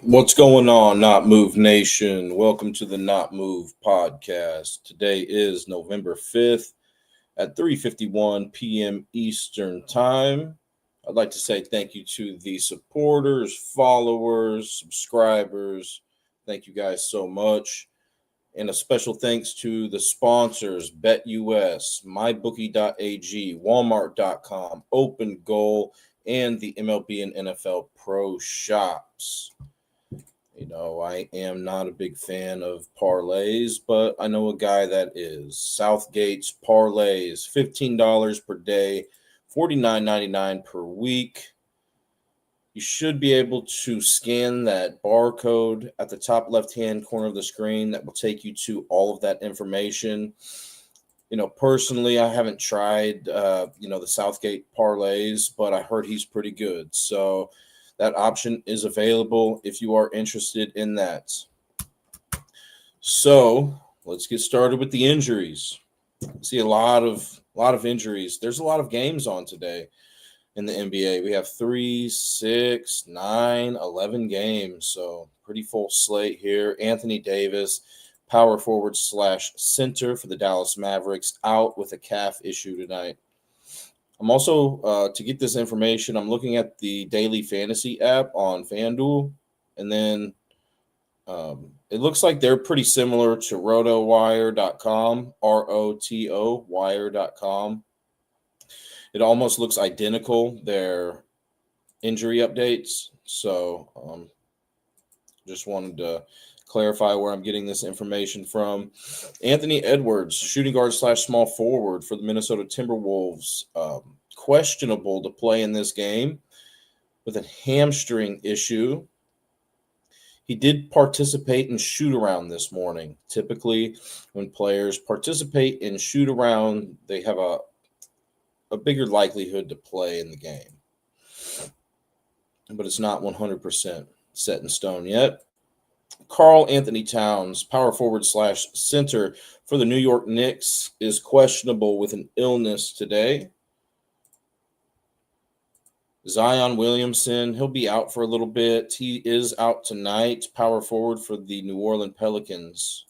What's going on, Not Move Nation? Welcome to the Not Move podcast. Today is November 5th at 3:51 p.m. Eastern Time. I'd like to say thank you to the supporters, followers, subscribers. Thank you guys so much. And a special thanks to the sponsors, BetUS, MyBookie.ag, Walmart.com, Open Goal, and the MLB and NFL Pro Shops. I am not a big fan of parlays, but I know a guy that is. Southgate's parlays, $15 per day, $49.99 per week. You should be able to scan that barcode at the top left-hand corner of the screen. That will take you to all of that information. Personally, I haven't tried, the Southgate parlays, but I heard he's pretty good. So that option is available if you are interested in that. So let's get started with the injuries. I see a lot of injuries. There's a lot of games on today in the NBA. We have 3, 6, 9, 11 games. So pretty full slate here. Anthony Davis, power forward / center for the Dallas Mavericks, out with a calf issue tonight. I'm also, to get this information, I'm looking at the daily fantasy app on FanDuel, and then it looks like they're pretty similar to rotowire.com, ROTO, wire.com. It almost looks identical, their injury updates. So just wanted to clarify where I'm getting this information from. Anthony Edwards, shooting guard / small forward for the Minnesota Timberwolves, questionable to play in this game with a hamstring issue. He did participate in shoot around this morning. Typically, when players participate in shoot around, they have a bigger likelihood to play in the game. But it's not 100% set in stone yet. Karl Anthony Towns, power forward / center for the New York Knicks, is questionable with an illness today. Zion Williamson, he'll be out for a little bit. He is out tonight, power forward for the New Orleans Pelicans.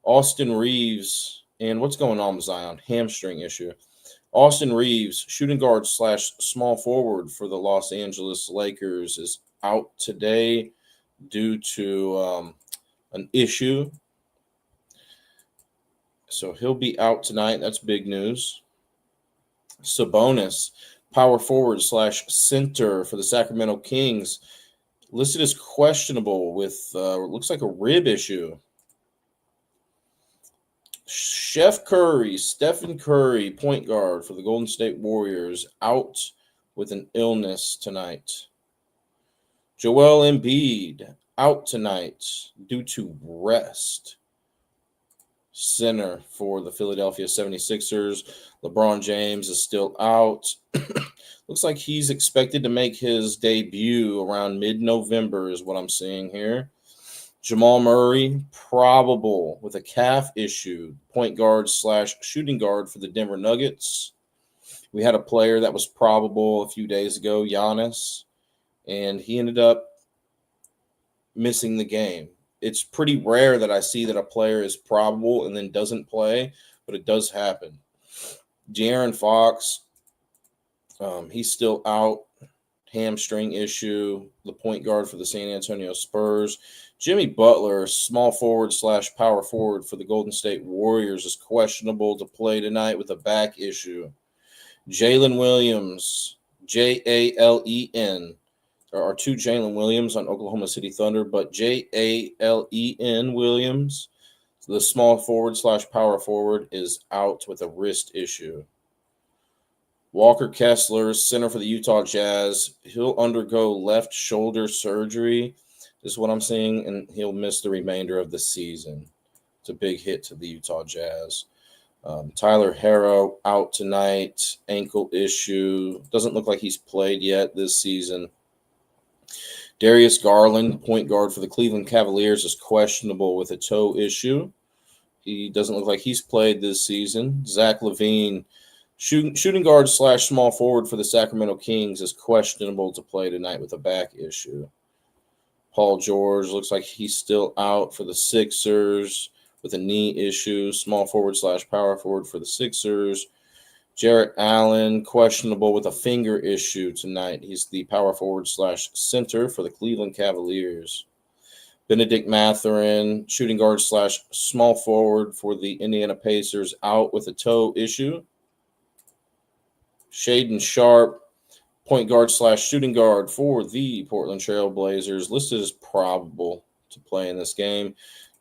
Austin Reeves, and what's going on with Zion? Hamstring issue. Austin Reeves, shooting guard / small forward for the Los Angeles Lakers, is out today due to an issue. So he'll be out tonight. That's big news. Sabonis, power forward / center for the Sacramento Kings, listed as questionable with looks like a rib issue. Stephen Curry, point guard for the Golden State Warriors, out with an illness tonight. Joel Embiid, out tonight due to rest. Center for the Philadelphia 76ers, LeBron James, is still out. Looks like he's expected to make his debut around mid-November is what I'm seeing here. Jamal Murray, probable with a calf issue, point guard / shooting guard for the Denver Nuggets. We had a player that was probable a few days ago, Giannis, and he ended up missing the game. It's pretty rare that I see that a player is probable and then doesn't play, but it does happen. De'Aaron Fox, he's still out, hamstring issue, the point guard for the San Antonio Spurs. Jimmy Butler, small forward / power forward for the Golden State Warriors, is questionable to play tonight with a back issue. Jalen Williams, Jalen. There are 2 Jalen Williams on Oklahoma City Thunder, but Jalen Williams, the small forward / power forward, is out with a wrist issue. Walker Kessler, center for the Utah Jazz, he'll undergo left shoulder surgery, is what I'm seeing, and he'll miss the remainder of the season. It's a big hit to the Utah Jazz. Tyler Herro, out tonight, ankle issue. Doesn't look like he's played yet this season. Darius Garland, point guard for the Cleveland Cavaliers, is questionable with a toe issue. He doesn't look like he's played this season. Zach LaVine, shooting guard / small forward for the Sacramento Kings, is questionable to play tonight with a back issue. Paul George looks like he's still out for the Sixers with a knee issue. Small forward / power forward for the Sixers. Jarrett Allen, questionable with a finger issue tonight. He's the power forward / center for the Cleveland Cavaliers. Benedict Mathurin, shooting guard / small forward for the Indiana Pacers, out with a toe issue. Shaedon Sharpe, point guard / shooting guard for the Portland Trail Blazers, listed as probable to play in this game.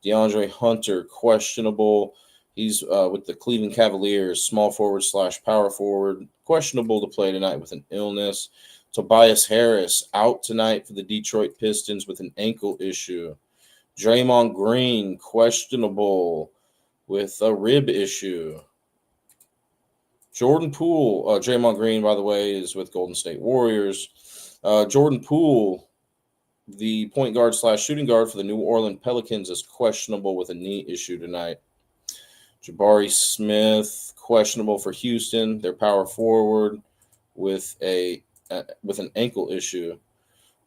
DeAndre Hunter, questionable. He's with the Cleveland Cavaliers, small forward / power forward, questionable to play tonight with an illness. Tobias Harris, out tonight for the Detroit Pistons with an ankle issue. Draymond Green, questionable with a rib issue. Jordan Poole, Draymond Green, by the way, is with Golden State Warriors. Jordan Poole, the point guard / shooting guard for the New Orleans Pelicans, is questionable with a knee issue tonight. Jabari Smith, questionable for Houston, their power forward with an ankle issue.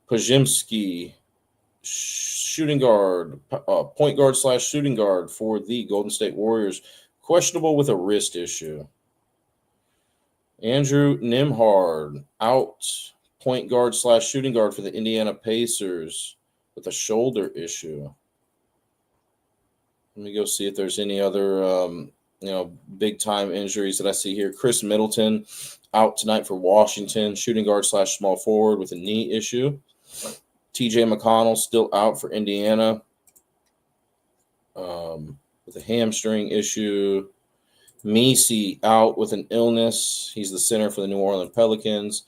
Podziemski, shooting guard, point guard / shooting guard for the Golden State Warriors, questionable with a wrist issue. Andrew Nembhard, out, point guard / shooting guard for the Indiana Pacers with a shoulder issue. Let me go see if there's any other, big-time injuries that I see here. Chris Middleton, out tonight for Washington, shooting guard / small forward with a knee issue. TJ McConnell still out for Indiana with a hamstring issue. Messi out with an illness. He's the center for the New Orleans Pelicans.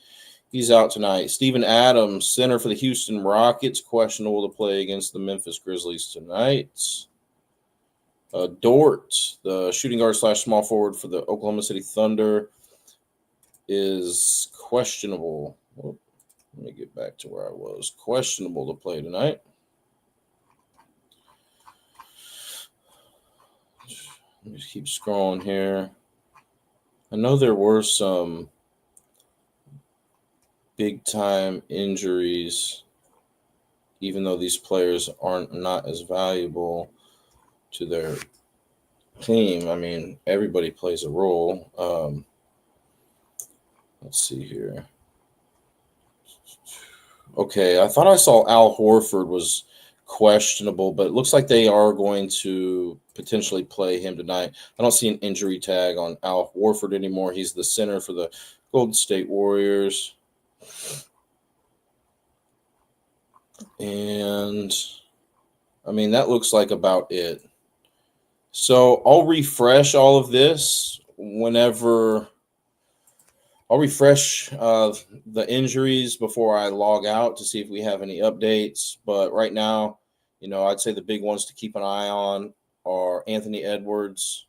He's out tonight. Steven Adams, center for the Houston Rockets, questionable to play against the Memphis Grizzlies tonight. Dort, the shooting guard / small forward for the Oklahoma City Thunder, is questionable. Let me get back to where I was. Questionable to play tonight. Let me just keep scrolling here. I know there were some big-time injuries, even though these players aren't not as valuable to their team. I mean, everybody plays a role. Let's see here. Okay, I thought I saw Al Horford was questionable, but it looks like they are going to potentially play him tonight. I don't see an injury tag on Al Horford anymore. He's the center for the Golden State Warriors. And, I mean, that looks like about it. So I'll refresh all of this whenever I'll refresh the injuries before I log out to see if we have any updates. But right now, I'd say the big ones to keep an eye on are Anthony Edwards,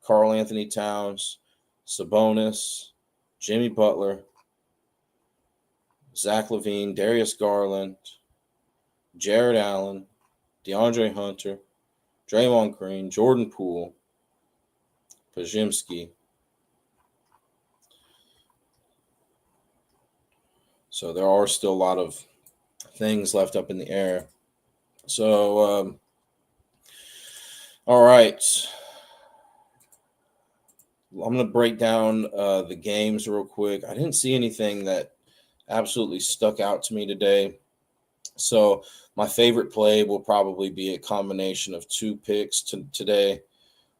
Karl Anthony Towns, Sabonis, Jimmy Butler, Zach LaVine, Darius Garland, Jarrett Allen, DeAndre Hunter, Draymond Green, Jordan Poole, Podziemski. So there are still a lot of things left up in the air. So, all right. I'm going to break down the games real quick. I didn't see anything that absolutely stuck out to me today. So my favorite play will probably be a combination of two picks today.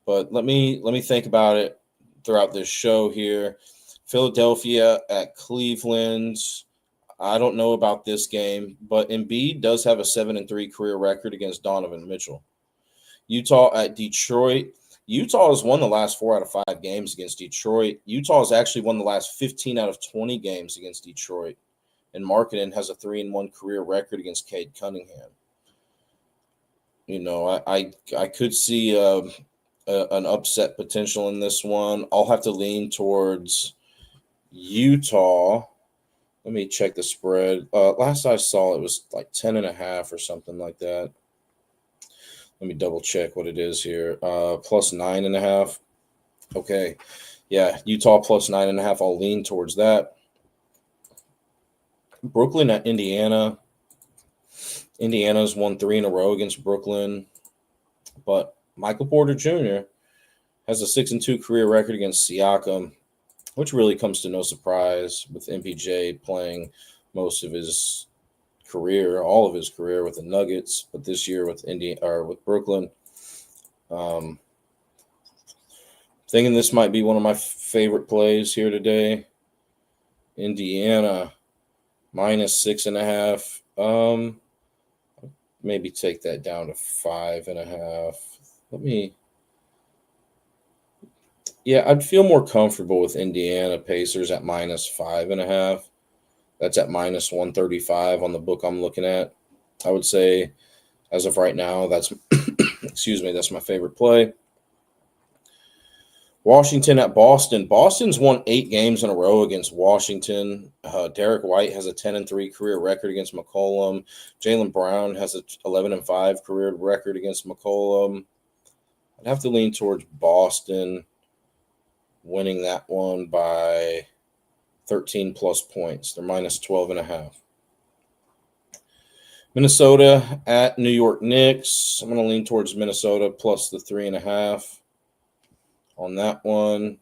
But let me think about it throughout this show here. Philadelphia at Cleveland. I don't know about this game, but Embiid does have a 7-3 career record against Donovan Mitchell. Utah at Detroit. Utah has won the last 4 out of 5 games against Detroit. Utah has actually won the last 15 out of 20 games against Detroit. And Markkanen has a 3-1 career record against Cade Cunningham. I could see an upset potential in this one. I'll have to lean towards Utah. Let me check the spread. Last I saw, it was like 10.5 or something like that. Let me double check what it is here. Plus 9.5. Okay. Yeah, Utah plus 9.5. I'll lean towards that. Brooklyn at Indiana. Indiana's won 3 in a row against Brooklyn, but Michael Porter Jr. has a 6-2 career record against Siakam, which really comes to no surprise with MPJ playing most of his career, all of his career with the Nuggets, but this year with with Brooklyn. Thinking this might be one of my favorite plays here today. Indiana -6.5. Maybe take that down to 5.5. I'd feel more comfortable with Indiana Pacers at -5.5. That's at -135 on the book I'm looking at. I would say, as of right now, that's that's my favorite play. Washington at Boston. Boston's won 8 games in a row against Washington. Derek White has a 10-3 career record against McCollum. Jaylen Brown has a 11-5 career record against McCollum. I'd have to lean towards Boston winning that one by 13 plus points. They're -12.5. Minnesota at New York Knicks. I'm going to lean towards Minnesota plus the 3.5 on that one.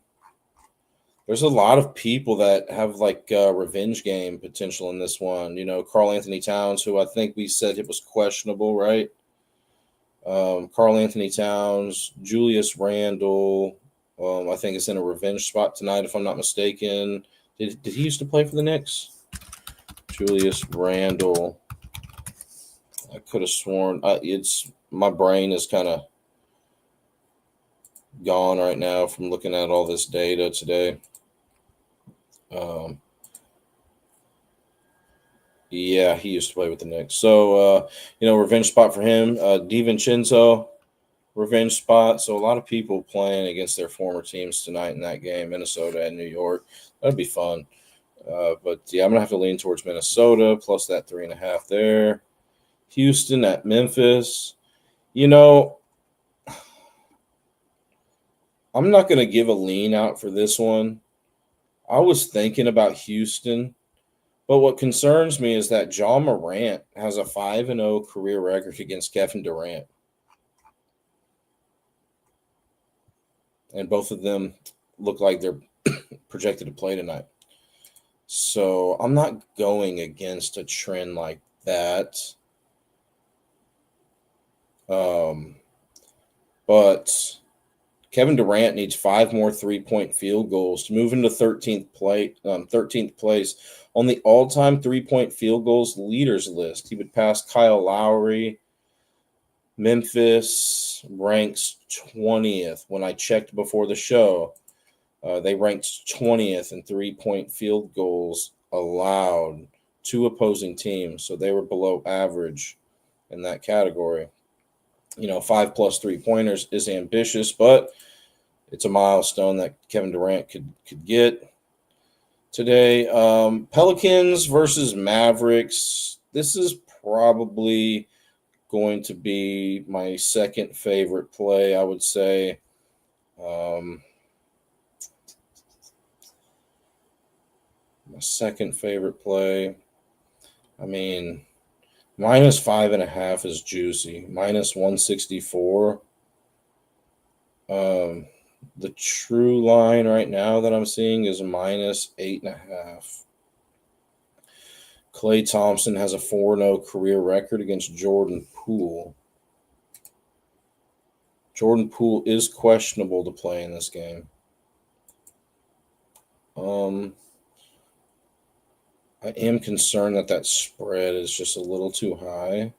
There's a lot of people that have like revenge game potential in this one. You know, Karl Anthony Towns, who I think we said it was questionable, right? Karl Anthony Towns, Julius Randle. I think it's in a revenge spot tonight, if I'm not mistaken. Did he used to play for the Knicks? Julius Randle. I could have sworn. My brain is kind of gone right now from looking at all this data today. He used to play with the Knicks. So, revenge spot for him. DiVincenzo, revenge spot. So a lot of people playing against their former teams tonight in that game, Minnesota and New York. That'd be fun. I'm going to have to lean towards Minnesota plus that 3.5 there. Houston at Memphis. I'm not going to give a lean out for this one. I was thinking about Houston, but what concerns me is that Ja Morant has a 5-0 career record against Kevin Durant. And both of them look like they're projected to play tonight. So I'm not going against a trend like that. But Kevin Durant needs 5 more 3-point field goals to move into 13th place on the all-time 3-point field goals leaders list. He would pass Kyle Lowry. Memphis ranks 20th. When I checked before the show, they ranked 20th in 3-point field goals allowed to opposing teams. So they were below average in that category. 5+ 3-pointers is ambitious, but it's a milestone that Kevin Durant could get today. Pelicans versus Mavericks. This is probably going to be my second favorite play, I would say. My second favorite play. -5.5 is juicy. -164. The true line right now that I'm seeing is -8.5. Klay Thompson has a 4-0 career record against Jordan Poole. Jordan Poole is questionable to play in this game. I am concerned that spread is just a little too high.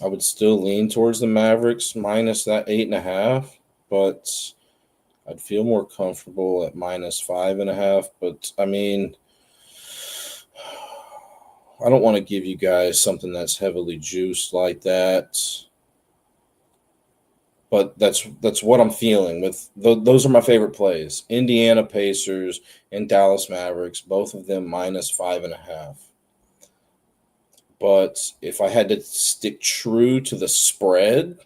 I would still lean towards the Mavericks minus that 8.5, but I'd feel more comfortable at -5.5. But I don't want to give you guys something that's heavily juiced like that. But that's what I'm feeling with. Those are my favorite plays: Indiana Pacers and Dallas Mavericks, both of them -5.5. But if I had to stick true to the spread,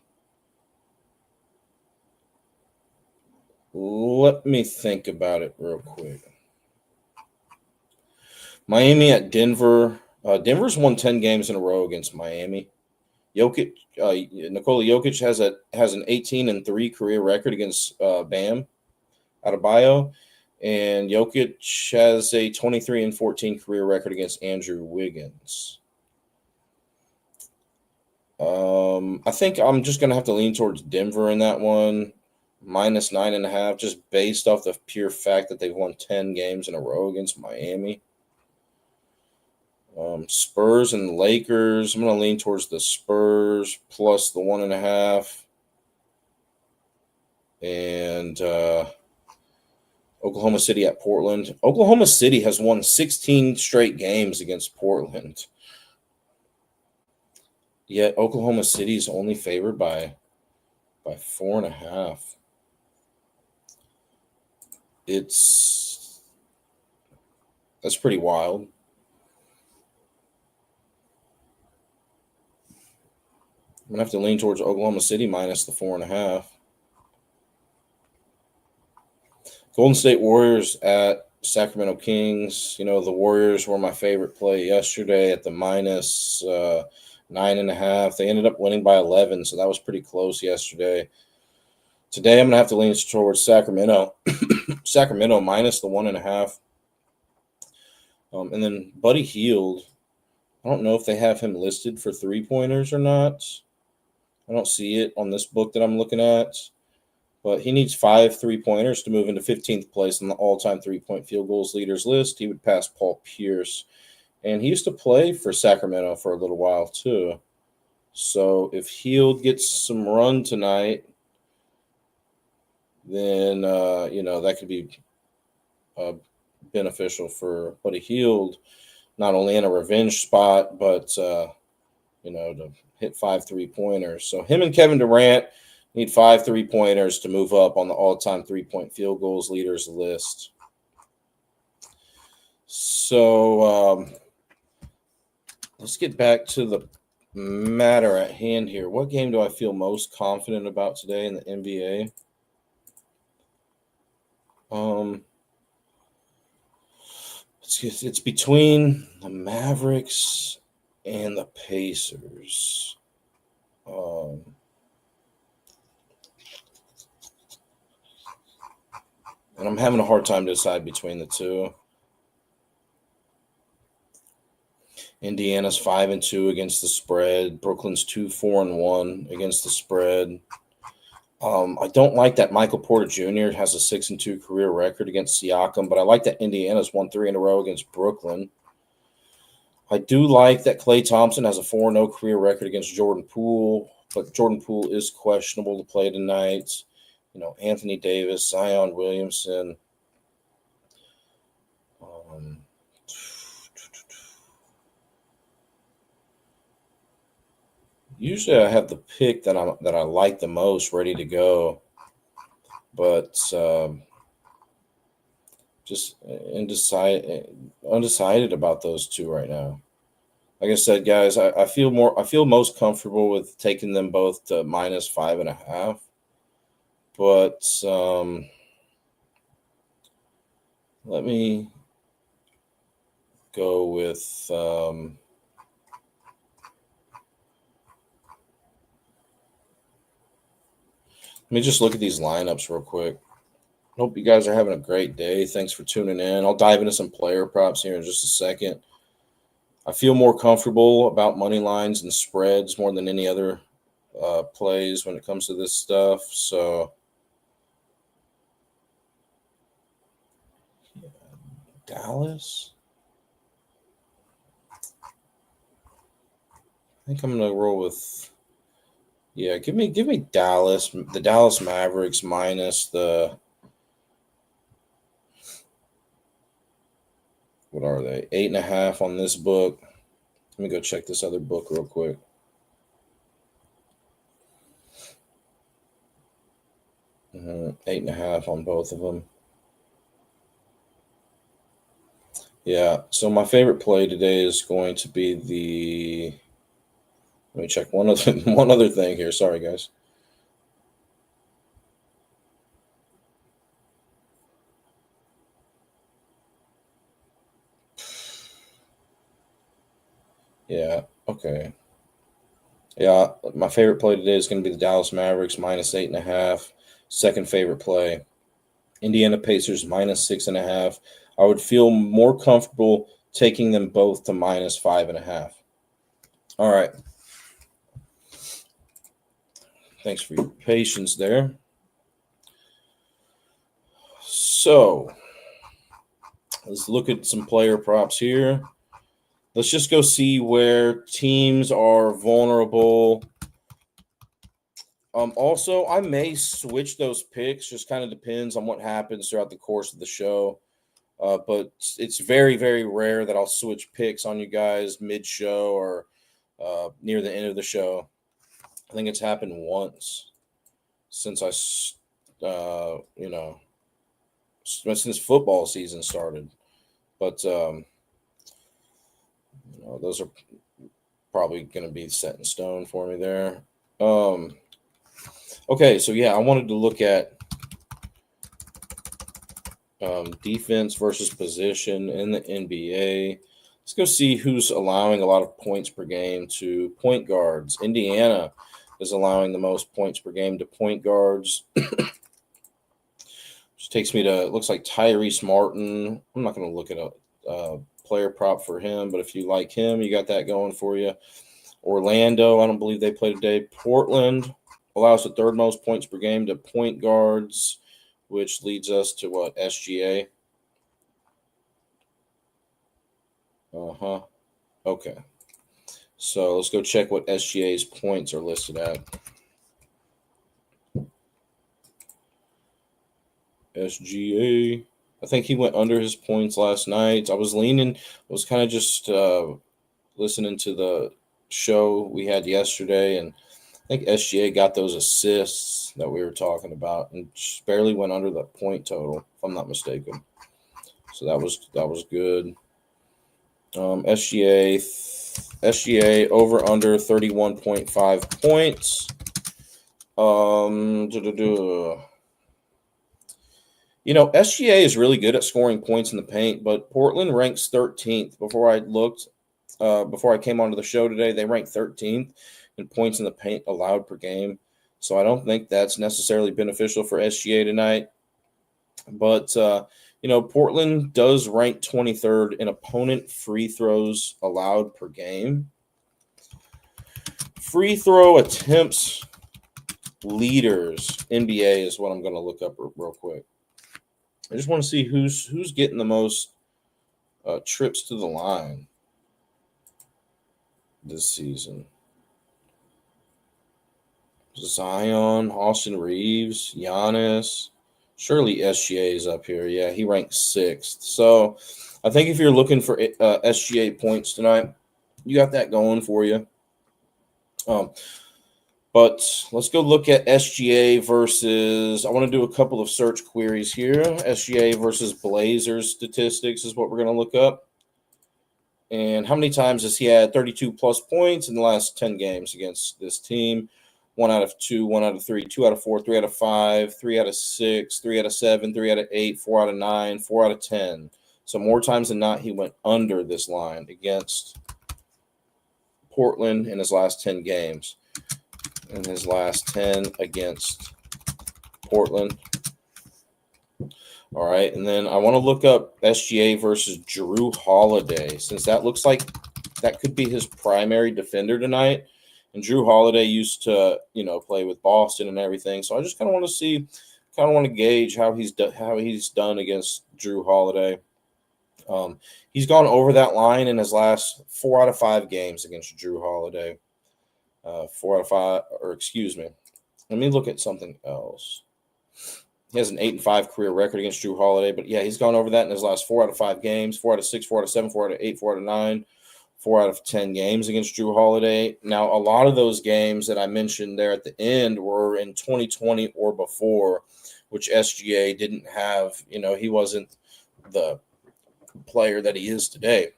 let me think about it real quick. Miami at Denver. Denver's won 10 games in a row against Miami. Nikola Jokic has an 18-3 career record against Bam Adebayo, and Jokic has a 23-14 career record against Andrew Wiggins. I think I'm just gonna have to lean towards Denver in that one, minus 9.5, just based off the pure fact that they've won 10 games in a row against Miami. Spurs and Lakers. I'm going to lean towards the Spurs plus the 1.5. And Oklahoma City at Portland. Oklahoma City has won 16 straight games against Portland. Yet Oklahoma City is only favored by 4.5. That's pretty wild. I'm gonna have to lean towards Oklahoma City minus the 4.5. Golden State Warriors at Sacramento Kings. You know, the Warriors were my favorite play yesterday at the minus 9.5. They ended up winning by 11, so that was pretty close yesterday. Today, I'm gonna have to lean towards Sacramento. Sacramento minus the 1.5. And then Buddy Hield. I don't know if they have him listed for 3-pointers or not. I don't see it on this book that I'm looking at. But he needs 5 3-pointers to move into 15th place on the all-time 3-point field goals leaders list. He would pass Paul Pierce. And he used to play for Sacramento for a little while, too. So if Hield gets some run tonight, then, that could be beneficial for Buddy Hield, not only in a revenge spot, but, to hit 5 3-pointers. So him and Kevin Durant need 5 3-pointers to move up on the all-time 3-point field goals leaders list. So let's get back to the matter at hand here. What game do I feel most confident about today in the NBA? It's between the Mavericks and the Pacers. And I'm having a hard time to decide between the two. Indiana's 5-2 against the spread. Brooklyn's 2-4-1 against the spread. I don't like that Michael Porter Jr. has a 6-2 career record against Siakam, but I like that Indiana's won 3 in a row against Brooklyn. I do like that Klay Thompson has a 4-0 career record against Jordan Poole, but Jordan Poole is questionable to play tonight. Anthony Davis, Zion Williamson. Usually I have the pick that I like the most ready to go, but just undecided about those two right now. Like I said, guys, I feel most comfortable with taking them both to minus 5.5. But let me go with let me just look at these lineups real quick. Hope you guys are having a great day. Thanks for tuning in. I'll dive into some player props here in just a second. I feel more comfortable about money lines and spreads more than any other plays when it comes to this stuff. So, Dallas. I think I'm gonna roll with. Yeah, give me Dallas, the Dallas Mavericks minus the. What are they? 8.5 on this book. Let me go check this other book real quick. Mm-hmm. 8.5 on both of them. Yeah. So my favorite play today is going to be the. Let me check one other thing here. Sorry, guys. Yeah. Okay. Yeah. My favorite play today is going to be the Dallas Mavericks -8.5. Second favorite play. Indiana Pacers -6.5. I would feel more comfortable taking them both to -5.5. All right. Thanks for your patience there. So let's look at some player props here. Let's just go see where teams are vulnerable. Also, I may switch those picks. Just kind of depends on what happens throughout the course of the show. But it's very, very rare that I'll switch picks on you guys mid-show or near the end of the show. I think it's happened once since since football season started. But those are probably going to be set in stone for me there. Okay, so yeah, I wanted to look at defense versus position in the NBA. Let's go see who's allowing a lot of points per game to point guards. Indiana is allowing the most points per game to point guards. Which takes me to, it looks like Tyrese Martin. I'm not going to look at a player prop for him, but if you like him, you got that going for you. Orlando, I don't believe they play today. Portland allows the third most points per game to point guards, which leads us to what? SGA. Okay. So let's go check what SGA's points are listed at. SGA. I think he went under his points last night. I was kind of just listening to the show we had yesterday, and I think SGA got those assists that we were talking about and just barely went under the point total, if I'm not mistaken. So that was good. SGA over under 31.5 points. SGA is really good at scoring points in the paint, but Portland ranks 13th. Before I came onto the show today, they ranked 13th in points in the paint allowed per game. So I don't think that's necessarily beneficial for SGA tonight. But Portland does rank 23rd in opponent free throws allowed per game. Free throw attempts leaders, NBA is what I'm going to look up real quick. I just want to see who's getting the most trips to the line this season. Zion, Austin Reeves, Giannis. Surely SGA is up here. Yeah, he ranks 6th. So I think if you're looking for SGA points tonight, you got that going for you. But let's go look at SGA versus – I want to do a couple of search queries here. SGA versus Blazers statistics is what we're going to look up. And how many times has he had 32-plus points in the last 10 games against this team? 1 out of 2, 1 out of 3, 2 out of 4, 3 out of 5, 3 out of 6, 3 out of 7, 3 out of 8, 4 out of 9, 4 out of 10. So more times than not, he went under this line against Portland in his last 10 games. In his last 10 against Portland. All right, and then I want to look up SGA versus Drew Holiday, since that looks like that could be his primary defender tonight. And Drew Holiday used to, play with Boston and everything. So I just kind of want to gauge how he's done against Drew Holiday. He's gone over that line in his last 4 out of 5 games against Drew Holiday. 4 out of 5, or excuse me. Let me look at something else. He has an 8-5 career record against Drew Holiday, but yeah, he's gone over that in his last 4 out of 5 games, 4 out of 6, 4 out of 7, 4 out of 8, 4 out of 9, 4 out of 10 games against Drew Holiday. Now, a lot of those games that I mentioned there at the end were in 2020 or before, which SGA didn't have, he wasn't the player that he is today.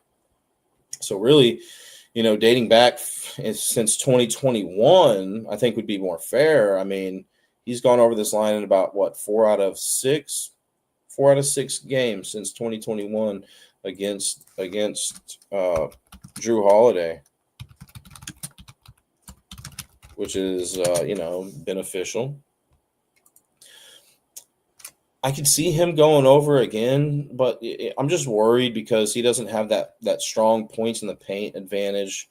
So really, dating back since 2021, I think would be more fair. I mean, he's gone over this line in about 4 out of 6 games since 2021 against Drew Holiday. which is, beneficial. I could see him going over again, but I'm just worried because he doesn't have that strong points in the paint advantage.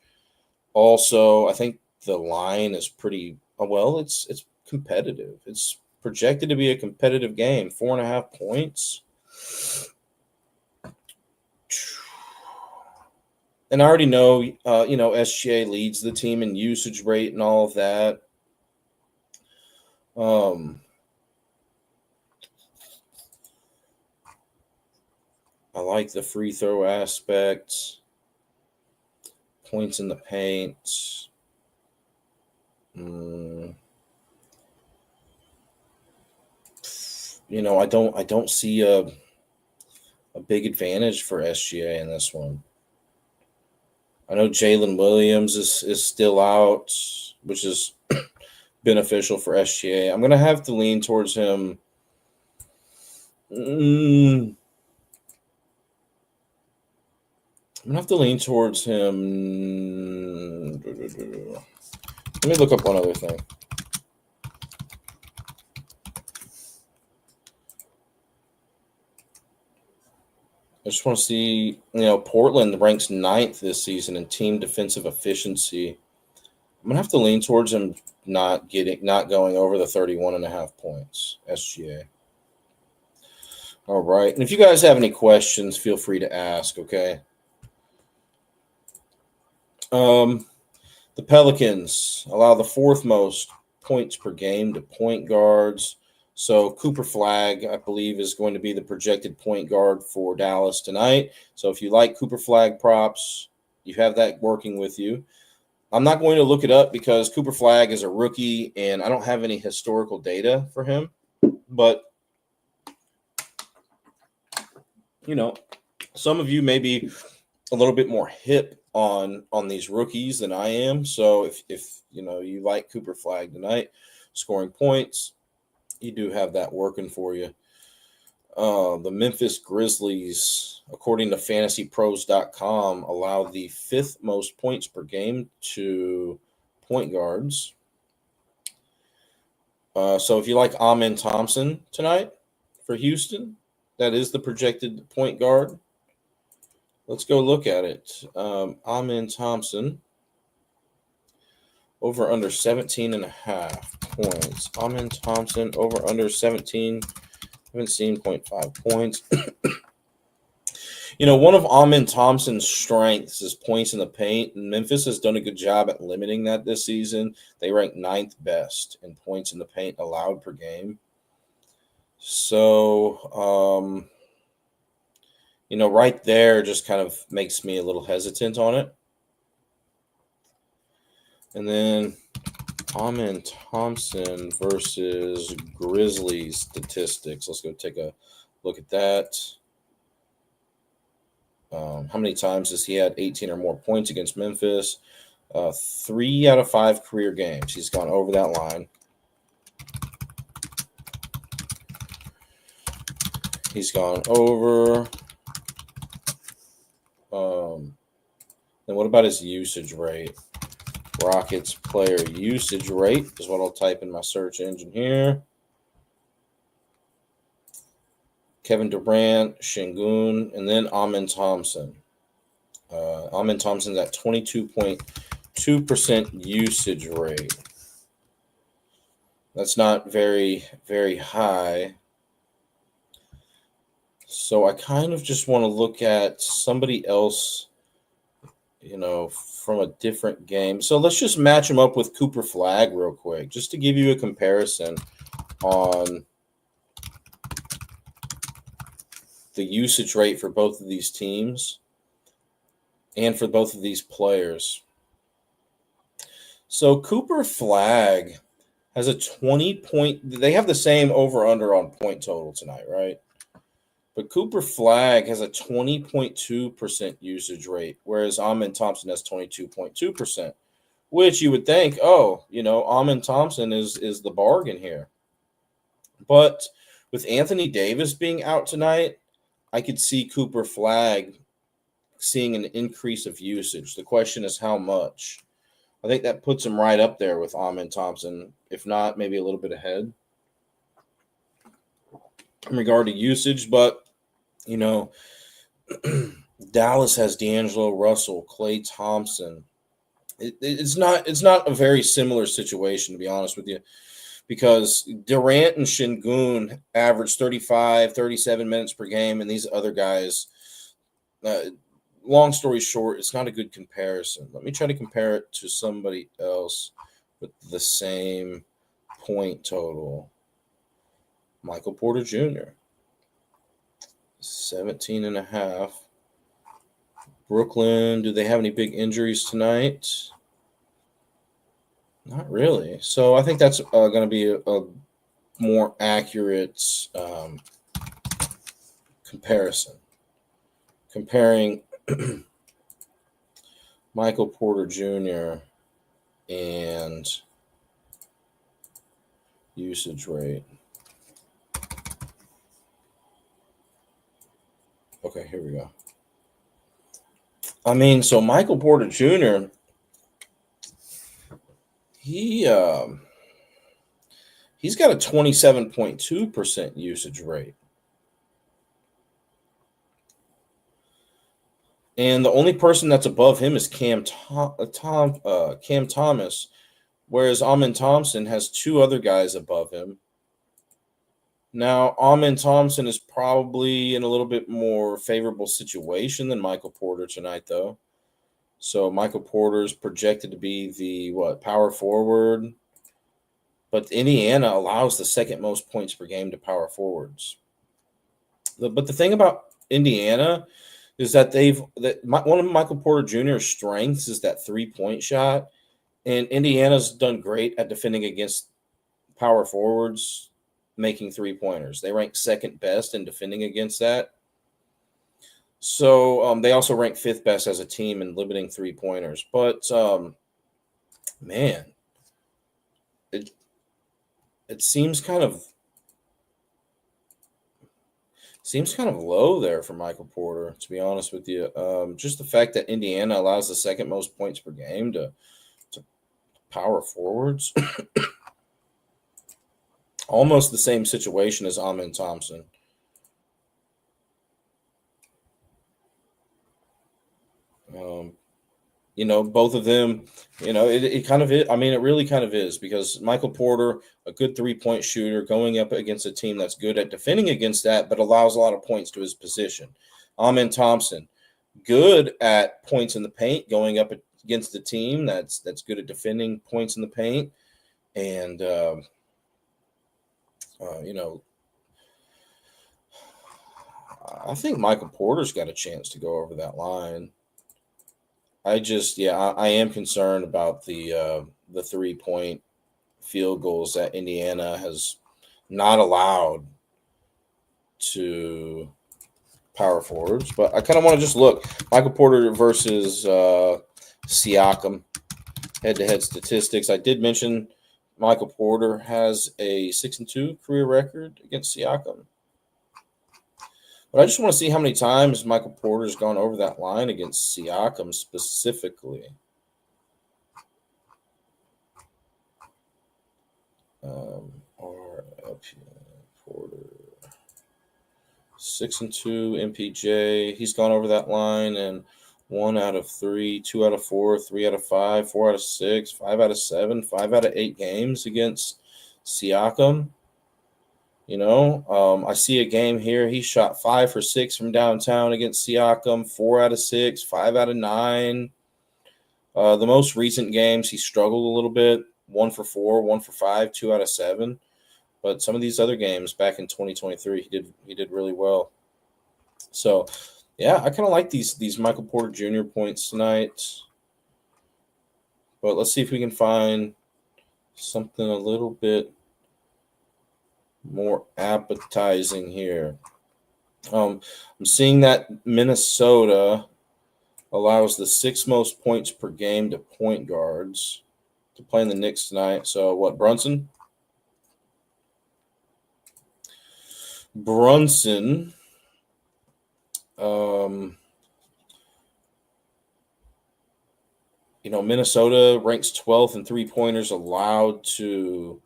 Also, I think the line is pretty well. It's competitive. It's projected to be a competitive game. 4.5 points. And I already know, SGA leads the team in usage rate and all of that. I like the free throw aspect. Points in the paint. I don't see a big advantage for SGA in this one. I know Jalen Williams is still out, which is beneficial for SGA. I'm going to have to lean towards him. I'm going to have to lean towards him. Let me look up one other thing. I just want to see, Portland ranks 9th this season in team defensive efficiency. I'm going to have to lean towards him not going over the 31.5 points, SGA. All right. And if you guys have any questions, feel free to ask, okay? The Pelicans allow the 4th most points per game to point guards. So Cooper Flagg, I believe, is going to be the projected point guard for Dallas tonight. So if you like Cooper Flagg props, you have that working with you. I'm not going to look it up because Cooper Flagg is a rookie and I don't have any historical data for him. But, some of you may be a little bit more hip on these rookies than I am. So if you like Cooper Flagg tonight, scoring points, you do have that working for you. The Memphis Grizzlies, according to fantasypros.com, allow the 5th most points per game to point guards. So if you like Amen Thompson tonight for Houston, that is the projected point guard. Let's go look at it. Amen Thompson, over under 17.5 points. Amen Thompson, over under 17. Haven't seen 0.5 points. One of Amen Thompson's strengths is points in the paint, and Memphis has done a good job at limiting that this season. They rank 9th best in points in the paint allowed per game. So, right there just kind of makes me a little hesitant on it. And then Amen Thompson versus Grizzlies statistics. Let's go take a look at that. How many times has he had 18 or more points against Memphis? 3 out of 5 career games. He's gone over that line. He's gone over. Then what about his usage rate? Rockets player usage rate is what I'll type in my search engine here. Kevin Durant, Şengün, and then Amen Thompson. Amen Thompson's at 22.2% usage rate. That's not very, very high. So I kind of just want to look at somebody else, from a different game. So let's just match him up with Cooper Flagg real quick, just to give you a comparison on the usage rate for both of these teams and for both of these players. So Cooper Flagg has a 20-point. They have the same over-under on point total tonight, right? But Cooper Flagg has a 20.2% usage rate, whereas Amen Thompson has 22.2%, which you would think, Amen Thompson is the bargain here. But with Anthony Davis being out tonight, I could see Cooper Flagg seeing an increase of usage. The question is how much. I think that puts him right up there with Amen Thompson, if not maybe a little bit ahead in regard to usage. But you know, Dallas has D'Angelo Russell, Klay Thompson. It's not a very similar situation, to be honest with you, because Durant and Şengün average 35, 37 minutes per game, and these other guys, uh, long story short, it's not a good comparison. Let me try to compare it to somebody else with the same point total. Michael Porter Jr., 17 and a half. Brooklyn, do they have any big injuries tonight? Not really. So I think that's going to be a more accurate comparison. Comparing Michael Porter Jr. and usage rate. Okay, here we go. I mean, so Michael Porter Jr., he's got a 27.2% usage rate. And the only person that's above him is Cam Thomas, whereas Amen Thompson has two other guys above him. Now, Amen Thompson is probably in a little bit more favorable situation than Michael Porter tonight, though. So Michael Porter is projected to be the power forward, but Indiana allows the second most points per game to power forwards. But the thing about Indiana is that one of Michael Porter Jr.'s strengths is that 3-point shot, and Indiana's done great at defending against power forwards making 3-pointers. They rank second best in defending against that. So they also rank fifth best as a team in limiting 3-pointers. But man, it seems kind of low there for Michael Porter, to be honest with you. Just the fact that Indiana allows the second most points per game to power forwards. Almost the same situation as Amen Thompson. Both of them, it kind of is. I mean, it really kind of is, because Michael Porter, a good 3-point shooter, going up against a team that's good at defending against that, but allows a lot of points to his position. Amen Thompson, good at points in the paint, going up against a team that's good at defending points in the paint. And, I think Michael Porter's got a chance to go over that line. I am concerned about the 3-point field goals that Indiana has not allowed to power forwards. But I kind of want to just look Michael Porter versus Siakam head-to-head statistics. I did mention Michael Porter has a 6-2 career record against Siakam. But I just want to see how many times Michael Porter's gone over that line against Siakam specifically. Porter. 6-2 MPJ. He's gone over that line in 1 out of 3, 2 out of 4, 3 out of 5, 4 out of 6, 5 out of 7, 5 out of 8 games against Siakam. I see a game here. He shot 5 for 6 from downtown against Siakam, 4 out of 6, 5 out of 9. The most recent games, he struggled a little bit, 1 for 4, 1 for 5, 2 out of 7. But some of these other games back in 2023, he did really well. So, yeah, I kind of like these Michael Porter Jr. points tonight. But let's see if we can find something a little bit more appetizing here. I'm seeing that Minnesota allows the 6th most points per game to point guards to play in the Knicks tonight. So what, Brunson? Minnesota ranks 12th in three-pointers allowed to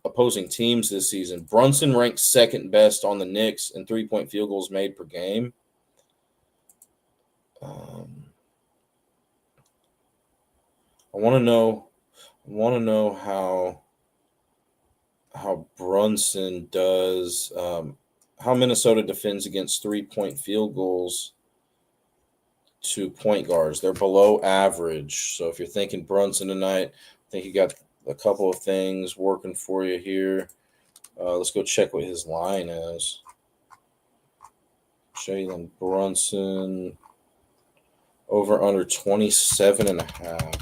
opposing teams this season. Brunson ranks second best on the Knicks in three-point field goals made per game. I want to know how Brunson does, how Minnesota defends against three-point field goals to point guards. They're below average. So if you're thinking Brunson tonight, I think you got a couple of things working for you here. Let's go check what his line is. Jalen Brunson over under 27.5.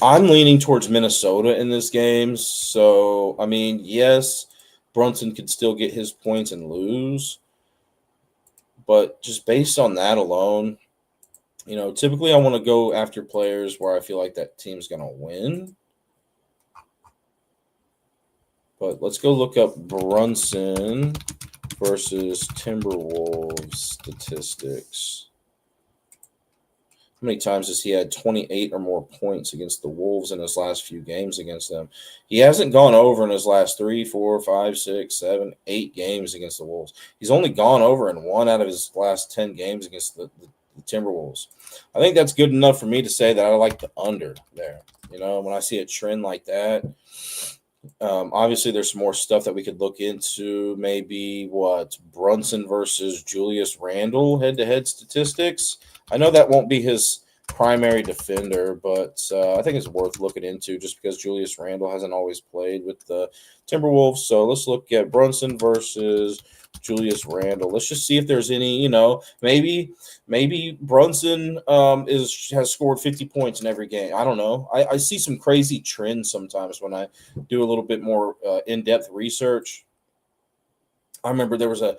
I'm leaning towards Minnesota in this game. So, I mean, yes, Brunson could still get his points and lose. But just based on that alone, typically I want to go after players where I feel like that team's going to win. But let's go look up Brunson versus Timberwolves statistics. How many times has he had 28 or more points against the Wolves in his last few games against them? He hasn't gone over in his last 3, 4, 5, 6, 7, 8 games against the Wolves. He's only gone over in 1 out of his last 10 games against the Timberwolves. I think that's good enough for me to say that I like the under there. When I see a trend like that, obviously there's some more stuff that we could look into. Maybe Brunson versus Julius Randle head-to-head statistics. I know that won't be his primary defender, but I think it's worth looking into just because Julius Randle hasn't always played with the Timberwolves. So let's look at Brunson versus Julius Randle. Let's just see if there's any, maybe Brunson has scored 50 points in every game. I don't know. I see some crazy trends sometimes when I do a little bit more in-depth research. I remember there was a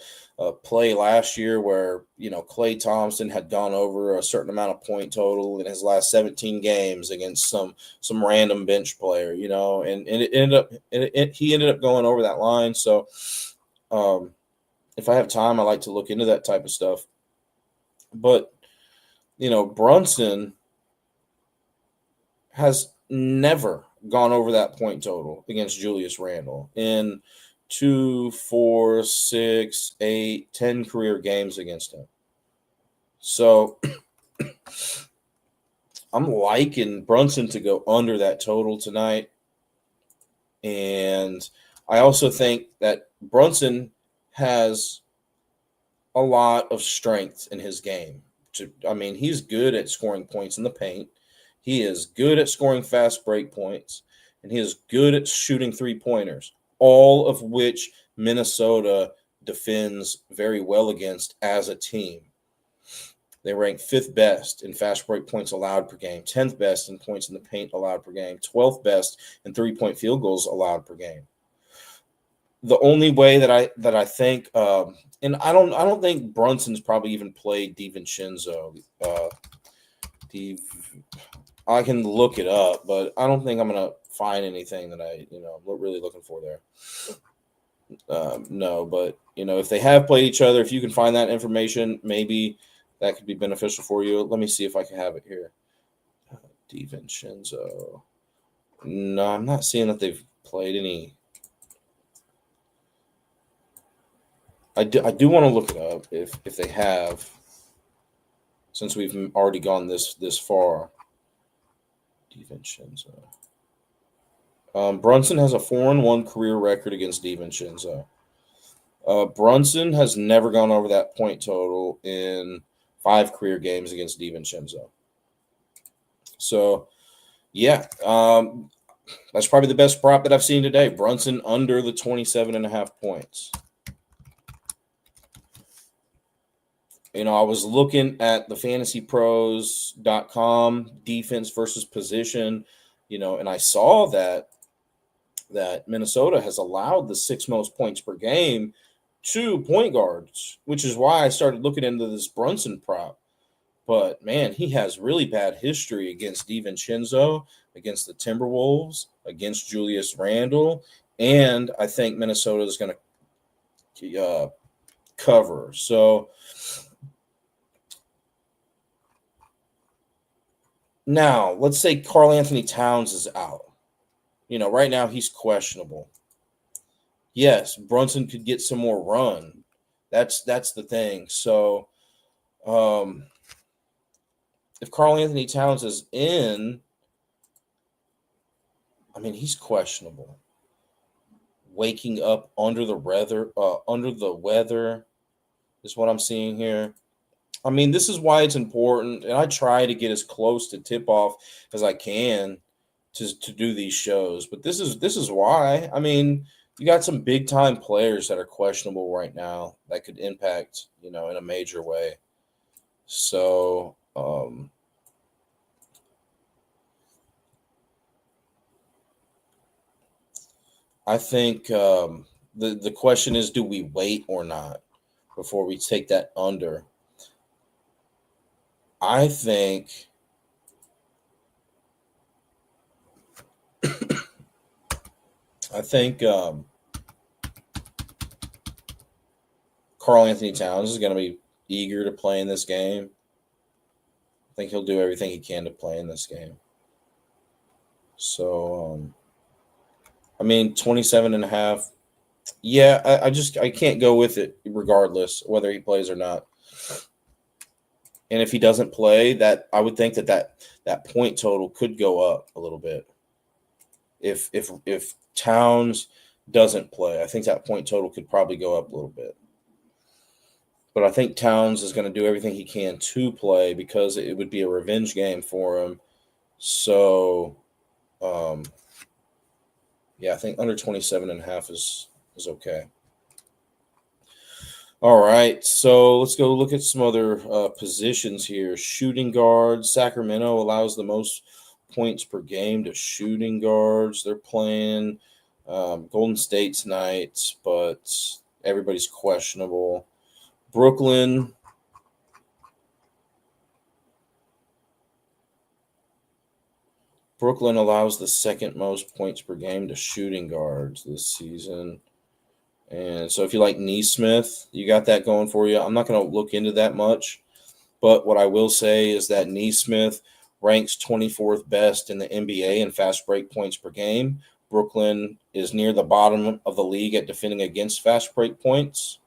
play last year where, Klay Thompson had gone over a certain amount of point total in his last 17 games against some random bench player, and it ended up he ended up going over that line. So if I have time, I like to look into that type of stuff. But, Brunson has never gone over that point total against Julius Randle in 2, 4, 6, 8, 10 career games against him. So I'm liking Brunson to go under that total tonight. And I also think that Brunson has a lot of strength in his game. He's good at scoring points in the paint. He is good at scoring fast break points. And he is good at shooting three-pointers, all of which Minnesota defends very well against as a team. They rank 5th best in fast break points allowed per game, 10th best in points in the paint allowed per game, 12th best in three-point field goals allowed per game. The only way that I think, and I don't think Brunson's probably even played DiVincenzo. I can look it up, but I don't think I'm gonna find anything that I'm really looking for there. No, but if they have played each other, if you can find that information, maybe that could be beneficial for you. Let me see if I can have it here. DiVincenzo. No, I'm not seeing that they've played any. I do want to look it up if they have, since we've already gone this far. DiVincenzo. Brunson has a 4-1 career record against DiVincenzo. Brunson has never gone over that point total in 5 career games against DiVincenzo. So, yeah, that's probably the best prop that I've seen today. Brunson under the 27.5 points. I was looking at the fantasypros.com defense versus position, and I saw that Minnesota has allowed the 6th most points per game to point guards, which is why I started looking into this Brunson prop. But, man, he has really bad history against DiVincenzo, against the Timberwolves, against Julius Randle, and I think Minnesota is going to cover. So Now, let's say Karl Anthony Towns is out. Right now he's questionable. Yes, Brunson could get some more run. That's the thing. So, if Karl Anthony Towns is in, he's questionable. Waking up under the weather is what I'm seeing here. This is why it's important, and I try to get as close to tip off as I can to do these shows. But this is why. You got some big time players that are questionable right now that could impact, in a major way. So, I think the question is, do we wait or not before we take that under? I think Karl Anthony Towns is going to be eager to play in this game. I think he'll do everything he can to play in this game. So, 27 and a half. Yeah, I can't go with it regardless whether he plays or not. And if he doesn't play, that I would think that point total could go up a little bit. If Towns doesn't play, I think that point total could probably go up a little bit. But I think Towns is going to do everything he can to play because it would be a revenge game for him. So, yeah, I think under 27 and a half is okay. All right, so let's go look at some other positions here. Shooting guards. Sacramento allows the most points per game to shooting guards. They're playing Golden State tonight, but everybody's questionable. Brooklyn allows the second most points per game to shooting guards this season. And so if you like Nesmith, you got that going for you. I'm not going to look into that much, but what I will say is that Nesmith ranks 24th best in the NBA in fast break points per game. Brooklyn is near the bottom of the league at defending against fast break points.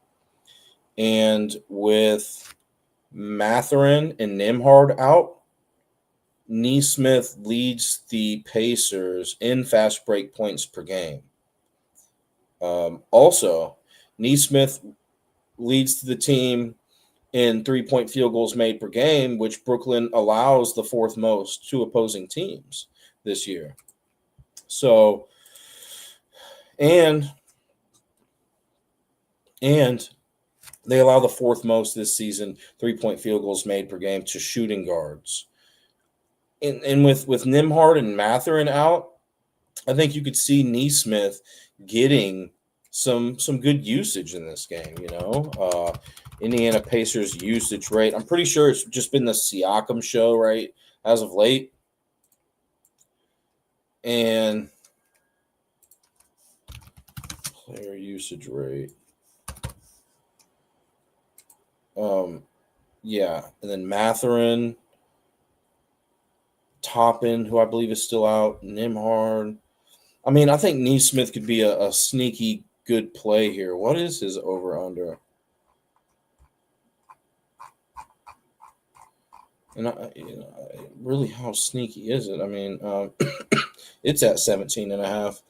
And with Mathurin and Nembhard out, Nesmith leads the Pacers in fast break points per game. Also, Nesmith leads the team in three-point field goals made per game, which Brooklyn allows the fourth most to opposing teams this year. So, and they allow the fourth most this season three-point field goals made per game to shooting guards. And with Nembhard and Mathurin out, I think you could see Nesmith getting some good usage in this game. Indiana Pacers usage rate. I'm pretty sure it's just been the Siakam show, right, as of late. And player usage rate. Yeah, and then Mathurin, Toppin, who I believe is still out, Nembhard. I think Nesmith could be a sneaky good play here. What is his over-under? And really, how sneaky is it? It's at 17 and a half.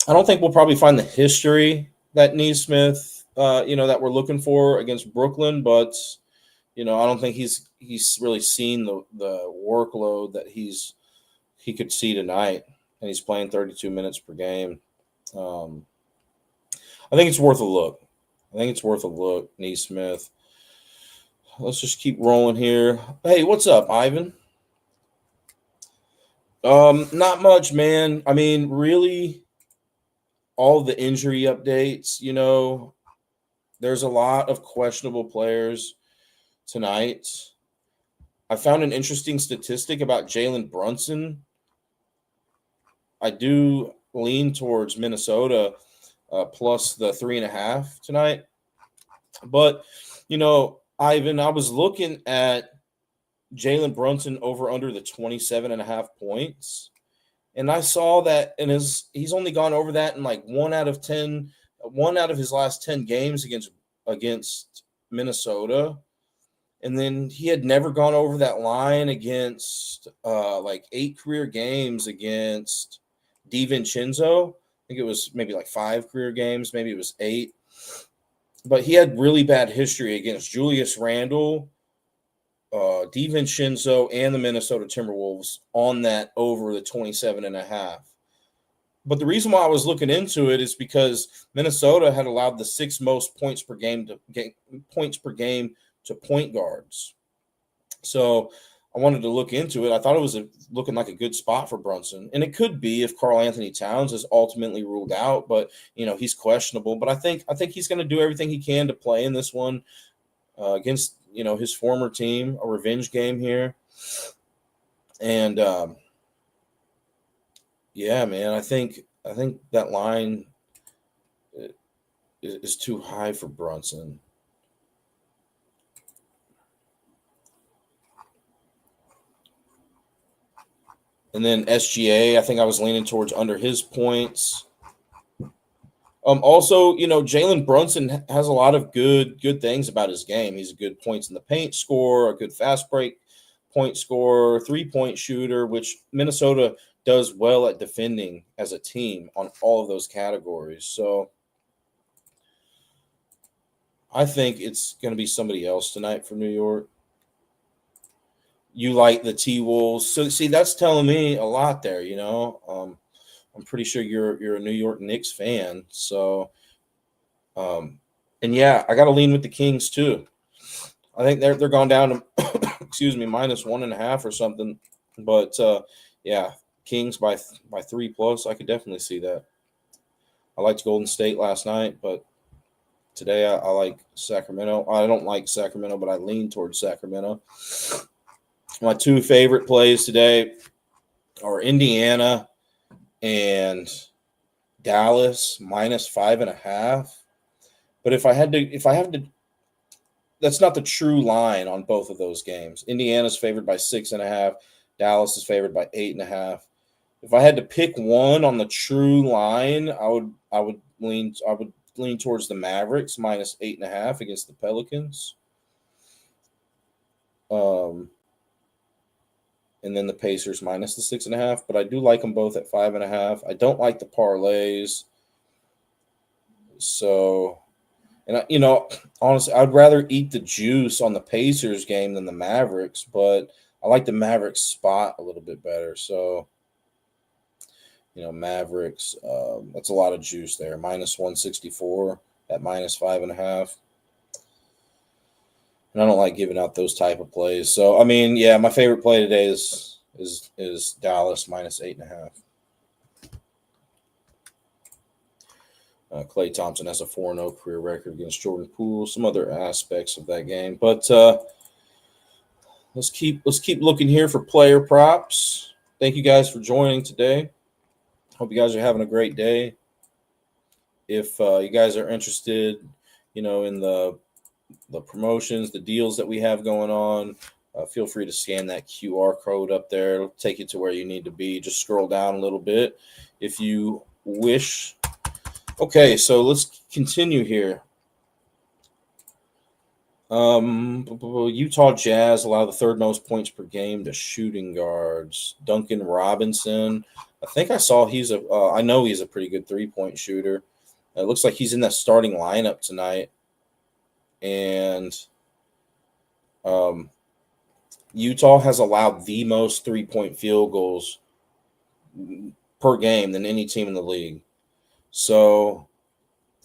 I don't think we'll probably find the history that Nesmith, that we're looking for against Brooklyn, but I don't think he's really seen the workload that he could see tonight, and he's playing 32 minutes per game. I think it's worth a look. Nesmith. Let's just keep rolling here. Hey, what's up, Ivan? Not much, man. Really, all the injury updates, there's a lot of questionable players tonight. I found an interesting statistic about Jalen Brunson. I do lean towards Minnesota plus the 3.5 tonight. But, Ivan, I was looking at Jalen Brunson over under the 27.5 points. And I saw that in he's only gone over that in like 1 out of his last 10 games against Minnesota. And then he had never gone over that line against like 8 career games against DiVincenzo. I think it was maybe like 5 career games, maybe it was 8. But he had really bad history against Julius Randle, DiVincenzo, and the Minnesota Timberwolves on that over the 27.5. But the reason why I was looking into it is because Minnesota had allowed the 6th most points per game to point guards. So I wanted to look into it. I thought it was looking like a good spot for Brunson, and it could be if Karl Anthony Towns is ultimately ruled out. But he's questionable. But I think he's going to do everything he can to play in this one against his former team, a revenge game here. And yeah, man, I think that line is too high for Brunson. And then SGA, I think I was leaning towards under his points. Also, Jalen Brunson has a lot of good things about his game. He's a good points in the paint scorer, a good fast break point scorer, 3-point shooter, which Minnesota does well at defending as a team on all of those categories. So I think it's going to be somebody else tonight for New York. You like the T-Wolves. So, see, that's telling me a lot there, I'm pretty sure you're a New York Knicks fan. So, and yeah, I got to lean with the Kings too. I think they're gone down to, -1.5 or something. But, yeah, Kings by 3+. I could definitely see that. I liked Golden State last night, but today I like Sacramento. I don't like Sacramento, but I lean towards Sacramento. My 2 favorite plays today are Indiana and Dallas -5.5. But if I have to, that's not the true line on both of those games. Indiana's favored by 6.5. Dallas is favored by 8.5. If I had to pick one on the true line, I would lean towards the Mavericks -8.5 against the Pelicans. And then the Pacers minus the 6.5. But I do like them both at 5.5. I don't like the parlays. So, and honestly, I'd rather eat the juice on the Pacers game than the Mavericks. But I like the Mavericks spot a little bit better. So, Mavericks, that's a lot of juice there. -164 at -5.5. And I don't like giving out those type of plays. So, yeah, my favorite play today is Dallas -8.5. Klay Thompson has a 4-0 career record against Jordan Poole. Some other aspects of that game, but let's keep looking here for player props. Thank you guys for joining today. Hope you guys are having a great day. If you guys are interested, in the promotions, the deals that we have going on, feel free to scan that QR code up there. It'll take you to where you need to be. Just scroll down a little bit if you wish. Okay, so let's continue here. Utah Jazz allow the 3rd most points per game to shooting guards. Duncan Robinson. I think I saw I know he's a pretty good 3-point shooter. It looks like he's in that starting lineup tonight. And Utah has allowed the most 3-point field goals per game than any team in the league. So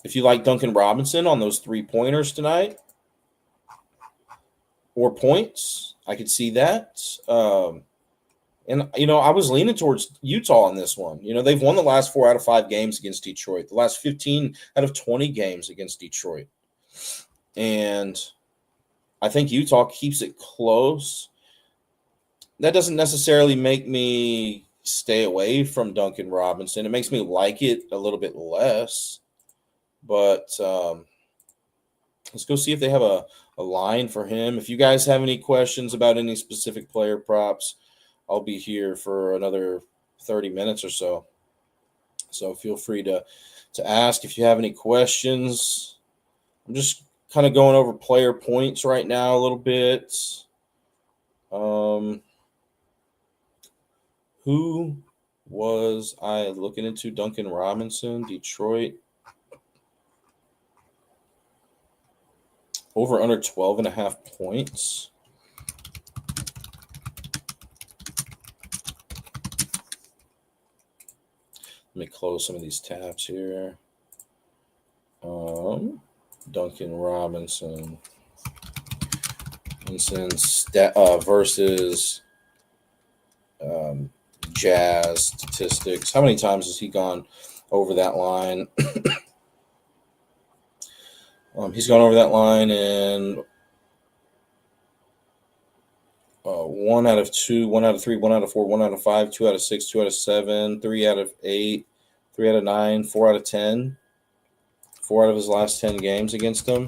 if you like Duncan Robinson on those 3-pointers tonight or points, I could see that. And, I was leaning towards Utah on this one. They've won the last 4 out of 5 games against Detroit, the last 15 out of 20 games against Detroit. And I think Utah keeps it close. That doesn't necessarily make me stay away from Duncan Robinson. It makes me like it a little bit less. But Let's go see if they have a line for him. If you guys have any questions about any specific player props, I'll be here for another 30 minutes or so. So feel free to ask if you have any questions. I'm just kind of going over player points right now a little bit. Who was I looking into? Duncan Robinson, Detroit. Over under 12.5 points. Let me close some of these tabs here. Duncan Robinson versus Jazz statistics. How many times has he gone over that line? He's gone over that line in 1 out of 2, 1 out of 3, 1 out of 4, 1 out of 5, 2 out of 6, 2 out of 7, 3 out of 8, 3 out of 9, 4 out of 10. 4 out of his last 10 games against him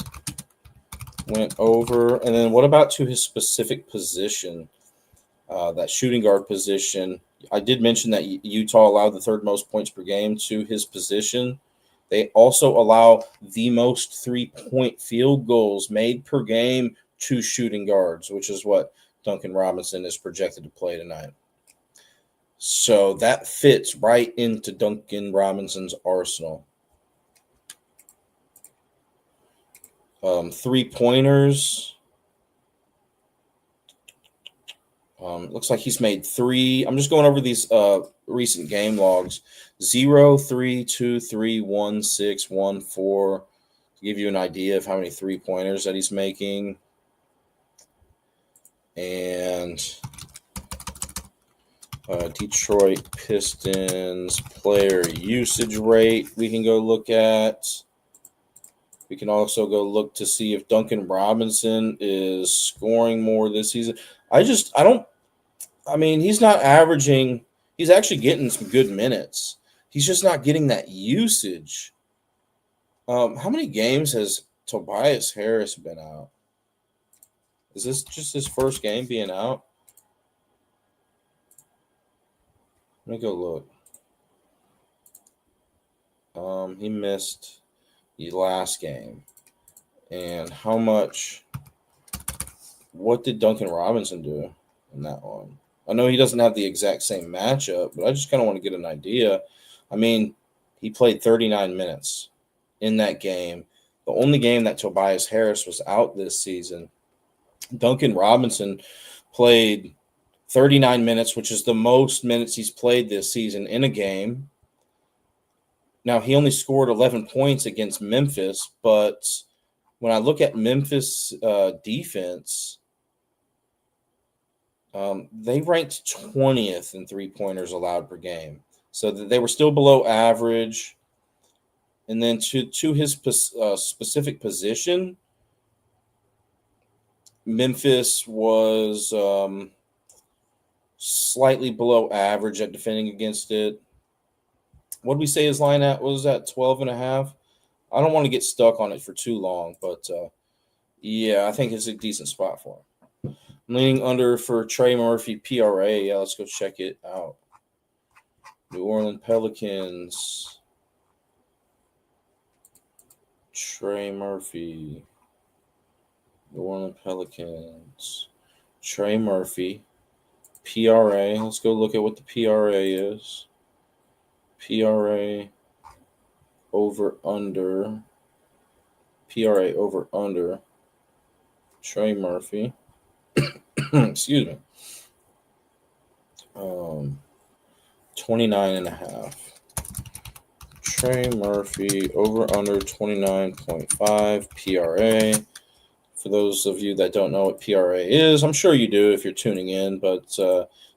went over. And then what about to his specific position, that shooting guard position? I did mention that Utah allowed the third most points per game to his position. They also allow the most three-point field goals made per game to shooting guards, which is what Duncan Robinson is projected to play tonight. So that fits right into Duncan Robinson's arsenal. 3-pointers. Looks like he's made 3. I'm just going over these recent game logs. 0, 3, 2, 3, 1, 6, 1, 4. To give you an idea of how many 3-pointers that he's making. And Detroit Pistons player usage rate we can go look at. We can also go look to see if Duncan Robinson is scoring more this season. He's not averaging. He's actually getting some good minutes. He's just not getting that usage. How many games has Tobias Harris been out? Is this just his first game being out? Let me go look. He missed the last game. And what did Duncan Robinson do in that one? I know he doesn't have the exact same matchup, but I just kind of want to get an idea. I mean, he played 39 minutes in that game. The only game that Tobias Harris was out this season. Duncan Robinson played 39 minutes, which is the most minutes he's played this season in a game. Now, he only scored 11 points against Memphis, but when I look at Memphis defense, they ranked 20th in 3-pointers allowed per game. So they were still below average. And then to his specific position, Memphis was slightly below average at defending against it. What did we say his line at? What was that, 12.5? I don't want to get stuck on it for too long, but yeah, I think it's a decent spot for him. I'm leaning under for Trey Murphy, PRA. Yeah, let's go check it out. New Orleans Pelicans. Trey Murphy. New Orleans Pelicans. Trey Murphy. PRA. Let's go look at what the PRA is. PRA over under. PRA over under. Trey Murphy. Excuse me. 29.5. Trey Murphy over under 29.5 PRA. For those of you that don't know what PRA is, I'm sure you do if you're tuning in, but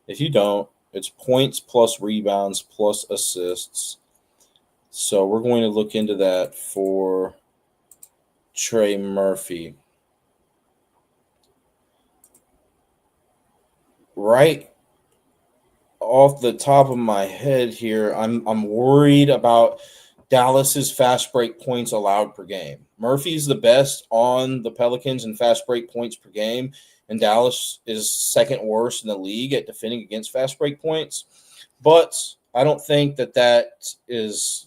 if you don't, it's points plus rebounds plus assists. So we're going to look into that for Trey Murphy. Right off the top of my head here, I'm worried about Dallas's fast break points allowed per game. Murphy's the best on the Pelicans in fast break points per game, and Dallas is second worst in the league at defending against fast break points. But I don't think that is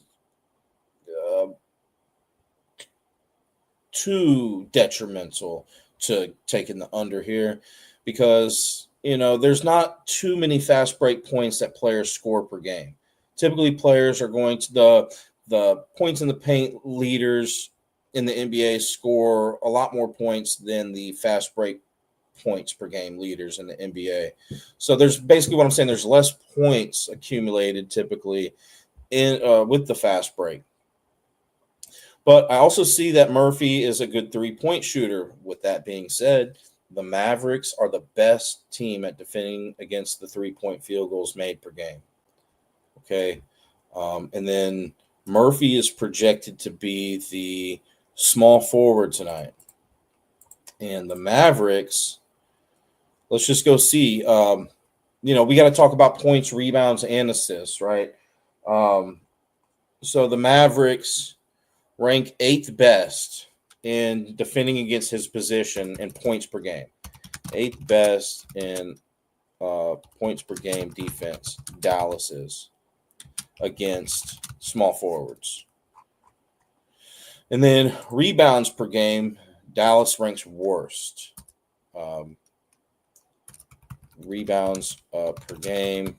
too detrimental to taking the under here, because there's not too many fast break points that players score per game. Typically, players are going to the points in the paint leaders in the NBA score a lot more points than the fast break points per game leaders in the NBA. So there's basically what I'm saying. There's less points accumulated typically in with the fast break. But I also see that Murphy is a good 3-point shooter. With that being said, the Mavericks are the best team at defending against the 3-point field goals made per game. Okay. And then Murphy is projected to be the small forward tonight. And the Mavericks, let's just go see. We got to talk about points, rebounds, and assists, right? So the Mavericks rank 8th best in defending against his position in points per game. 8th best in points per game defense, Dallas is, against small forwards. And then rebounds per game, Dallas ranks worst. Rebounds per game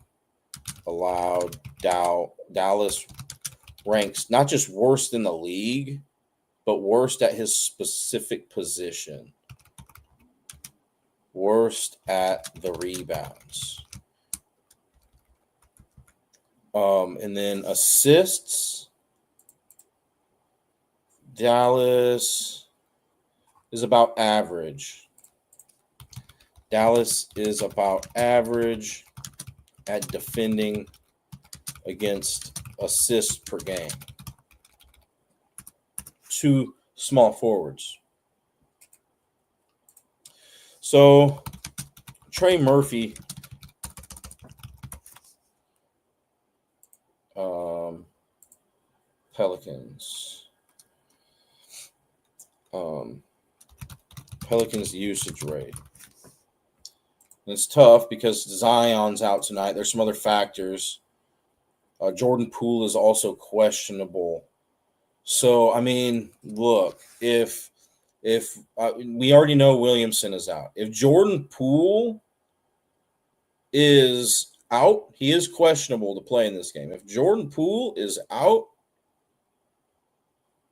allowed, Dallas ranks not just worst in the league, but worst at his specific position. Worst at the rebounds. And then assists, Dallas is about average. Dallas is about average at defending against assists per game. 2 small forwards. So Trey Murphy, Pelicans. Pelicans usage rate. And it's tough because Zion's out tonight. There's some other factors. Jordan Poole is also questionable. So, I mean, look, if we already know Williamson is out. If Jordan Poole is out, he is questionable to play in this game. If Jordan Poole is out,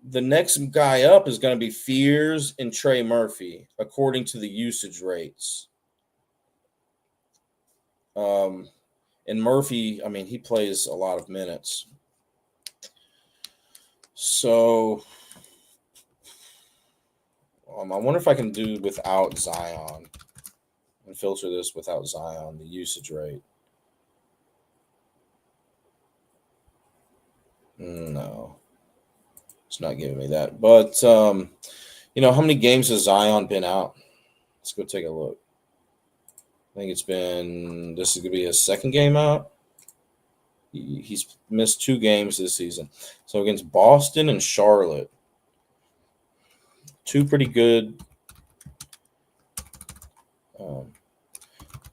the next guy up is going to be Fears and Trey Murphy, according to the usage rates. And Murphy, I mean, he plays a lot of minutes. So I wonder if I can do without Zion and filter this without Zion, the usage rate. No, it's not giving me that. But, how many games has Zion been out? Let's go take a look. I think this is going to be his second game out. He's missed 2 games this season. So against Boston and Charlotte, 2 pretty good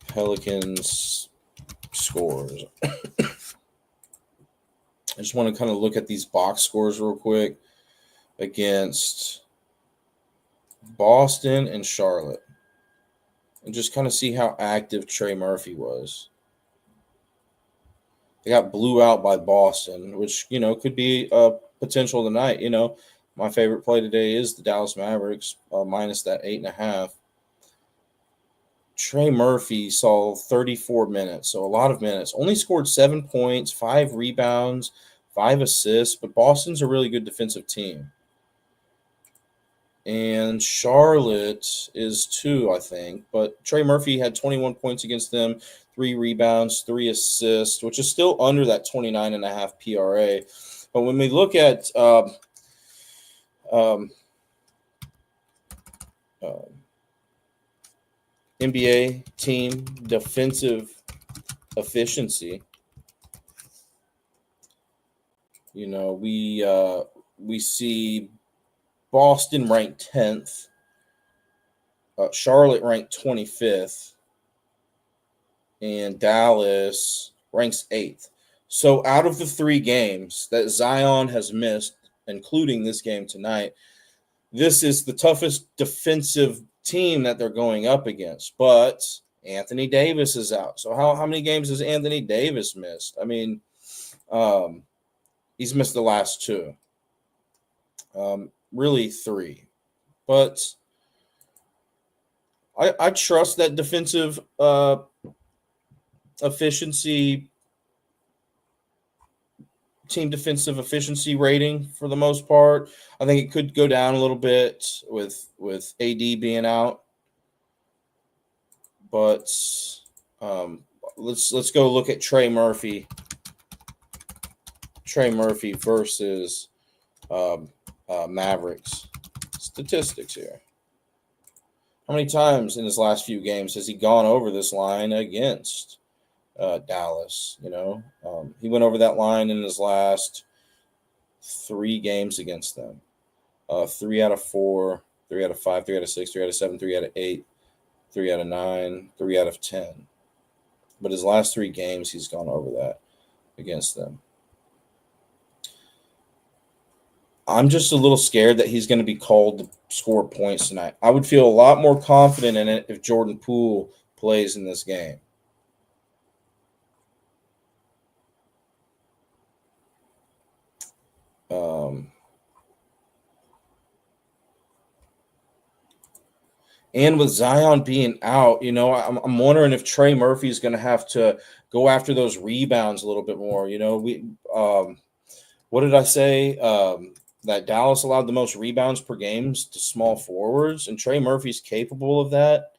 Pelicans scores. I just want to kind of look at these box scores real quick against Boston and Charlotte and just kind of see how active Trey Murphy was. They got blew out by Boston, which, could be a potential tonight. My favorite play today is the Dallas Mavericks, minus that 8.5. Trey Murphy saw 34 minutes, so a lot of minutes. Only scored 7 points, 5 rebounds, 5 assists, but Boston's a really good defensive team. And Charlotte is 2, I think. But Trey Murphy had 21 points against them, 3 rebounds, 3 assists, which is still under that 29.5 PRA. But when we look at NBA team defensive efficiency, We see Boston ranked 10th, Charlotte ranked 25th, and Dallas ranks 8th. So out of the 3 games that Zion has missed, including this game tonight, this is the toughest defensive team that they're going up against. But Anthony Davis is out. So how many games has Anthony Davis missed? I mean, he's missed the last 2. Really 3. But I trust that defensive efficiency, team defensive efficiency rating for the most part. I think it could go down a little bit with AD being out. But let's go look at Trey Murphy. Trey Murphy versus Mavericks statistics here. How many times in his last few games has he gone over this line against Dallas? He went over that line in his last 3 games against them. 3 out of 4, 3 out of 5, 3 out of 6, 3 out of 7, 3 out of 8, 3 out of 9, 3 out of 10. But his last 3 games, he's gone over that against them. I'm just a little scared that he's going to be called to score points tonight. I would feel a lot more confident in it if Jordan Poole plays in this game. And with Zion being out, I'm wondering if Trey Murphy is going to have to go after those rebounds a little bit more. What did I say? That Dallas allowed the most rebounds per games to small forwards, and Trey Murphy's capable of that.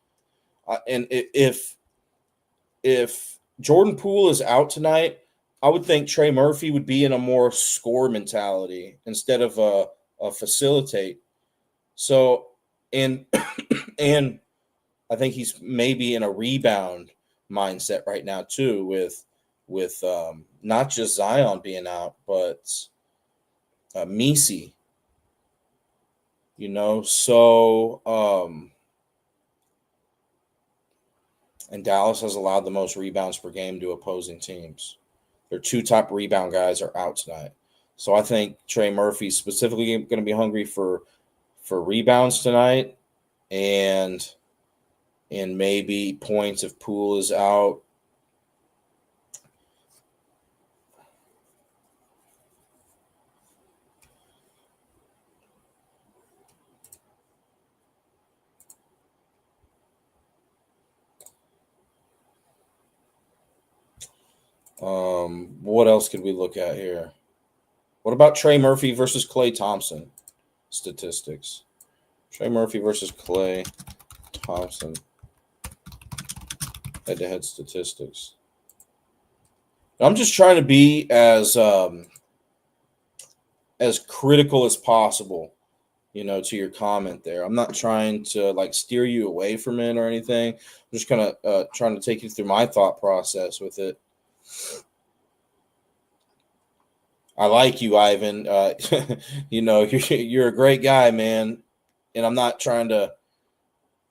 And if Jordan Poole is out tonight, I would think Trey Murphy would be in a more score mentality instead of a facilitate. So, and and I think he's maybe in a rebound mindset right now too, with not just Zion being out, but Messi. And Dallas has allowed the most rebounds per game to opposing teams. Their 2 top rebound guys are out tonight. So I think Trey Murphy's specifically going to be hungry for rebounds tonight, and maybe points if Poole is out. What else could we look at here? What about Trey Murphy versus Klay Thompson statistics? Trey Murphy versus Klay Thompson head-to-head statistics. I'm just trying to be as critical as possible, to your comment there. I'm not trying to steer you away from it or anything. I'm just kind of trying to take you through my thought process with it. I like you, Ivan. You're a great guy, man. And I'm not trying to,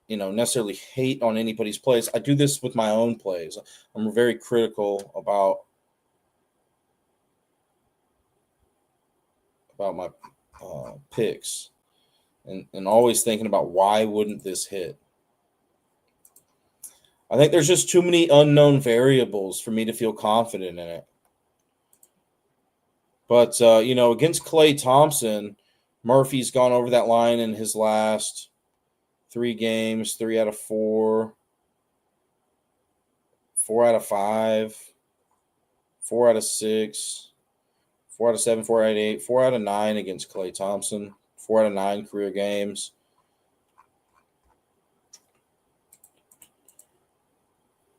necessarily hate on anybody's plays. I do this with my own plays. I'm very critical about my picks, and always thinking about why wouldn't this hit. I think there's just too many unknown variables for me to feel confident in it. But, against Klay Thompson, Murphy's gone over that line in his last 3 games, 3 out of 4, 4 out of 5, 4 out of 6, 4 out of 7, 4 out of 8, 4 out of 9 against Klay Thompson, 4 out of 9 career games.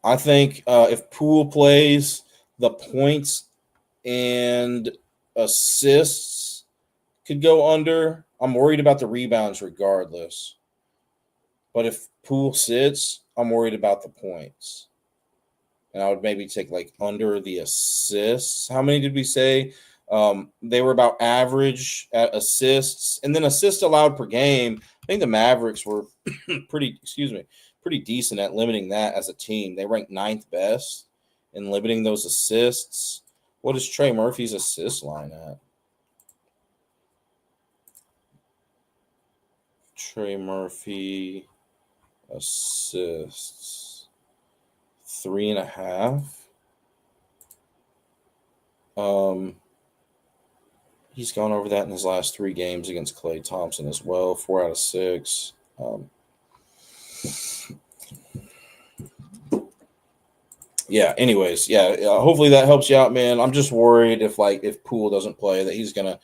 I think if Poole plays, the points and assists could go under. I'm worried about the rebounds regardless. But if Poole sits, I'm worried about the points. And I would maybe take under the assists. How many did we say They were about average at assists, and then assists allowed per game. I think the Mavericks were pretty decent at limiting that as a team. They ranked ninth best in limiting those assists. What is Trey Murphy's assist line at? Trey Murphy assists 3.5. He's gone over that in his last 3 games against Klay Thompson as well. 4 out of 6. Yeah. Anyways, yeah. Hopefully that helps you out, man. I'm just worried if Poole doesn't play that he's gonna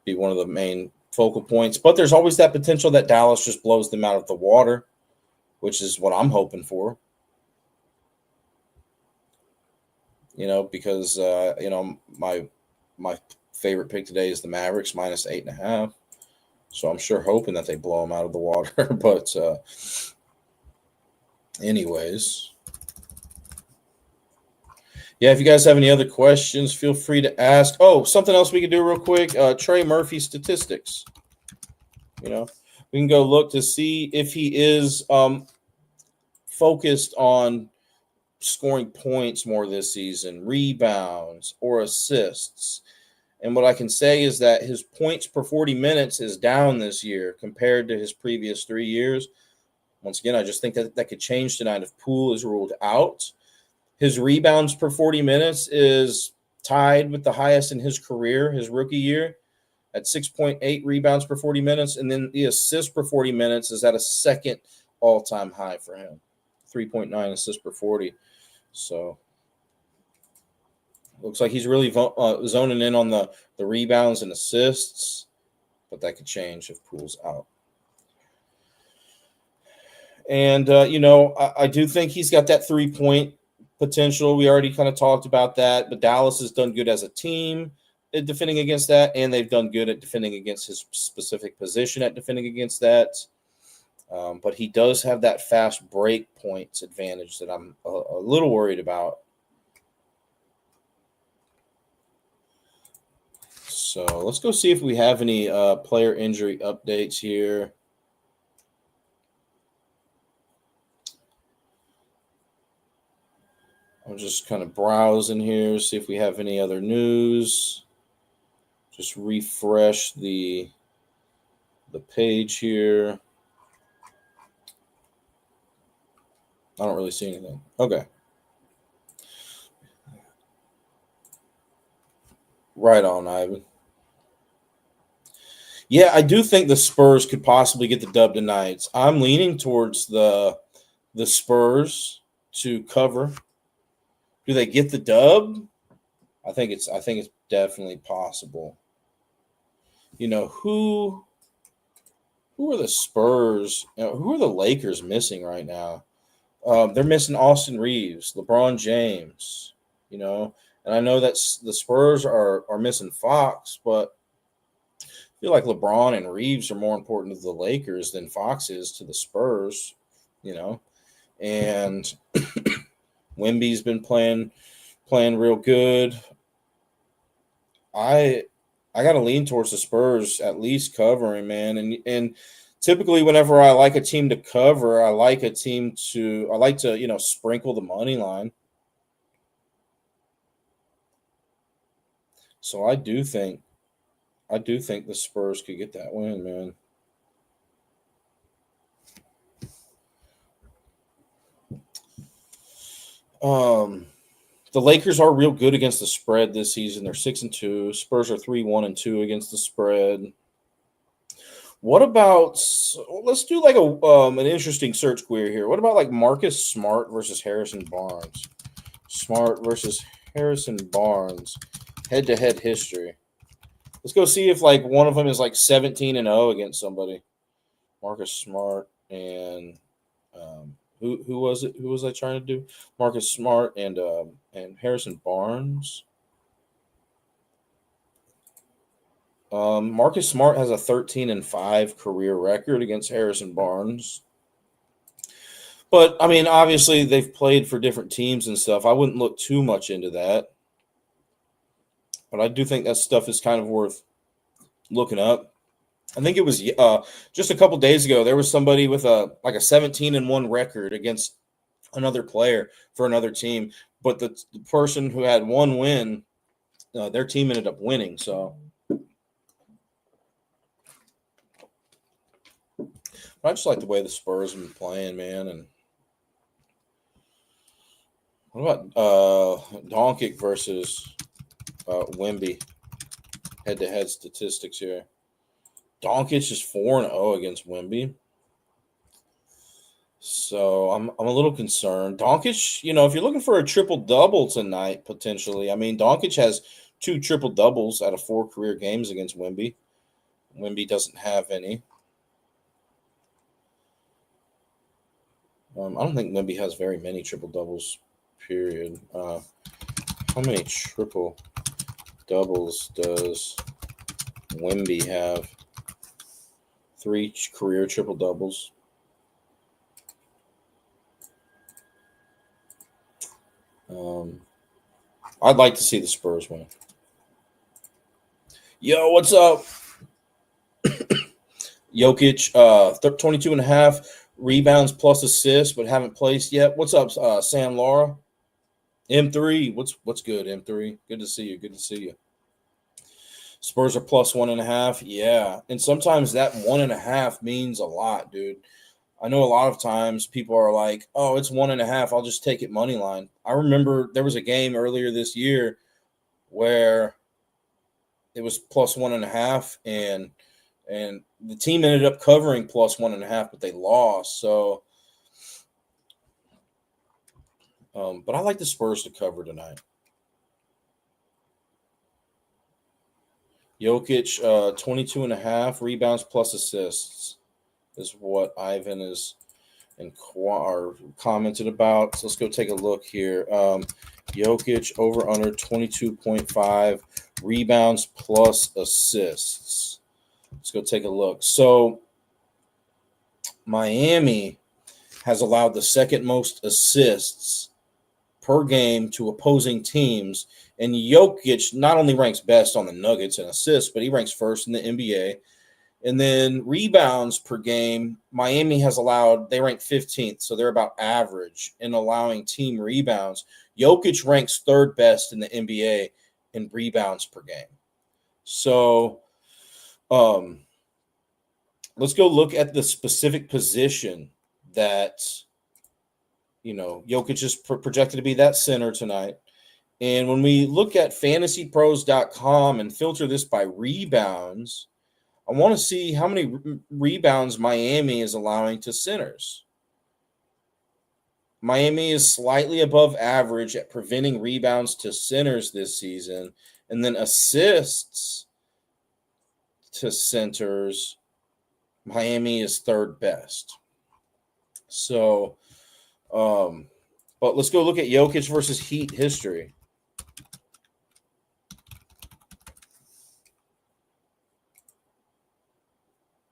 be one of the main focal points. But there's always that potential that Dallas just blows them out of the water, which is what I'm hoping for. Because my favorite pick today is the Mavericks minus 8.5. So I'm sure hoping that they blow them out of the water. But anyways. Yeah, if you guys have any other questions, feel free to ask. Oh, something else we could do real quick. Trey Murphy statistics. We can go look to see if he is focused on scoring points more this season, rebounds, or assists. And what I can say is that his points per 40 minutes is down this year compared to his previous 3 years. Once again, I just think that could change tonight if Poole is ruled out. His rebounds per 40 minutes is tied with the highest in his career, his rookie year, at 6.8 rebounds per 40 minutes. And then the assists per 40 minutes is at a second all-time high for him, 3.9 assists per 40. So looks like he's really zoning in on the rebounds and assists, but that could change if Poole's out. And, I do think he's got that 3-point potential. We already kind of talked about that, but Dallas has done good as a team at defending against that, and they've done good at defending against his specific position at defending against that. But he does have that fast break points advantage that I'm a little worried about. So let's go see if we have any player injury updates here. I'm just kind of browsing here, see if we have any other news. Just refresh the page here. I don't really see anything. Okay. Right on, Ivan. Yeah, I do think the Spurs could possibly get the dub tonight. I'm leaning towards the Spurs to cover. Do they get the dub? I think it's definitely possible. Who are the Spurs? Who are the Lakers missing right now? They're missing Austin Reeves, LeBron James, and I know that the Spurs are missing Fox, but I feel like LeBron and Reeves are more important to the Lakers than Fox is to the Spurs, and Wemby's been playing real good. I got to lean towards the Spurs at least covering, man, and typically whenever I like a team to cover, I like to sprinkle the money line. So I do think the Spurs could get that win, man. The Lakers are real good against the spread this season. They're 6-2. Spurs are 3-1-2 against the spread. What about? Let's do like an interesting search query here. What about like Marcus Smart versus Harrison Barnes? Smart versus Harrison Barnes, head-to-head history. Let's go see if like one of them is like 17-0 against somebody. Marcus Smart and who was it? Who was I trying to do? Marcus Smart and Harrison Barnes. Marcus Smart has a 13-5 career record against Harrison Barnes. But I mean, obviously they've played for different teams and stuff. I wouldn't look too much into that. but I do think that stuff is kind of worth looking up. I think it was just a couple days ago. There was somebody with a 17-1 record against another player for another team, but the person who had one win, their team ended up winning. So I just like the way the Spurs have been playing, man. And what about Doncic versus Wemby? Head-to-head statistics here. Doncic is 4-0 against Wemby. So I'm a little concerned. Doncic, if you're looking for a triple-double tonight, potentially, I mean, Doncic has 2 triple-doubles out of 4 career games against Wemby. Wemby doesn't have any. I don't think Wemby has very many triple-doubles, period. How many triple-doubles does Wemby have? 3 career triple-doubles. I'd like to see the Spurs win. Yo, what's up? Jokic, 22.5 rebounds plus assists, but haven't placed yet. What's up, Sam Laura? M3, what's good, M3? Good to see you. Good to see you. Spurs are plus 1.5. Yeah. And sometimes that 1.5 means a lot, dude. I know a lot of times people are like, oh, it's 1.5. I'll just take it money line. I remember there was a game earlier this year where it was plus 1.5 and the team ended up covering plus 1.5, but they lost. So, but I like the Spurs to cover tonight. Jokic, 22.5 rebounds plus assists is what Ivan is commented about. So let's go take a look here. Jokic over under 22.5 rebounds plus assists. Let's go take a look. So Miami has allowed the second most assists per game to opposing teams. And Jokic not only ranks best on the Nuggets in assists, but he ranks first in the NBA. And then rebounds per game, Miami has allowed, they rank 15th, so they're about average in allowing team rebounds. Jokic ranks third best in the NBA in rebounds per game. So let's go look at the specific position that, Jokic is projected to be that center tonight. And when we look at fantasypros.com and filter this by rebounds, I want to see how many rebounds Miami is allowing to centers. Miami is slightly above average at preventing rebounds to centers this season. And then assists to centers, Miami is third best. So, but let's go look at Jokic versus Heat history.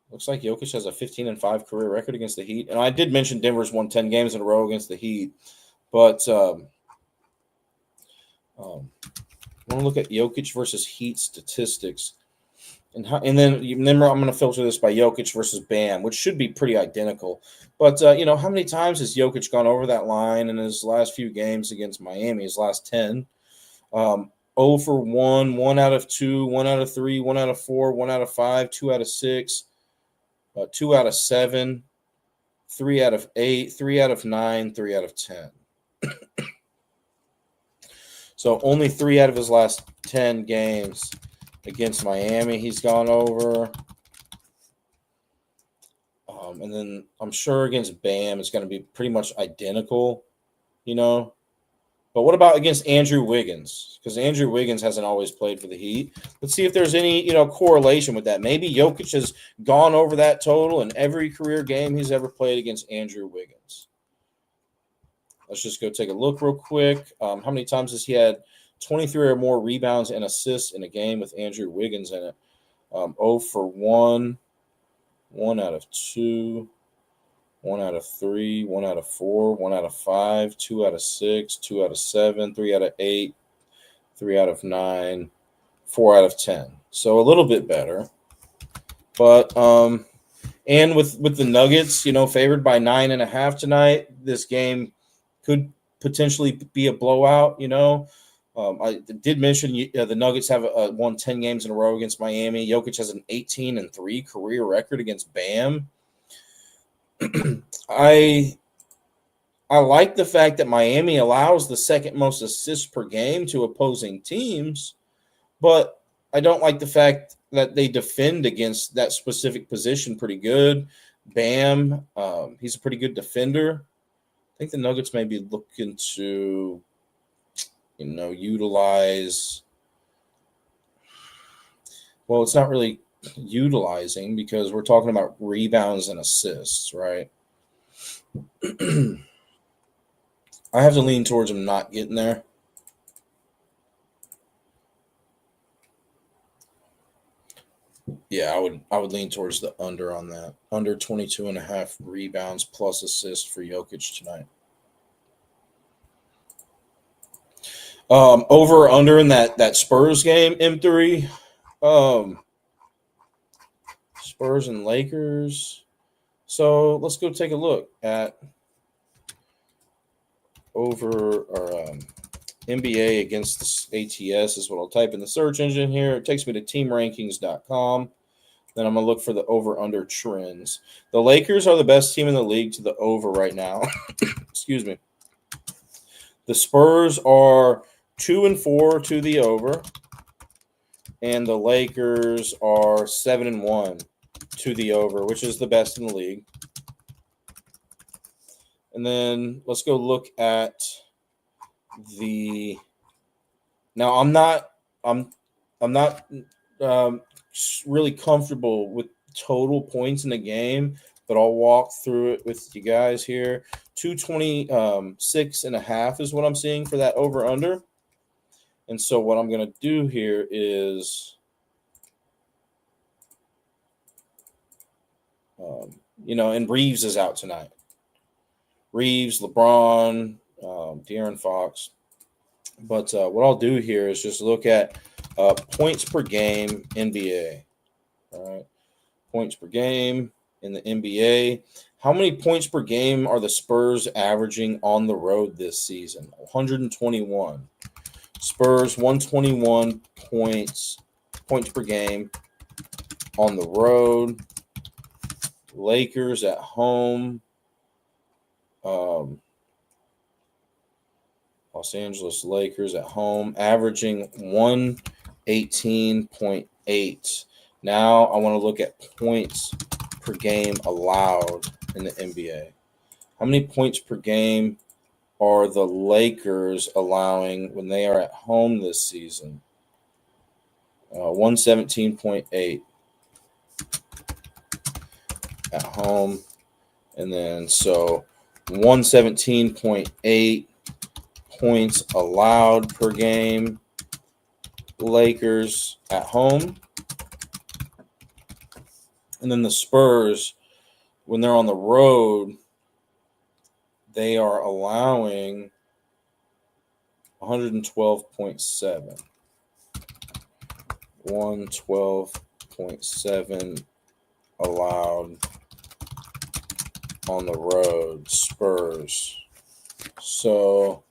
Looks like Jokic has a 15-5 career record against the Heat. And I did mention Denver's won 10 games in a row against the Heat. But I want to look at Jokic versus Heat statistics. And then I'm going to filter this by Jokic versus Bam, which should be pretty identical. But, how many times has Jokic gone over that line in his last few games against Miami, his last 10? 0 for 1, 1 out of 2, 1 out of 3, 1 out of 4, 1 out of 5, 2 out of 6. 2 out of 7, 3 out of 8, 3 out of 9, 3 out of 10. So only 3 out of his last 10 games against Miami he's gone over. And then I'm sure against Bam it's going to be pretty much identical, But what about against Andrew Wiggins? Because Andrew Wiggins hasn't always played for the Heat. Let's see if there's any, correlation with that. Maybe Jokic has gone over that total in every career game he's ever played against Andrew Wiggins. Let's just go take a look real quick. How many times has he had 23 or more rebounds and assists in a game with Andrew Wiggins in it? 0 for 1, 1 out of 2. 1 out of 3, 1 out of 4, 1 out of 5, 2 out of 6, 2 out of 7, 3 out of 8, 3 out of 9, 4 out of 10. So a little bit better. But and with the Nuggets, favored by 9.5 tonight, this game could potentially be a blowout. I did mention the Nuggets have won 10 games in a row against Miami. Jokic has an 18-3 career record against Bam. I like the fact that Miami allows the second most assists per game to opposing teams, but I don't like the fact that they defend against that specific position pretty good. Bam, he's a pretty good defender. I think the Nuggets may be looking to, utilize. Well, it's not really utilizing because we're talking about rebounds and assists, right? I have to lean towards him not getting there. Yeah, I would lean towards the under on that. Under 22.5 rebounds plus assists for Jokic tonight. Over or under in that Spurs game, M3. Spurs and Lakers. So let's go take a look at over or NBA against the ATS is what I'll type in the search engine here. It takes me to teamrankings.com. Then I'm going to look for the over-under trends. The Lakers are the best team in the league to the over right now. Excuse me. The Spurs are 2-4 to the over. And the Lakers are 7-1 to the over, which is the best in the league. And then let's go look at the. Now I'm not really comfortable with total points in the game, but I'll walk through it with you guys here. 226.5 is what I'm seeing for that over under. And so what I'm going to do here is, and Reeves is out tonight. Reeves, LeBron, De'Aaron Fox. But what I'll do here is just look at points per game NBA. All right. Points per game in the NBA. How many points per game are the Spurs averaging on the road this season? 121. Spurs 121 points per game on the road. Lakers at home. Los Angeles Lakers at home averaging 118.8. Now I want to look at points per game allowed in the NBA. How many points per game are the Lakers allowing when they are at home this season? 117.8 at home. And then so 117.8 points allowed per game, Lakers at home. And then the Spurs, when they're on the road, they are allowing 112.7. 112.7 allowed on the road, Spurs. So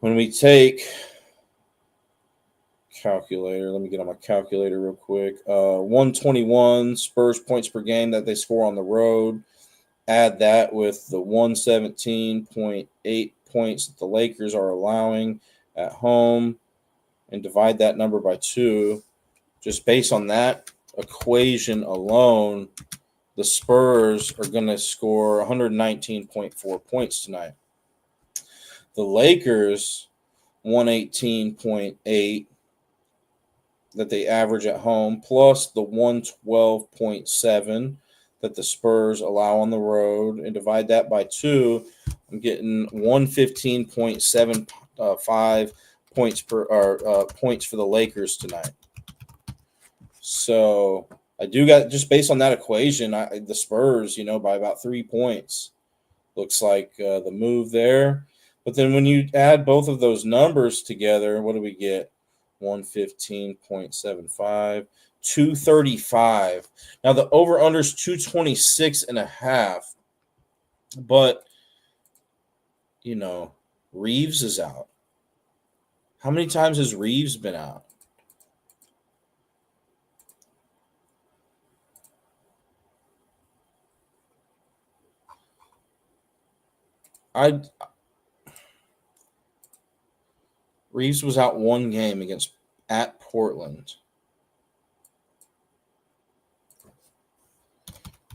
when we take calculator, let me get on my calculator real quick. 121 Spurs points per game that they score on the road. Add that with the 117.8 points that the Lakers are allowing at home and divide that number by 2. Just based on that equation alone, the Spurs are going to score 119.4 points tonight. The Lakers, 118.8 that they average at home, plus the 112.7 that the Spurs allow on the road, and divide that by 2, I'm getting 115.75 points points for the Lakers tonight. So I do got, just based on that equation, the Spurs, by about 3 points, looks like the move there. But then when you add both of those numbers together, what do we get? 115.75. 235. Now the over-under is 226.5. But, Reeves is out. How many times has Reeves been out? Reeves was out one game at Portland.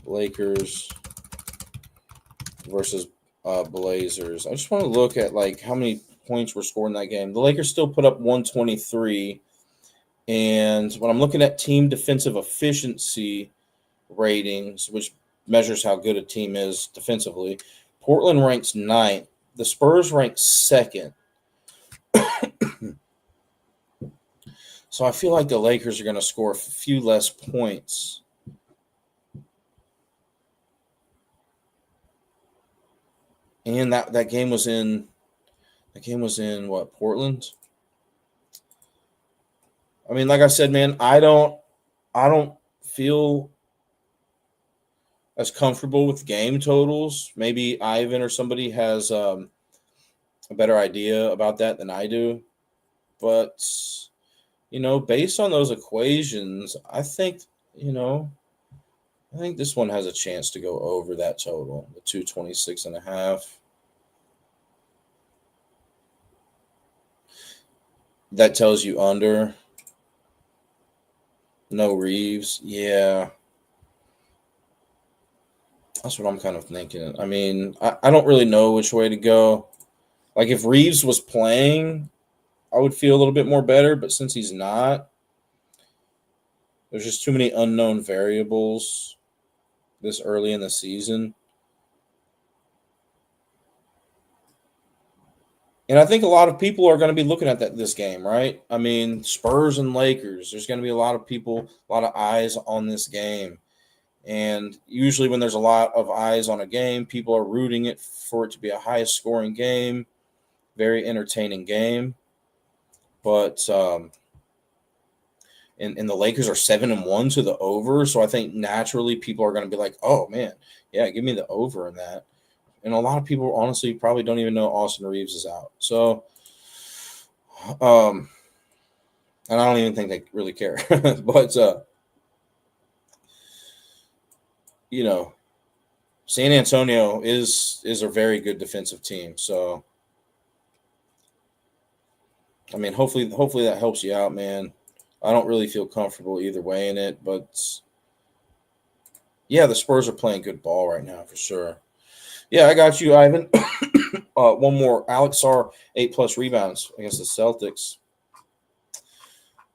Lakers versus Blazers. I just want to look at how many points were scored in that game. The Lakers still put up 123. And when I'm looking at team defensive efficiency ratings, which measures how good a team is defensively, Portland ranks 9th. The Spurs rank 2nd. So I feel like the Lakers are going to score a few less points. And that game was in what, Portland? I mean, like I said, man, I don't feel as comfortable with game totals. Maybe Ivan or somebody has a better idea about that than I do. But, based on those equations, I think this one has a chance to go over that total, the 226.5. That tells you under. No Reeves. Yeah. That's what I'm kind of thinking. I mean, I don't really know which way to go. Like, if Reeves was playing, I would feel a little bit more better. But since he's not, there's just too many unknown variables this early in the season. And I think a lot of people are going to be looking at this game, right? I mean, Spurs and Lakers, there's going to be a lot of people, a lot of eyes on this game. And usually when there's a lot of eyes on a game, people are rooting for it to be a highest scoring game, very entertaining game. But and the Lakers are 7-1 to the over. So I think naturally people are going to be like, oh, man, yeah, give me the over in that. And a lot of people, honestly, probably don't even know Austin Reeves is out. So, and I don't even think they really care. But, San Antonio is a very good defensive team. So, I mean, hopefully that helps you out, man. I don't really feel comfortable either way in it. But, yeah, the Spurs are playing good ball right now for sure. Yeah, I got you, Ivan. One more. Alex Sarr, 8+ rebounds against the Celtics.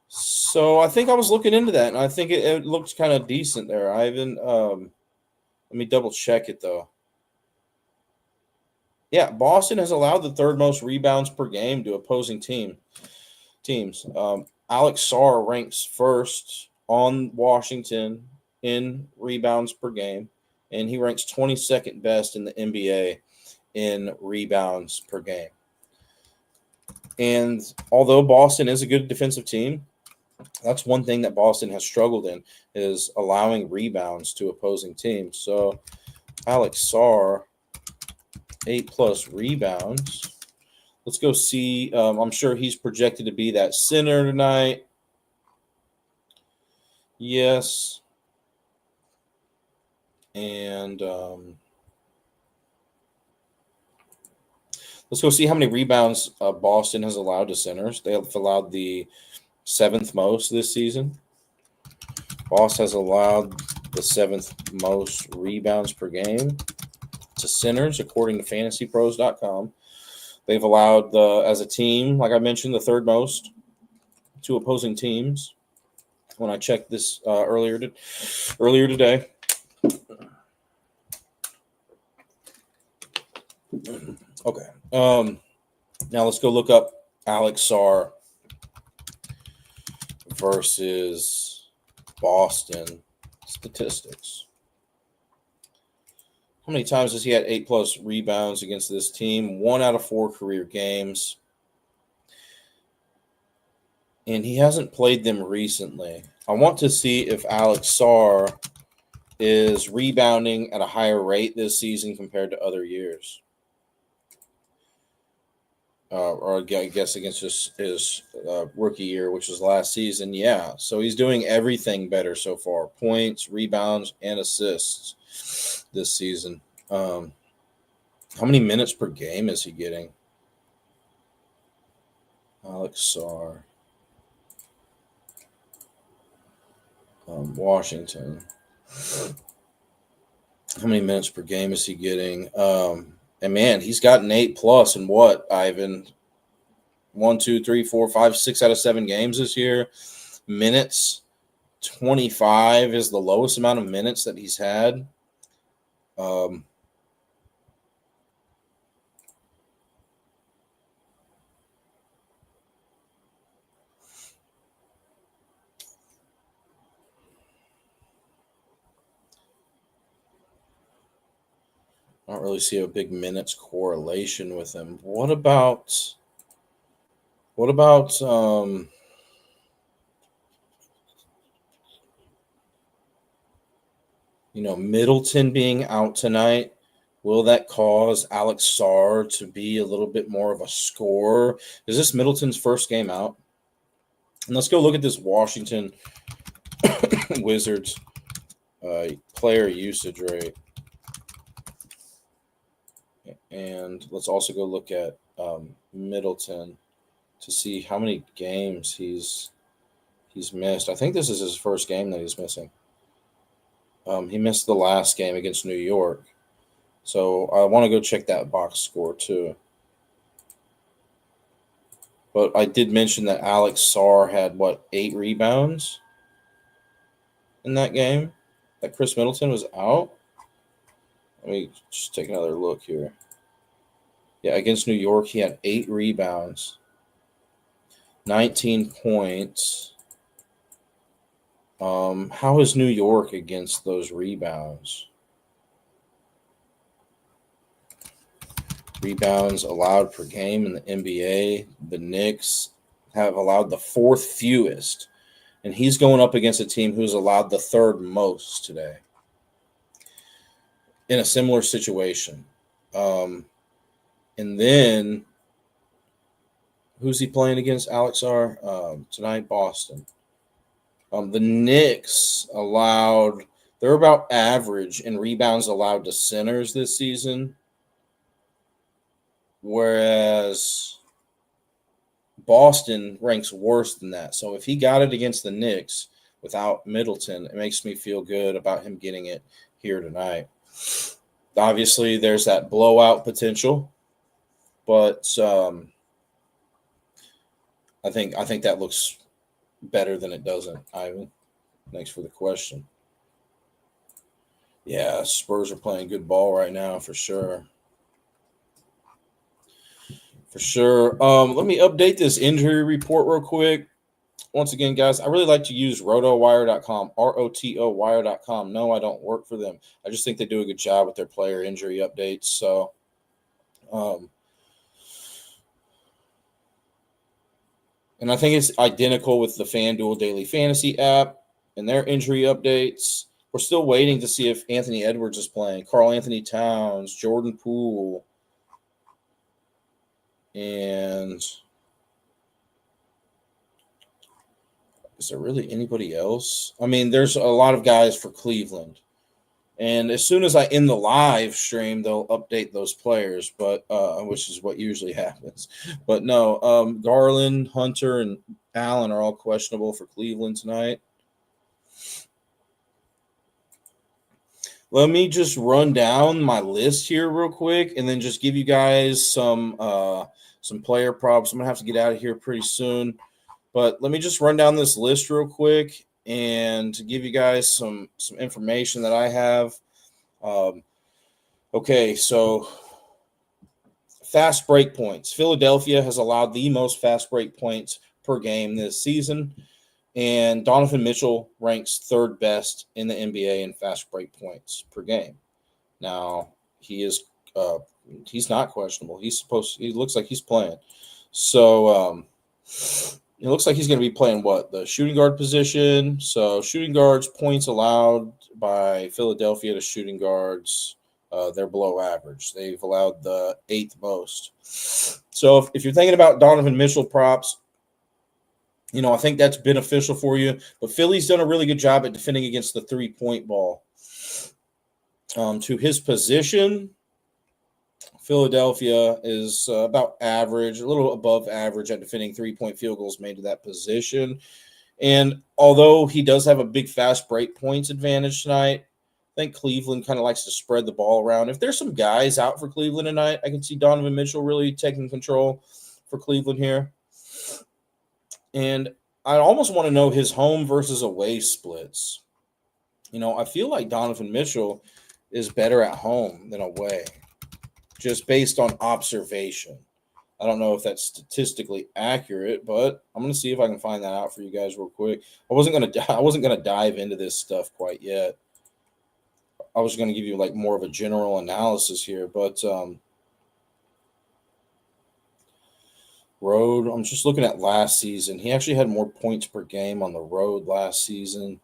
So I think I was looking into that, and I think it looked kind of decent there, Ivan. Let me double check it, though. Yeah, Boston has allowed the 3rd most rebounds per game to opposing teams. Alex Sarr ranks 1st on Washington in rebounds per game, and he ranks 22nd best in the NBA in rebounds per game. And although Boston is a good defensive team, that's one thing that Boston has struggled in, is allowing rebounds to opposing teams. So Alex Sarr, 8+ rebounds. Let's go see. I'm sure he's projected to be that center tonight. Yes. And let's go see how many rebounds Boston has allowed to centers. They have allowed the 7th most this season. Boston has allowed the 7th most rebounds per game to centers, according to fantasypros.com. They've allowed, as a team, like I mentioned, the 3rd most to opposing teams. When I checked this earlier today. Okay. Now let's go look up Alex Sarr versus Boston statistics. How many times has he had 8+ rebounds against this team? 1 out of 4 career games. and he hasn't played them recently. I want to see if Alex Sarr is rebounding at a higher rate this season compared to other years. Or I guess against his rookie year, which was last season. Yeah, so he's doing everything better so far: points, rebounds, and assists this season. How many minutes per game is he getting? Alex Sarr, Washington. How many minutes per game is he getting? And man, he's gotten 8+ in what, Ivan? 1, 2, 3, 4, 5, 6 out of 7 games this year. Minutes, 25 is the lowest amount of minutes that he's had. I don't really see a big minutes correlation with him. What about Middleton being out tonight? Will that cause Alex Sarr to be a little bit more of a scorer? Is this Middleton's first game out? And let's go look at this Washington Wizards player usage rate. And let's also go look at Middleton to see how many games he's missed. I think this is his first game that he's missing. He missed the last game against New York. So I want to go check that box score too. But I did mention that Alex Sarr had, 8 rebounds in that game? That Chris Middleton was out? Let me just take another look here. Yeah, against New York, he had 8 rebounds, 19 points. How is New York against those rebounds? Rebounds allowed per game in the NBA. The Knicks have allowed the 4th fewest, and he's going up against a team who's allowed the 3rd most today in a similar situation. And then who's he playing against, Alex Sarr? Tonight, Boston. The Knicks they're about average in rebounds allowed to centers this season, whereas Boston ranks worse than that. So if he got it against the Knicks without Middleton, it makes me feel good about him getting it here tonight. Obviously, there's that blowout potential, but I think that looks better than it doesn't. Ivan, thanks for the question. Yeah, Spurs are playing good ball right now for sure. For sure. Let me update this injury report real quick. Once again, guys, I really like to use rotowire.com, ROTOwire.com. No, I don't work for them. I just think they do a good job with their player injury updates. So, and I think it's identical with the FanDuel Daily Fantasy app and their injury updates. We're still waiting to see if Anthony Edwards is playing, Karl Anthony Towns, Jordan Poole, and is there really anybody else? I mean, there's a lot of guys for Cleveland. And as soon as I end the live stream, they'll update those players, but which is what usually happens. But no, Garland, Hunter, and Allen are all questionable for Cleveland tonight. Let me just run down my list here real quick and then just give you guys some player props. I'm going to have to get out of here pretty soon. But let me just run down this list real quick and to give you guys some information that I have. Okay, so fast break points. Philadelphia has allowed the most fast break points per game this season, and Donovan Mitchell ranks 3rd best in the NBA in fast break points per game. Now, he's not questionable. He looks like he's playing. So, It looks like he's going to be playing the shooting guard position. So shooting guards, points allowed by Philadelphia to shooting guards, they're below average. They've allowed the 8th most. So if you're thinking about Donovan Mitchell props, I think that's beneficial for you. But Philly's done a really good job at defending against the 3-point ball. To his position, Philadelphia is about average, a little above average at defending 3-point field goals made to that position. And although he does have a big fast break points advantage tonight, I think Cleveland kind of likes to spread the ball around. If there's some guys out for Cleveland tonight, I can see Donovan Mitchell really taking control for Cleveland here. And I almost want to know his home versus away splits. I feel like Donovan Mitchell is better at home than away, just based on observation. I don't know if that's statistically accurate, but I'm going to see if I can find that out for you guys real quick. I wasn't going to dive into this stuff quite yet. I was going to give you like more of a general analysis here, but road, I'm just looking at last season. He actually had more points per game on the road last season.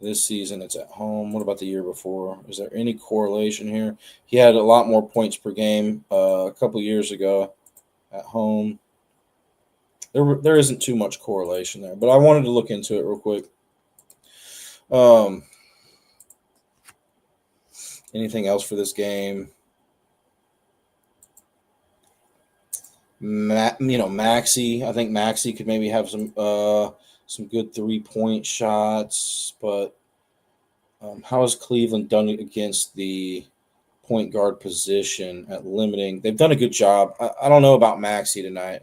This season, it's at home. What about the year before? Is there any correlation here? He had a lot more points per game a couple years ago at home. There isn't too much correlation there, but I wanted to look into it real quick. Anything else for this game? Maxey. I think Maxey could maybe have some good 3-point shots, but how has Cleveland done against the point guard position at limiting? They've done a good job. I don't know about Maxey tonight.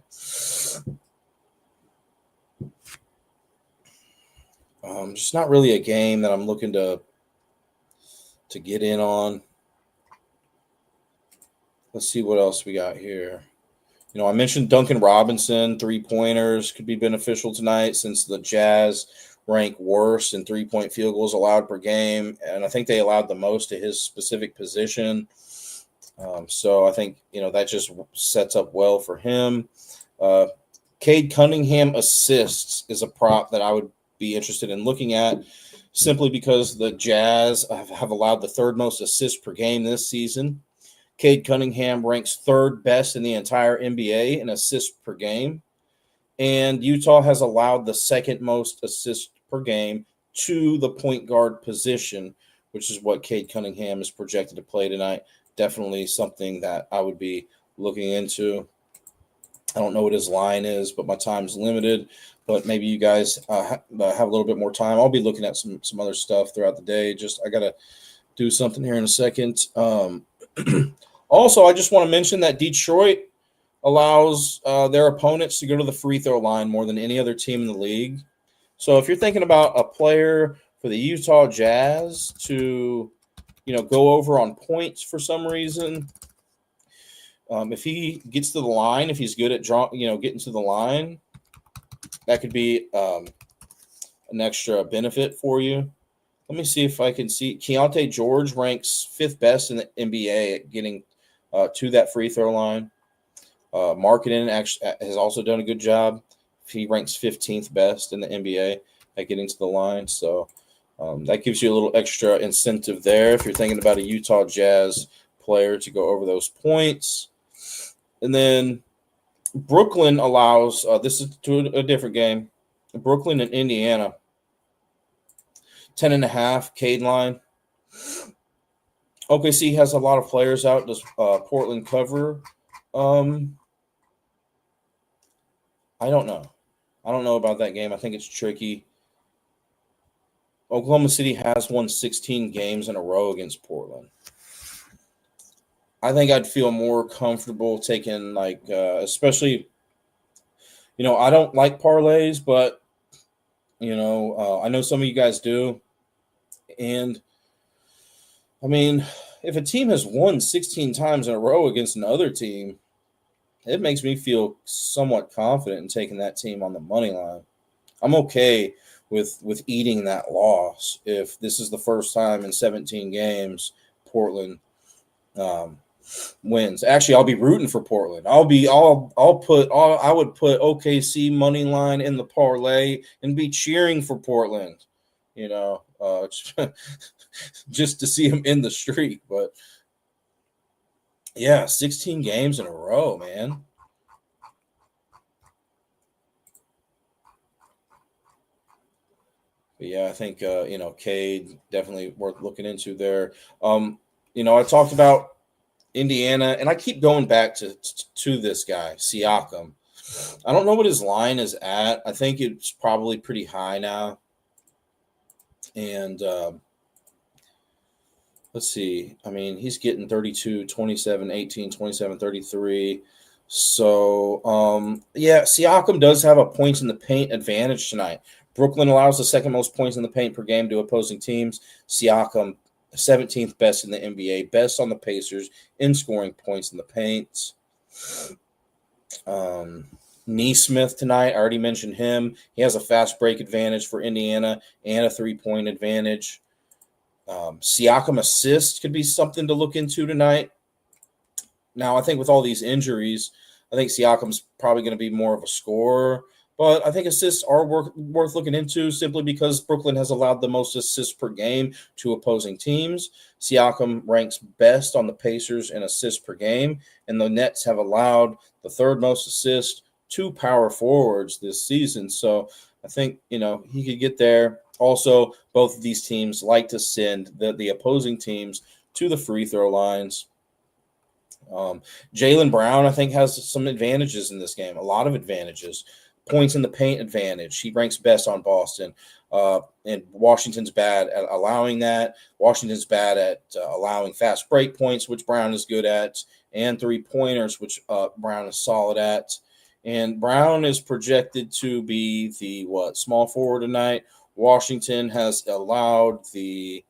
Just not really a game that I'm looking to get in on. Let's see what else we got here. I mentioned Duncan Robinson, 3-pointers could be beneficial tonight since the Jazz rank worse in 3-point field goals allowed per game, and I think they allowed the most to his specific position. So I think that just sets up well for him. Cade Cunningham assists is a prop that I would be interested in looking at, simply because the Jazz have allowed the 3rd most assists per game this season. Cade Cunningham ranks 3rd best in the entire NBA in assists per game. And Utah has allowed the 2nd most assists per game to the point guard position, which is what Cade Cunningham is projected to play tonight. Definitely something that I would be looking into. I don't know what his line is, but my time's limited. But maybe you guys have a little bit more time. I'll be looking at some other stuff throughout the day. I got to do something here in a second. Also, I just want to mention that Detroit allows their opponents to go to the free throw line more than any other team in the league. So if you're thinking about a player for the Utah Jazz to, go over on points for some reason, if he gets to the line, if he's good at getting to the line, that could be an extra benefit for you. Let me see if I can see. Keontae George ranks 5th best in the NBA at getting to that free throw line. Marketing actually has also done a good job. He ranks 15th best in the NBA at getting to the line. So that gives you a little extra incentive there if you're thinking about a Utah Jazz player to go over those points. And then Brooklyn allows, this is to a different game, Brooklyn and Indiana, 10.5 Cade line. OKC has a lot of players out. Does Portland cover? I don't know. I don't know about that game. I think it's tricky. Oklahoma City has won 16 games in a row against Portland. I think I'd feel more comfortable taking, especially, I don't like parlays, but, I know some of you guys do. And, I mean, if a team has won 16 times in a row against another team, it makes me feel somewhat confident in taking that team on the money line. I'm okay with eating that loss if this is the first time in 17 games Portland wins. Actually, I'll be rooting for Portland. I would put OKC money line in the parlay and be cheering for Portland. Just to see him in the streak. But yeah, 16 games in a row, man. But yeah, I think Cade definitely worth looking into there. I talked about Indiana, and I keep going back to this guy, Siakam. I don't know what his line is at. I think it's probably pretty high now. And let's see. I mean, he's getting 32, 27, 18, 27, 33. So, yeah, Siakam does have a points in the paint advantage tonight. Brooklyn allows the second most points in the paint per game to opposing teams. Siakam, 17th best in the NBA, best on the Pacers in scoring points in the paint. Neesmith tonight, I already mentioned him. He has a fast break advantage for Indiana and a 3-point advantage. Siakam assist could be something to look into tonight. Now, I think with all these injuries, I think Siakam's probably going to be more of a scorer. But I think assists are worth looking into simply because Brooklyn has allowed the most assists per game to opposing teams. Siakam ranks best on the Pacers in assists per game, and the Nets have allowed the third most assists to power forwards this season. So I think, he could get there. Also, both of these teams like to send the opposing teams to the free throw lines. Jaylen Brown, I think, has some advantages in this game, a lot of advantages. Points in the paint advantage. He ranks best on Boston. And Washington's bad at allowing that. Washington's bad at allowing fast break points, which Brown is good at, and three-pointers, which Brown is solid at. And Brown is projected to be the small forward tonight. Washington has allowed the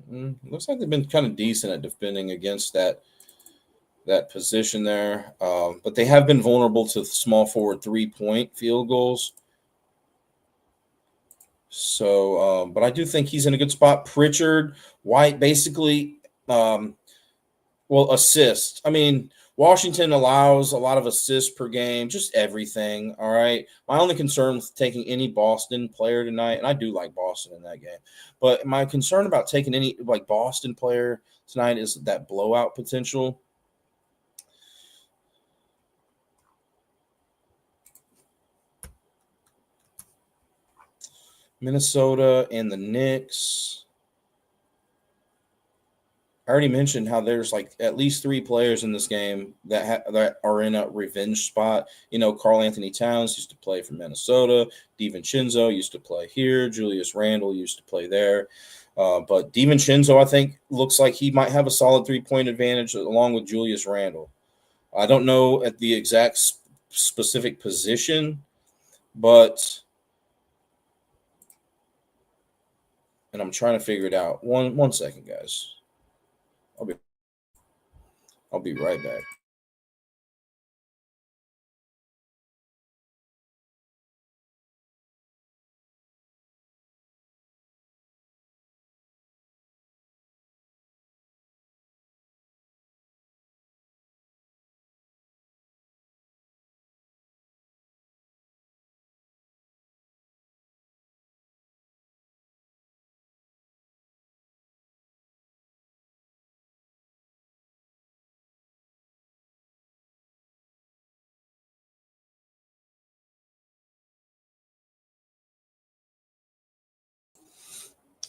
looks like they've been kind of decent at defending against that position there. But they have been vulnerable to small forward 3-point field goals. So, but I do think he's in a good spot. Pritchard, White, basically, assist. I mean, Washington allows a lot of assists per game, just everything. All right. My only concern with taking any Boston player tonight, and I do like Boston in that game, but my concern about taking any Boston player tonight is that blowout potential. Minnesota and the Knicks. I already mentioned how there's at least 3 players in this game that are in a revenge spot. Karl Anthony Towns used to play for Minnesota. DiVincenzo used to play here. Julius Randle used to play there. But DiVincenzo, I think, looks like he might have a solid 3-point advantage along with Julius Randle. I don't know at the exact specific position, but and I'm trying to figure it out. One second, guys. I'll be right back.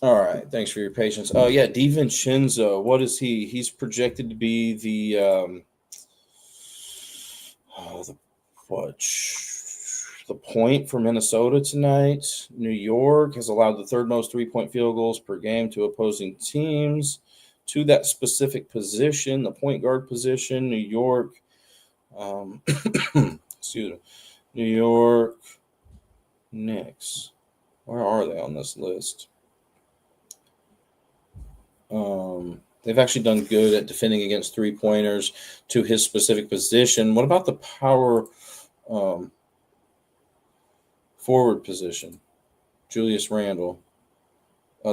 All right. Thanks for your patience. Oh, yeah. DiVincenzo. What is he? He's projected to be the what? The point for Minnesota tonight. New York has allowed the third most 3-point field goals per game to opposing teams to that specific position, the point guard position. New York. Excuse me. New York Knicks. Where are they on this list? They've actually done good at defending against 3-pointers to his specific position. What about the power forward position? Julius Randle.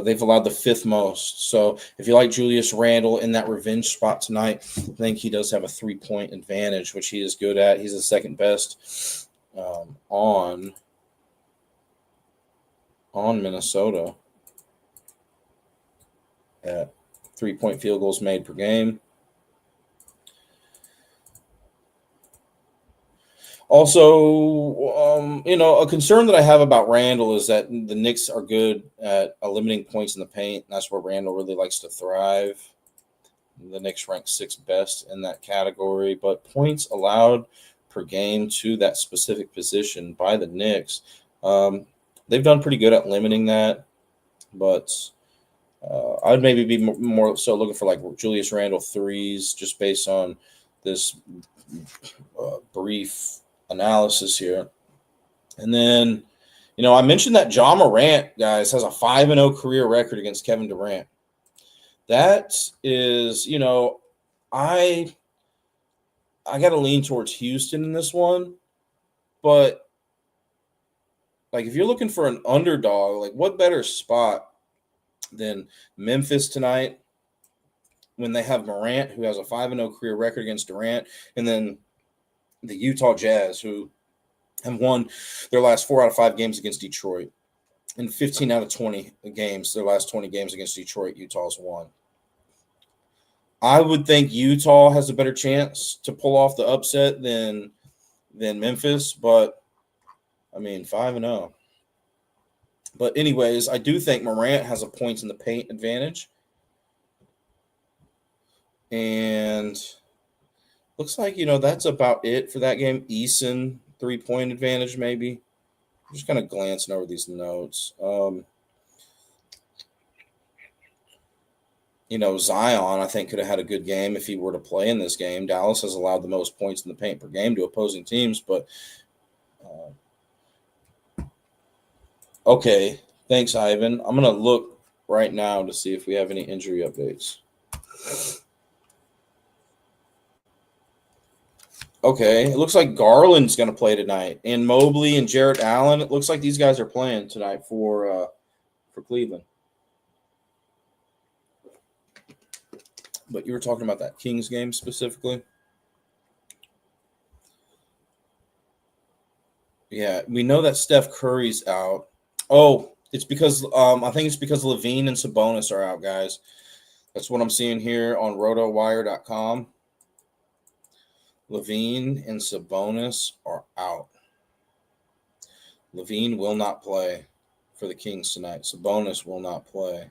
They've allowed the fifth most. So if you like Julius Randle in that revenge spot tonight, I think he does have a 3-point advantage, which he is good at. He's the second best on Minnesota at 3-point field goals made per game. Also, a concern that I have about Randall is that the Knicks are good at limiting points in the paint. That's where Randall really likes to thrive. The Knicks rank 6th best in that category, but points allowed per game to that specific position by the Knicks, they've done pretty good at limiting that. But I'd maybe be more so looking for like Julius Randle threes, just based on this brief analysis here. And then, I mentioned that Ja Morant, guys, has a 5-0 career record against Kevin Durant. That is, I got to lean towards Houston in this one. But, like, if you're looking for an underdog, like, what better spot than Memphis tonight when they have Morant, who has a 5-0 career record against Durant, and then the Utah Jazz, who have won their last 4 out of 5 games against Detroit. And 15 out of 20 games, their last 20 games against Detroit, Utah's won. I would think Utah has a better chance to pull off the upset than Memphis, but, 5-0. But anyways, I do think Morant has a points in the paint advantage. And looks like, that's about it for that game. Eason, 3-point advantage maybe. I'm just kind of glancing over these notes. Zion, I think, could have had a good game if he were to play in this game. Dallas has allowed the most points in the paint per game to opposing teams, but okay. Thanks, Ivan. I'm going to look right now to see if we have any injury updates. Okay, it looks like Garland's going to play tonight, and Mobley and Jarrett Allen. It looks like these guys are playing tonight for Cleveland. But you were talking about that Kings game specifically. Yeah, we know that Steph Curry's out. Oh, it's because I think it's because Levine and Sabonis are out, guys. That's what I'm seeing here on rotowire.com. Levine and Sabonis are out. Levine will not play for the Kings tonight. Sabonis will not play.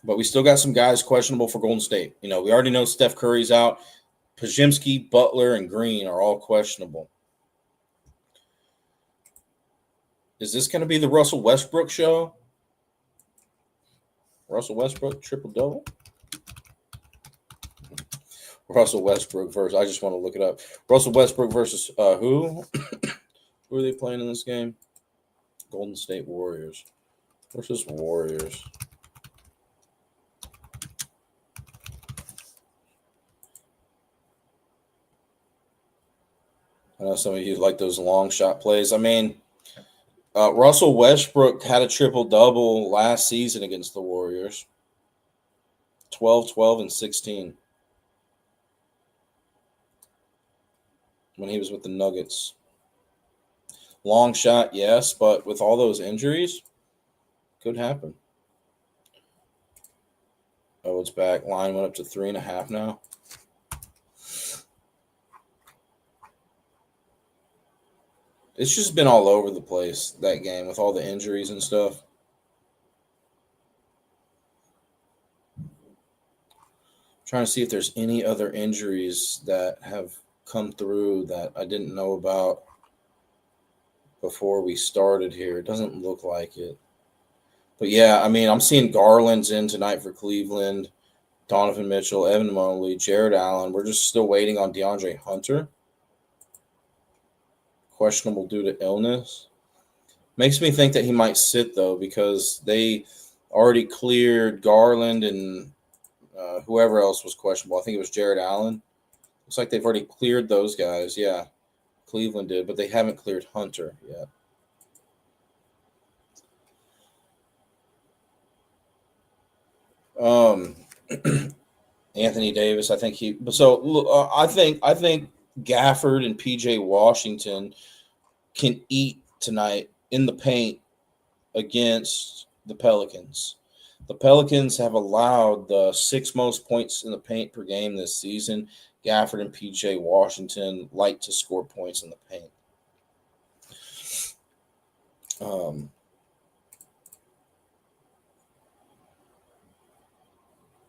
But we still got some guys questionable for Golden State. We already know Steph Curry's out. Podziemski, Butler, and Green are all questionable. Is this going to be the Russell Westbrook show? Russell Westbrook, triple-double? Russell Westbrook versus, I just want to look it up. Russell Westbrook versus who? Who are they playing in this game? Golden State Warriors versus Warriors. I know some of you like those long shot plays. Russell Westbrook had a triple-double last season against the Warriors. 12, 12, and 16. When he was with the Nuggets. Long shot, yes, but with all those injuries, could happen. Oh, it's back. Line went up to 3.5 now. It's just been all over the place, that game, with all the injuries and stuff. Trying to see if there's any other injuries that have come through that I didn't know about before we started here. It doesn't look like it. But yeah, I'm seeing Garland's in tonight for Cleveland, Donovan Mitchell, Evan Mobley, Jarrett Allen. We're just still waiting on DeAndre Hunter. Questionable due to illness. Makes me think that he might sit, though, because they already cleared Garland and whoever else was questionable. I think it was Jarrett Allen. Looks like they've already cleared those guys. Yeah, Cleveland did, but they haven't cleared Hunter yet. Um, Anthony Davis, I think he. So I think Gafford and PJ Washington can eat tonight in the paint against the Pelicans. The Pelicans have allowed the sixth most points in the paint per game this season. Gafford and PJ Washington like to score points in the paint.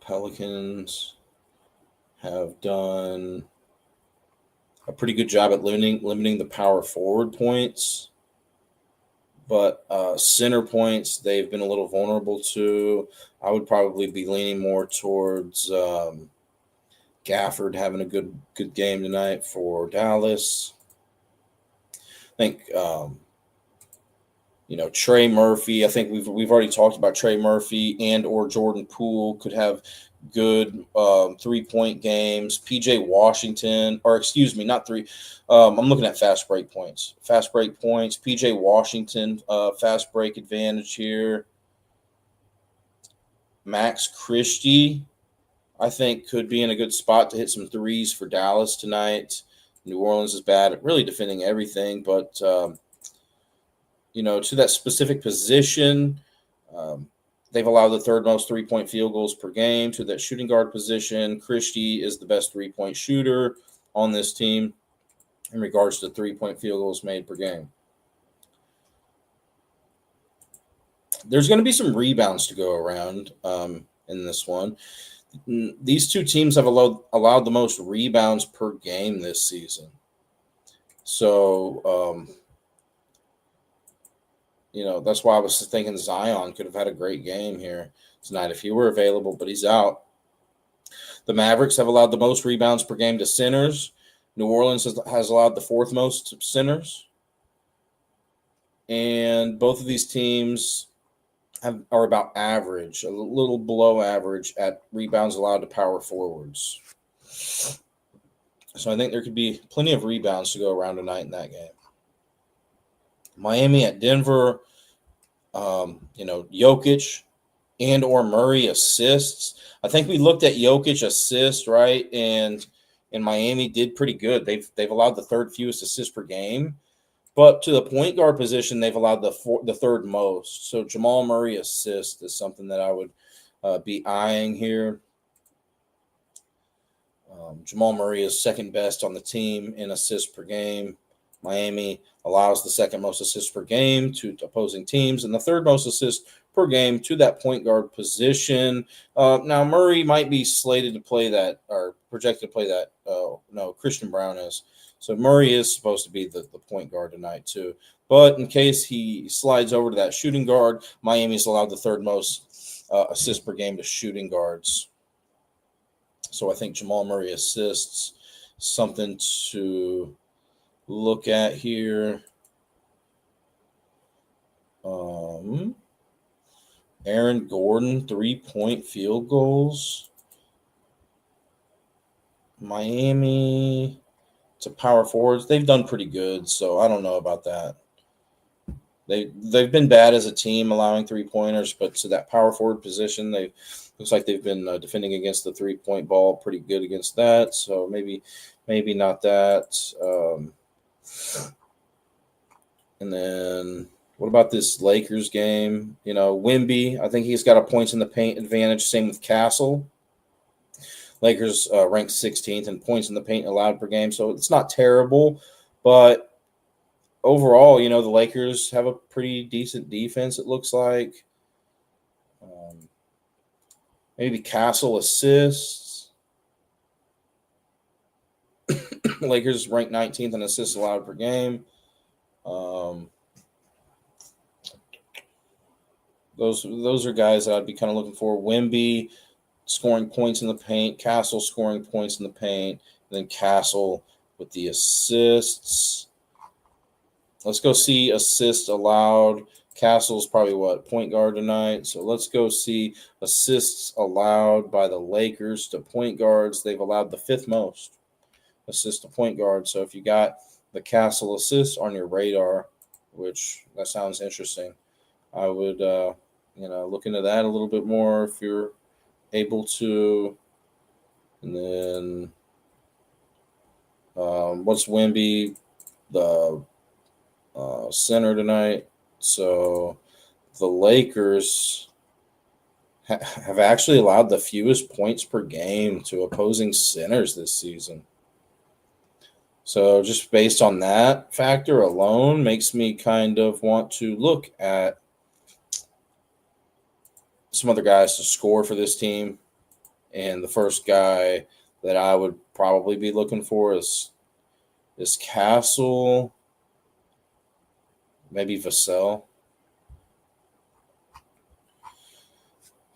Pelicans have done a pretty good job at limiting the power forward points, but center points they've been a little vulnerable to. I would probably be leaning more towards Gafford having a good game tonight for Dallas. I think Trey Murphy. I think we've already talked about Trey Murphy and or Jordan Poole could have good 3-point games. PJ Washington, or excuse me, not three. I'm looking at fast break points. Fast break points. PJ Washington, fast break advantage here. Max Christie, I think, could be in a good spot to hit some threes for Dallas tonight. New Orleans is bad at really defending everything, but to that specific position, they've allowed the third most 3-point field goals per game. To that shooting guard position, Christie is the best 3-point shooter on this team in regards to 3-point field goals made per game. There's going to be some rebounds to go around in this one. These two teams have allowed the most rebounds per game this season. So, that's why I was thinking Zion could have had a great game here tonight if he were available, but he's out. The Mavericks have allowed the most rebounds per game to centers. New Orleans has allowed the fourth most to centers. And both of these teams are about average, a little below average at rebounds allowed to power forwards. So I think there could be plenty of rebounds to go around tonight in that game. Miami at Denver, Jokic and or Murray assists. I think we looked at Jokic assists, right? And Miami did pretty good. They've allowed the third fewest assists per game. But to the point guard position, they've allowed the third most. So Jamal Murray assist is something that I would be eyeing here. Jamal Murray is second best on the team in assists per game. Miami allows the second most assists per game to opposing teams and the third most assists per game to that point guard position. Now, Murray might be slated to play that or projected to play that. No, Christian Brown is. So Murray is supposed to be the point guard tonight too. But in case he slides over to that shooting guard, Miami's allowed the third most assists per game to shooting guards. So I think Jamal Murray assists, something to look at here. Aaron Gordon, 3-point field goals. Miami to power forwards, they've done pretty good, so I don't know about that. They've been bad as a team allowing 3-pointers, but to that power forward position, looks like they've been defending against the 3-point ball pretty good against that. So maybe not that. And then what about this Lakers game? Wemby, I think he's got a points in the paint advantage. Same with Castle. Lakers ranked 16th in points in the paint allowed per game, so it's not terrible. But overall, the Lakers have a pretty decent defense, it looks like. Maybe Castle assists. Lakers ranked 19th in assists allowed per game. Those are guys that I'd be kind of looking for. Wemby scoring points in the paint, Castle scoring points in the paint, and then Castle with the assists. Let's go see assists allowed. Castle's probably point guard tonight. So let's go see assists allowed by the Lakers to point guards. They've allowed the fifth most assists to point guard. So if you got the Castle assists on your radar, which that sounds interesting, I would look into that a little bit more if you're able to. And then what's Wemby, the center tonight? So the Lakers have actually allowed the fewest points per game to opposing centers this season. So just based on that factor alone makes me kind of want to look at some other guys to score for this team. And the first guy that I would probably be looking for is Castle, maybe Vassell.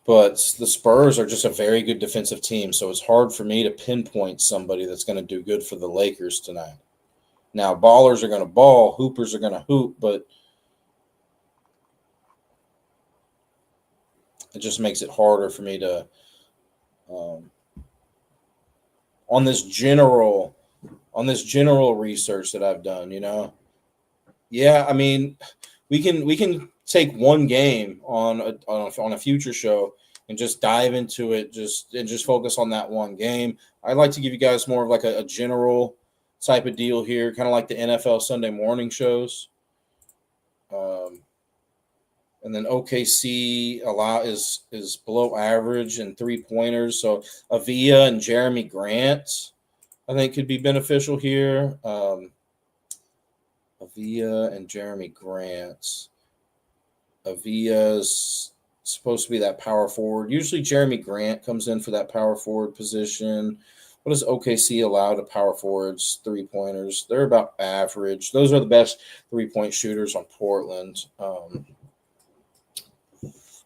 But the Spurs are just a very good defensive team, so it's hard for me to pinpoint somebody that's going to do good for the Lakers tonight. Now, ballers are going to ball, hoopers are going to hoop, but it just makes it harder for me to, on this general research that I've done, Yeah, I mean, we can take one game on a future show and just dive into it, just focus on that one game. I'd like to give you guys more of like a general type of deal here, kind of like the NFL Sunday morning shows. And then OKC is below average in 3-pointers, so Avia and Jeremy Grant I think could be beneficial here. Avia and Jeremy Grant. Avia's supposed to be that power forward. Usually Jeremy Grant comes in for that power forward position. What does OKC allow to power forwards, 3-pointers? They're about average. Those are the best 3-point shooters on Portland.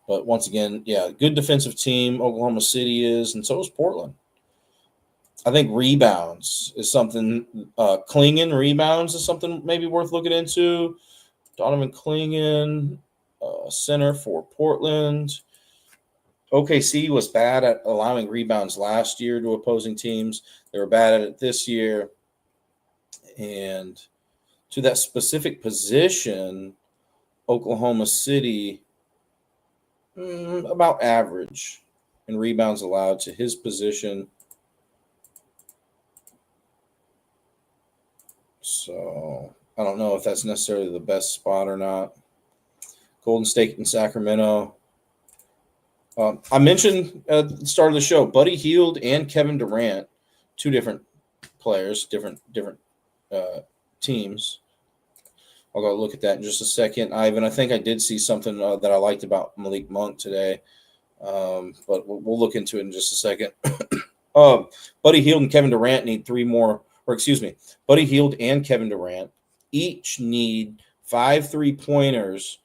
But once again, yeah, good defensive team. Oklahoma City is, and so is Portland. I think rebounds is something. Klingon rebounds is something maybe worth looking into. Donovan Klingon, center for Portland. OKC was bad at allowing rebounds last year to opposing teams. They were bad at it this year. And to that specific position, Oklahoma City, about average in rebounds allowed to his position. So I don't know if that's necessarily the best spot or not. Golden State and Sacramento. I mentioned at the start of the show, Buddy Hield and Kevin Durant, two different players, different teams. I'll go look at that in just a second. Ivan, I think I did see something that I liked about Malik Monk today, but we'll look into it in just a second. Buddy Hield and Kevin Durant need Buddy Hield and Kevin Durant each need 5 3-pointers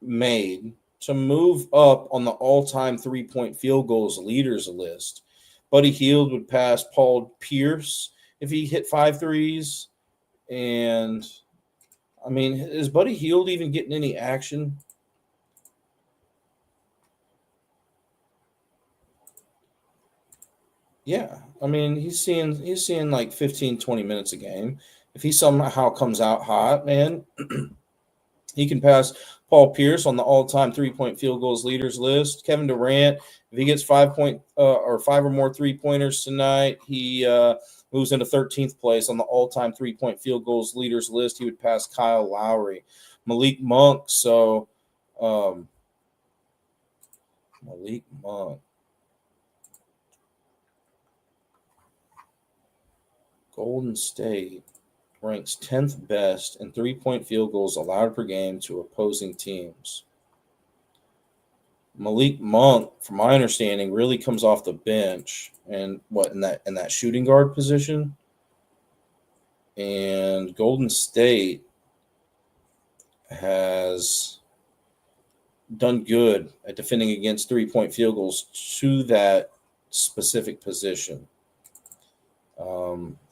made to move up on the all-time 3-point field goals leaders list. Buddy Hield would pass Paul Pierce if he hit 5 threes. And, I mean, is Buddy Hield even getting any action? Yeah. I mean, he's seeing like 15, 20 minutes a game. If he somehow comes out hot, man, he can pass Paul Pierce on the all-time 3-point field goals leaders list. Kevin Durant, if he gets 5 or more 3-pointers tonight, he moves into 13th place on the all-time 3-point field goals leaders list. He would pass Kyle Lowry. Malik Monk, Malik Monk. Golden State ranks 10th best in 3-point field goals allowed per game to opposing teams. Malik Monk, from my understanding, really comes off the bench and in that shooting guard position. And Golden State has done good at defending against 3-point field goals to that specific position.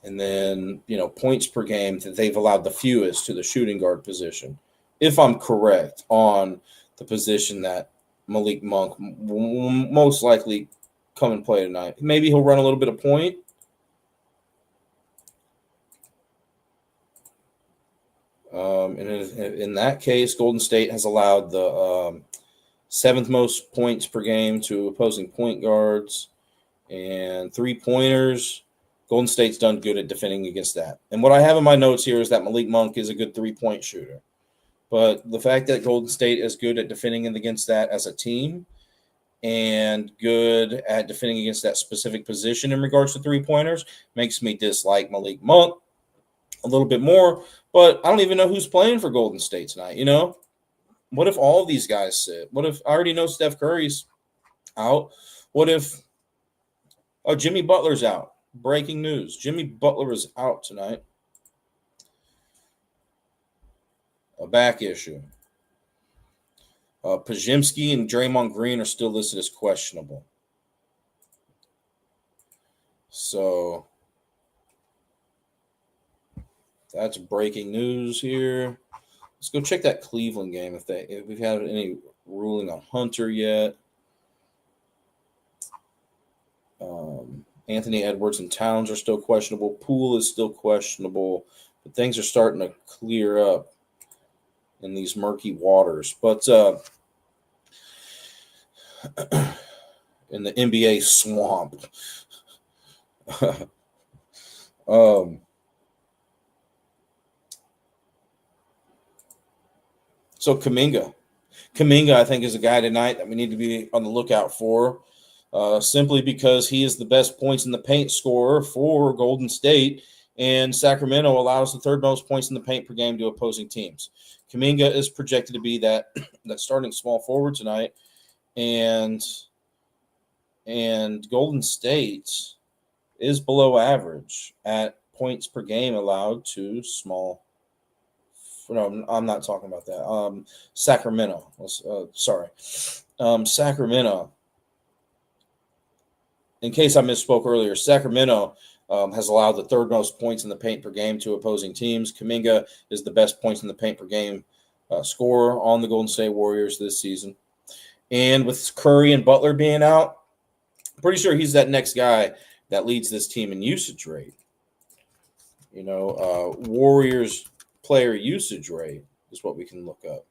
And then, points per game that they've allowed the fewest to the shooting guard position, if I'm correct on the position that Malik Monk will most likely come and play tonight. Maybe he'll run a little bit of point. And in that case, Golden State has allowed the 7th most points per game to opposing point guards, and 3-pointers. Golden State's done good at defending against that. And what I have in my notes here is that Malik Monk is a good 3-point shooter. But the fact that Golden State is good at defending against that as a team and good at defending against that specific position in regards to 3-pointers makes me dislike Malik Monk a little bit more. But I don't even know who's playing for Golden State tonight, What if all of these guys sit? What if I already know Steph Curry's out? What if Jimmy Butler's out? Breaking news. Jimmy Butler is out tonight. A back issue. Pajimski and Draymond Green are still listed as questionable. So that's breaking news here. Let's go check that Cleveland game if we've had any ruling on Hunter yet. Anthony Edwards and Towns are still questionable. Poole is still questionable. But things are starting to clear up in these murky waters. But in the NBA swamp. So Kuminga, I think, is a guy tonight that we need to be on the lookout for, simply because he is the best points in the paint scorer for Golden State, and Sacramento allows the 3rd most points in the paint per game to opposing teams. Kuminga is projected to be that starting small forward tonight, and Golden State is below average at points per game allowed to small. No, I'm not talking about that. Sacramento. Sacramento. In case I misspoke earlier, Sacramento has allowed the 3rd most points in the paint per game to opposing teams. Kuminga is the best points in the paint per game scorer on the Golden State Warriors this season. And with Curry and Butler being out, I'm pretty sure he's that next guy that leads this team in usage rate. Warriors player usage rate is what we can look up.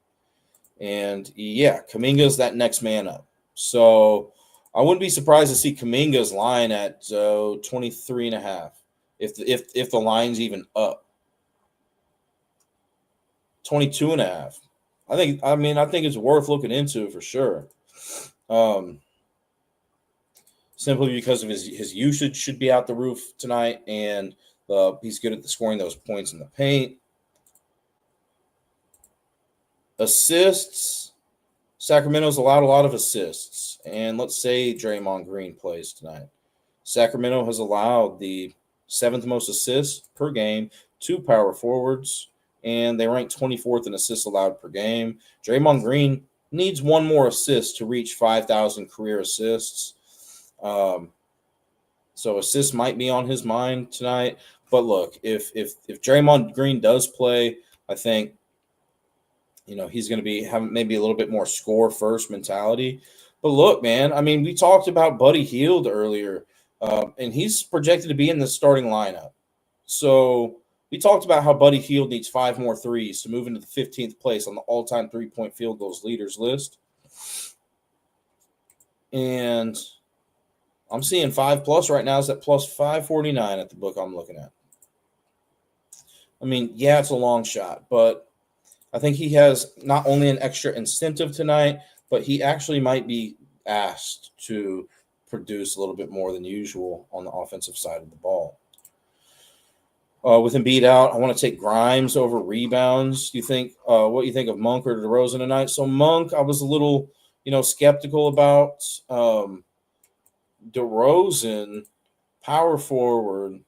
And yeah, Kuminga's that next man up. So I wouldn't be surprised to see Kuminga's line at 23.5 if the line's even up. 22.5. I think it's worth looking into for sure. Simply because of his usage should be out the roof tonight, and he's good at scoring those points in the paint. Assists. Sacramento's allowed a lot of assists. And let's say Draymond Green plays tonight. Sacramento has allowed the 7th most assists per game to power forwards, and they rank 24th in assists allowed per game. Draymond Green needs one more assist to reach 5,000 career assists. So assists might be on his mind tonight. But look, if Draymond Green does play, I think he's going to be having maybe a little bit more score first mentality. But look, man, we talked about Buddy Hield earlier, and he's projected to be in the starting lineup. So we talked about how Buddy Hield needs 5 more threes to move into the 15th place on the all-time 3-point field goals leaders list. And I'm seeing 5+ right now is at plus 549 at the book I'm looking at. Yeah, it's a long shot, but I think he has not only an extra incentive tonight, but he actually might be asked to produce a little bit more than usual on the offensive side of the ball. With Embiid out, I want to take Grimes over rebounds. Do you think what you think of Monk or DeRozan tonight? So Monk, I was a little, skeptical about. DeRozan, power forward,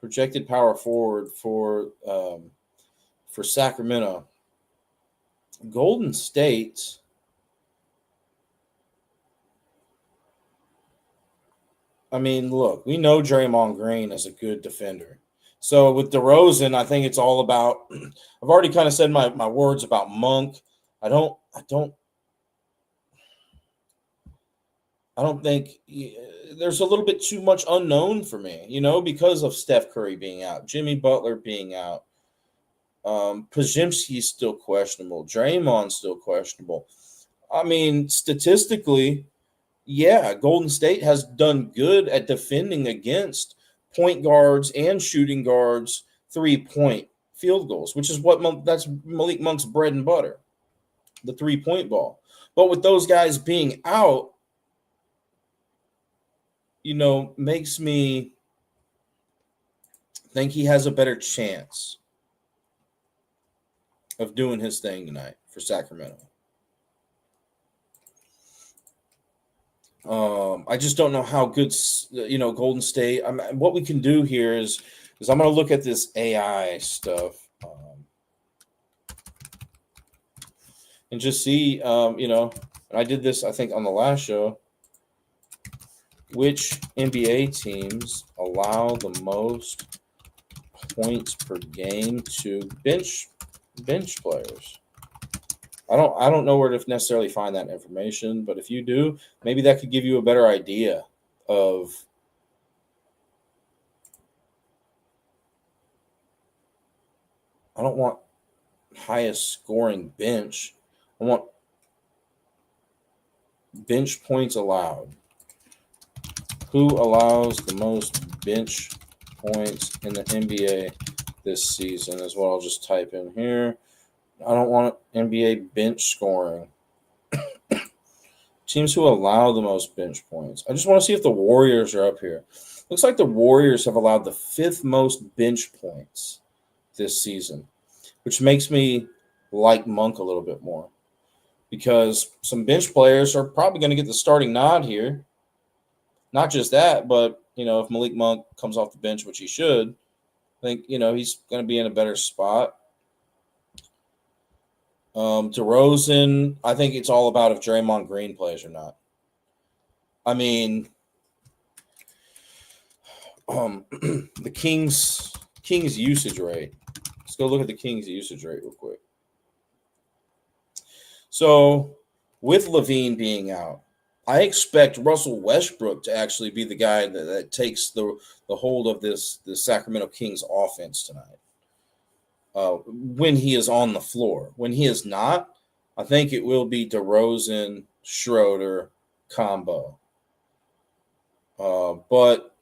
projected power forward for Sacramento. Golden State. Look, we know Draymond Green is a good defender. So with DeRozan, I think it's all about. I've already kind of said my words about Monk. I don't think there's a little bit too much unknown for me, because of Steph Curry being out, Jimmy Butler being out. Pajimski's still questionable. Draymond's still questionable. I mean, statistically, yeah, Golden State has done good at defending against point guards and shooting guards 3-point field goals, which is that's Malik Monk's bread and butter, the 3-point ball. But with those guys being out, makes me think he has a better chance of doing his thing tonight for Sacramento. I just don't know how good, Golden State. What we can do here is I'm going to look at this AI stuff and just see, I did this, I think, on the last show. Which NBA teams allow the most points per game to bench players? I don't know where to necessarily find that information, but if you do, maybe that could give you a better idea of I don't want highest scoring bench. I want bench points allowed. Who allows the most bench points in the NBA this season is what I'll just type in here. I don't want NBA bench scoring. Teams who allow the most bench points. I just want to see if the Warriors are up here. Looks like the Warriors have allowed the 5th most bench points this season, which makes me like Monk a little bit more because some bench players are probably going to get the starting nod here. Not just that, but, if Malik Monk comes off the bench, which he should, I think, he's going to be in a better spot. DeRozan, I think it's all about if Draymond Green plays or not. I mean, the Kings usage rate. Let's go look at the Kings usage rate real quick. So, with LaVine being out, I expect Russell Westbrook to actually be the guy that takes the hold of the Sacramento Kings offense tonight. When he is on the floor. When he is not, I think it will be DeRozan, Schroeder combo. But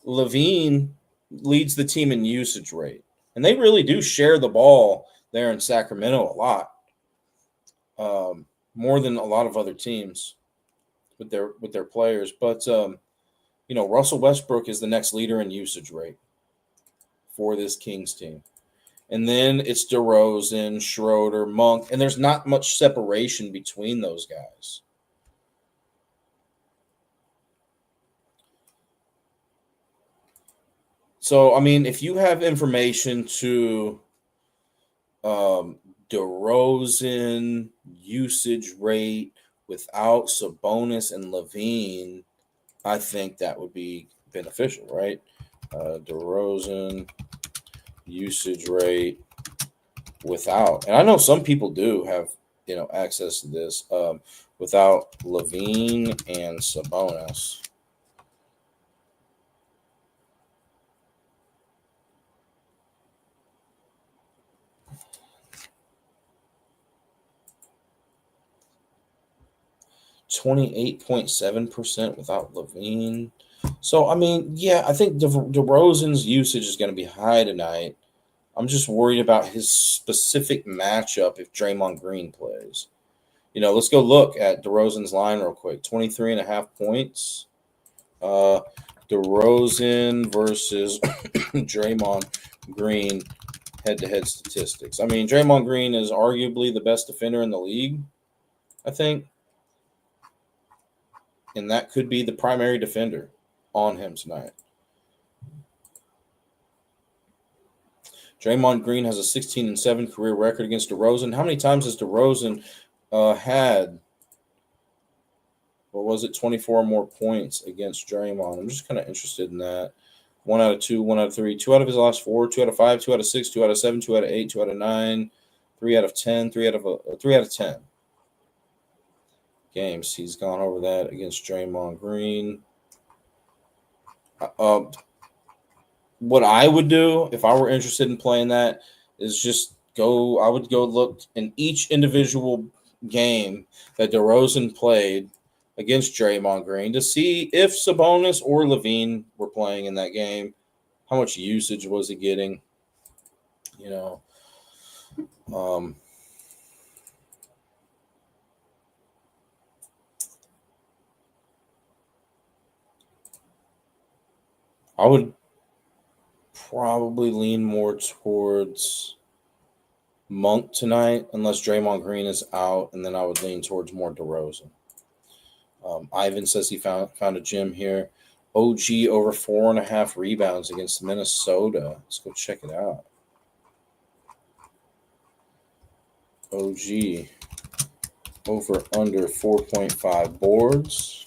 LaVine leads the team in usage rate. And they really do share the ball there in Sacramento a lot. More than a lot of other teams with their players. But, Russell Westbrook is the next leader in usage rate for this Kings team. And then it's DeRozan, Schroeder, Monk, and there's not much separation between those guys. So, I mean, if you have information to DeRozan usage rate without Sabonis and LaVine, I think that would be beneficial, right? DeRozan usage rate without, and I know some people do have access to this without LaVine and Sabonis. %28.7% without LaVine. So, I mean, yeah, I think DeRozan's usage is going to be high tonight. I'm just worried about his specific matchup if Draymond Green plays. Let's go look at DeRozan's line real quick. 23.5 points. DeRozan versus Draymond Green head-to-head statistics. I mean, Draymond Green is arguably the best defender in the league, I think. And that could be the primary defender on him tonight. Draymond Green has a 16-7 career record against DeRozan. How many times has DeRozan had, 24 or more points against Draymond? I'm just kind of interested in that. 1 out of 2, 1 out of 3. 2 out of his last 4, 2 out of 5, 2 out of 6, 2 out of 7, 2 out of 8, 2 out of 9, 3 out of 10, 3 out of 10 games. He's gone over that against Draymond Green. What I would do if I were interested in playing that is I would go look in each individual game that DeRozan played against Draymond Green to see if Sabonis or Levine were playing in that game. How much usage was he getting? You know, um, I would probably lean more towards Monk tonight, unless Draymond Green is out, and then I would lean towards more DeRozan. Ivan says he found a gym here. OG over 4.5 rebounds against Minnesota. Let's go check it out. OG over under 4.5 boards.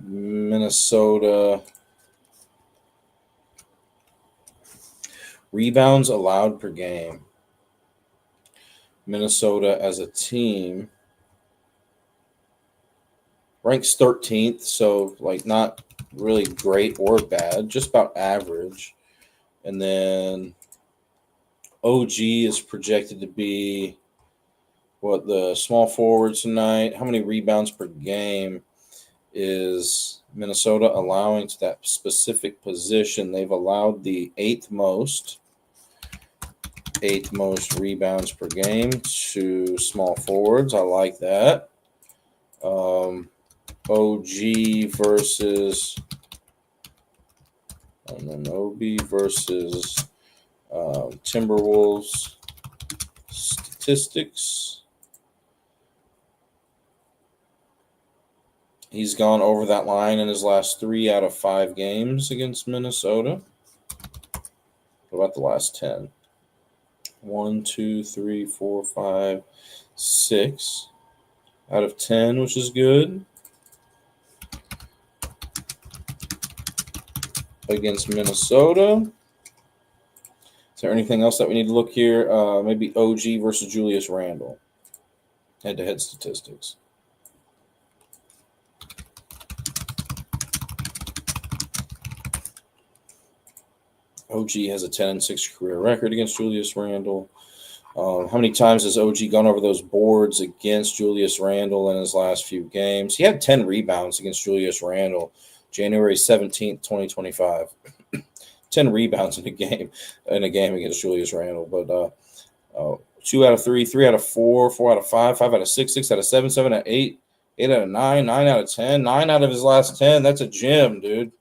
Minnesota rebounds allowed per game. Minnesota as a team ranks 13th, so like not really great or bad, just about average. And then OG is projected to be what the small forward tonight. How many rebounds per game is Minnesota allowing to that specific position? They've allowed the eighth most rebounds per game to small forwards. I like that. OG versus OB versus Timberwolves statistics. He's gone over that line in his last 3 out of 5 games against Minnesota. What about the last 10? 1, 2, 3, 4, 5, 6 out of 10, which is good. Against Minnesota. Is there anything else that we need to look here? Maybe OG versus Julius Randle. Head-to-head statistics. OG has a 10-6 career record against Julius Randle. How many times has OG gone over those boards against Julius Randle in his last few games? He had 10 rebounds against Julius Randle, January 17th, 2025. 10 rebounds in a game against Julius Randle. But 2 out of 3, 3 out of 4, 4 out of 5, 5 out of 6, 6 out of 7, 7 out of 8, 8 out of 9, 9 out of 10, 9 out of his last 10. That's a gem, dude.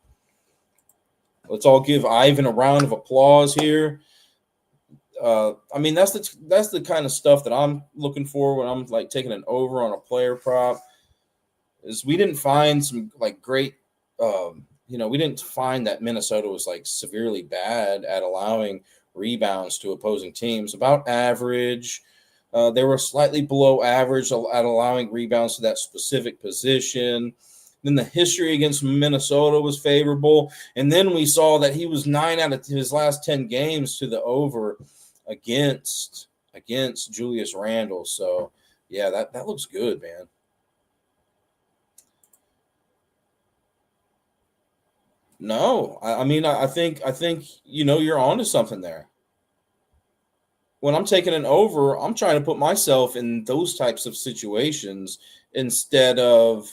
Let's all give Ivan a round of applause here. I mean, that's the kind of stuff that I'm looking for when I'm like taking an over on a player prop. Is we didn't find some like great, we didn't find that Minnesota was like severely bad at allowing rebounds to opposing teams. About average. They were slightly below average at allowing rebounds to that specific position. Then the history against Minnesota was favorable. And then we saw that he was 9 out of his last 10 games to the over against Julius Randle. So, yeah, that looks good, man. No, I mean, I think you're onto something there. When I'm taking an over, I'm trying to put myself in those types of situations instead of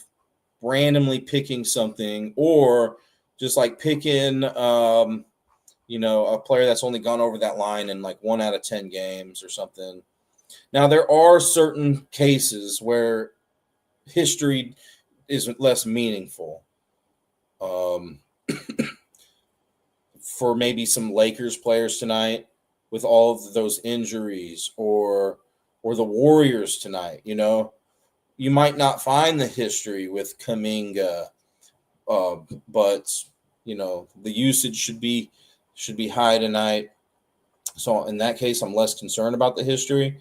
randomly picking something or just like picking a player that's only gone over that line in like 1 out of 10 games or something. Now there are certain cases where history is less meaningful. For maybe some Lakers players tonight with all of those injuries or the Warriors tonight, you might not find the history with Kuminga, but the usage should be high tonight. So in that case, I'm less concerned about the history.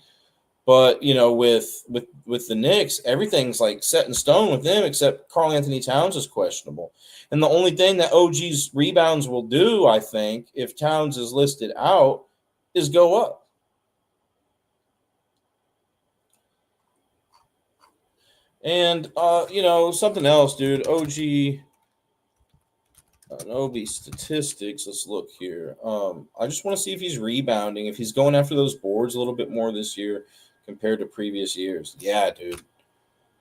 But with the Knicks, everything's like set in stone with them, except Karl Anthony Towns is questionable. And the only thing that OG's rebounds will do, I think, if Towns is listed out, is go up. And something else, dude. OG Obi statistics. Let's look here. I just want to see if he's rebounding, if he's going after those boards a little bit more this year compared to previous years. Yeah, dude.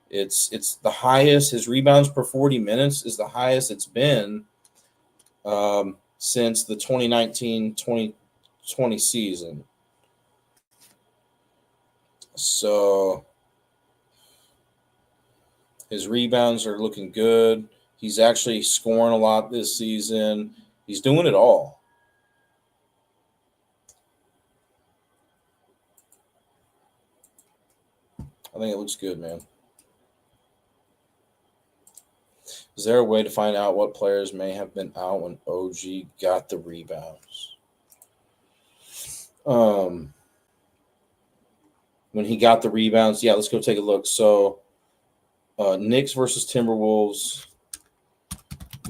It's the highest. His rebounds per 40 minutes is the highest it's been since the 2019-2020 season. So his rebounds are looking good. He's actually scoring a lot this season. He's doing it all. I think it looks good, man. Is there a way to find out what players may have been out when OG got the rebounds? When he got the rebounds, yeah, let's go take a look. So, Knicks versus Timberwolves.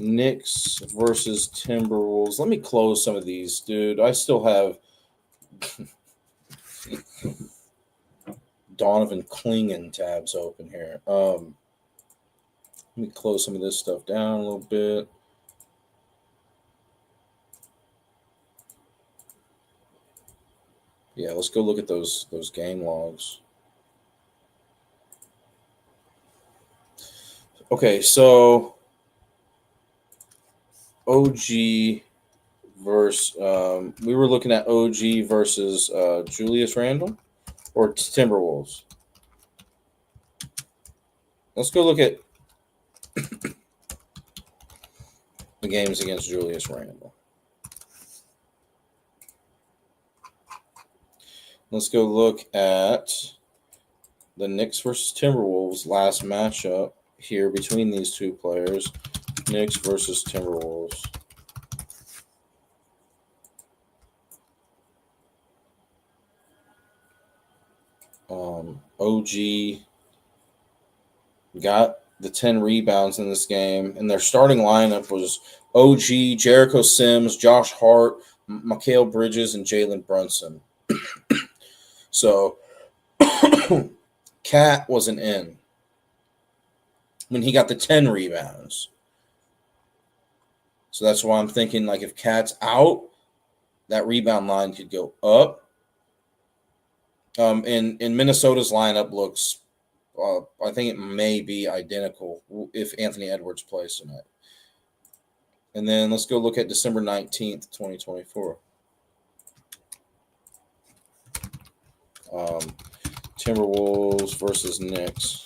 Knicks versus Timberwolves. Let me close some of these, dude. I still have Donovan Clingan tabs open here. Let me close some of this stuff down a little bit. Yeah, let's go look at those game logs. Okay, so OG versus we were looking at OG versus Julius Randle or Timberwolves. Let's go look at the games against Julius Randle. Let's go look at the Knicks versus Timberwolves last matchup here between these two players. Knicks versus Timberwolves. OG got the 10 rebounds in this game, and their starting lineup was OG, Jericho Sims, Josh Hart, Mikal Bridges, and Jalen Brunson. So, Cat wasn't in when he got the 10 rebounds. So that's why I'm thinking, like, if Cat's out, that rebound line could go up. And Minnesota's lineup looks, I think it may be identical if Anthony Edwards plays tonight. And then let's go look at December 19th, 2024. Timberwolves versus Knicks.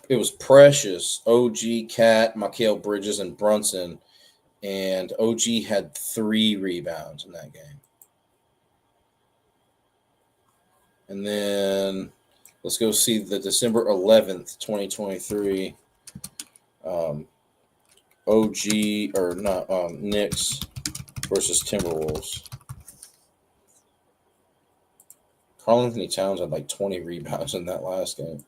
It was Precious, OG, Cat, Mikal Bridges, and Brunson. And OG had 3 rebounds in that game. And then let's go see the December 11th, 2023 OG or not Knicks versus Timberwolves. Karl Anthony Towns had like 20 rebounds in that last game.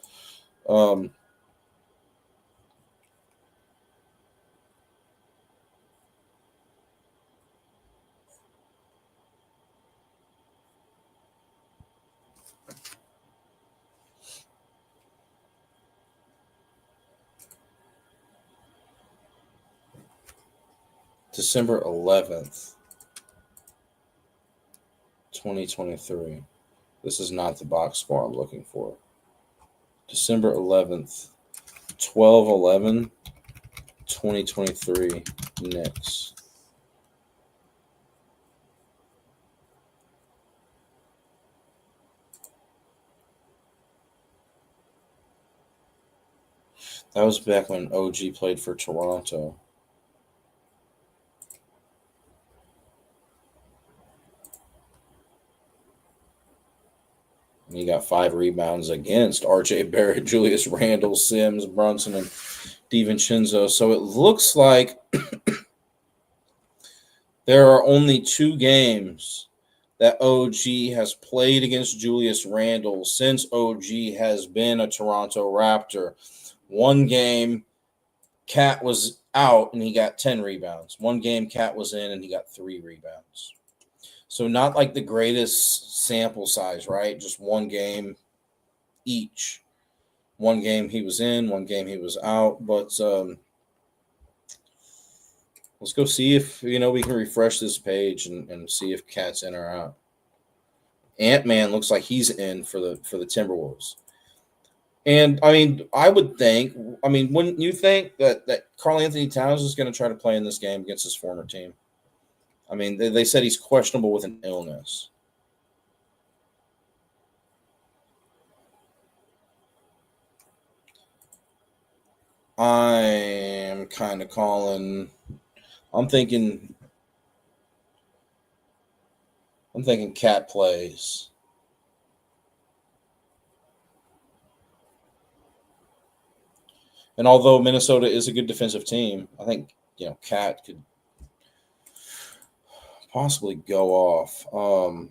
December 11th, 2023. This is not the box score I'm looking for. December 11th, 12/11, 2023 Knicks. That was back when OG played for Toronto. And he got 5 rebounds against RJ Barrett, Julius Randle, Sims, Brunson, and DiVincenzo. So it looks like there are only 2 games that OG has played against Julius Randle since OG has been a Toronto Raptor. 1 game, Cat was out and he got 10 rebounds. 1 game, Cat was in and he got 3 rebounds. So not like the greatest sample size, right? Just one game each. One game he was in, one game he was out. But let's go see if we can refresh this page and see if Cat's in or out. Ant-Man looks like he's in for the Timberwolves. And I mean, wouldn't you think that Karl Anthony Towns is going to try to play in this game against his former team? I mean, they said he's questionable with an illness. I'm kind of calling. I'm thinking Cat plays. And although Minnesota is a good defensive team, I think Cat could possibly go off.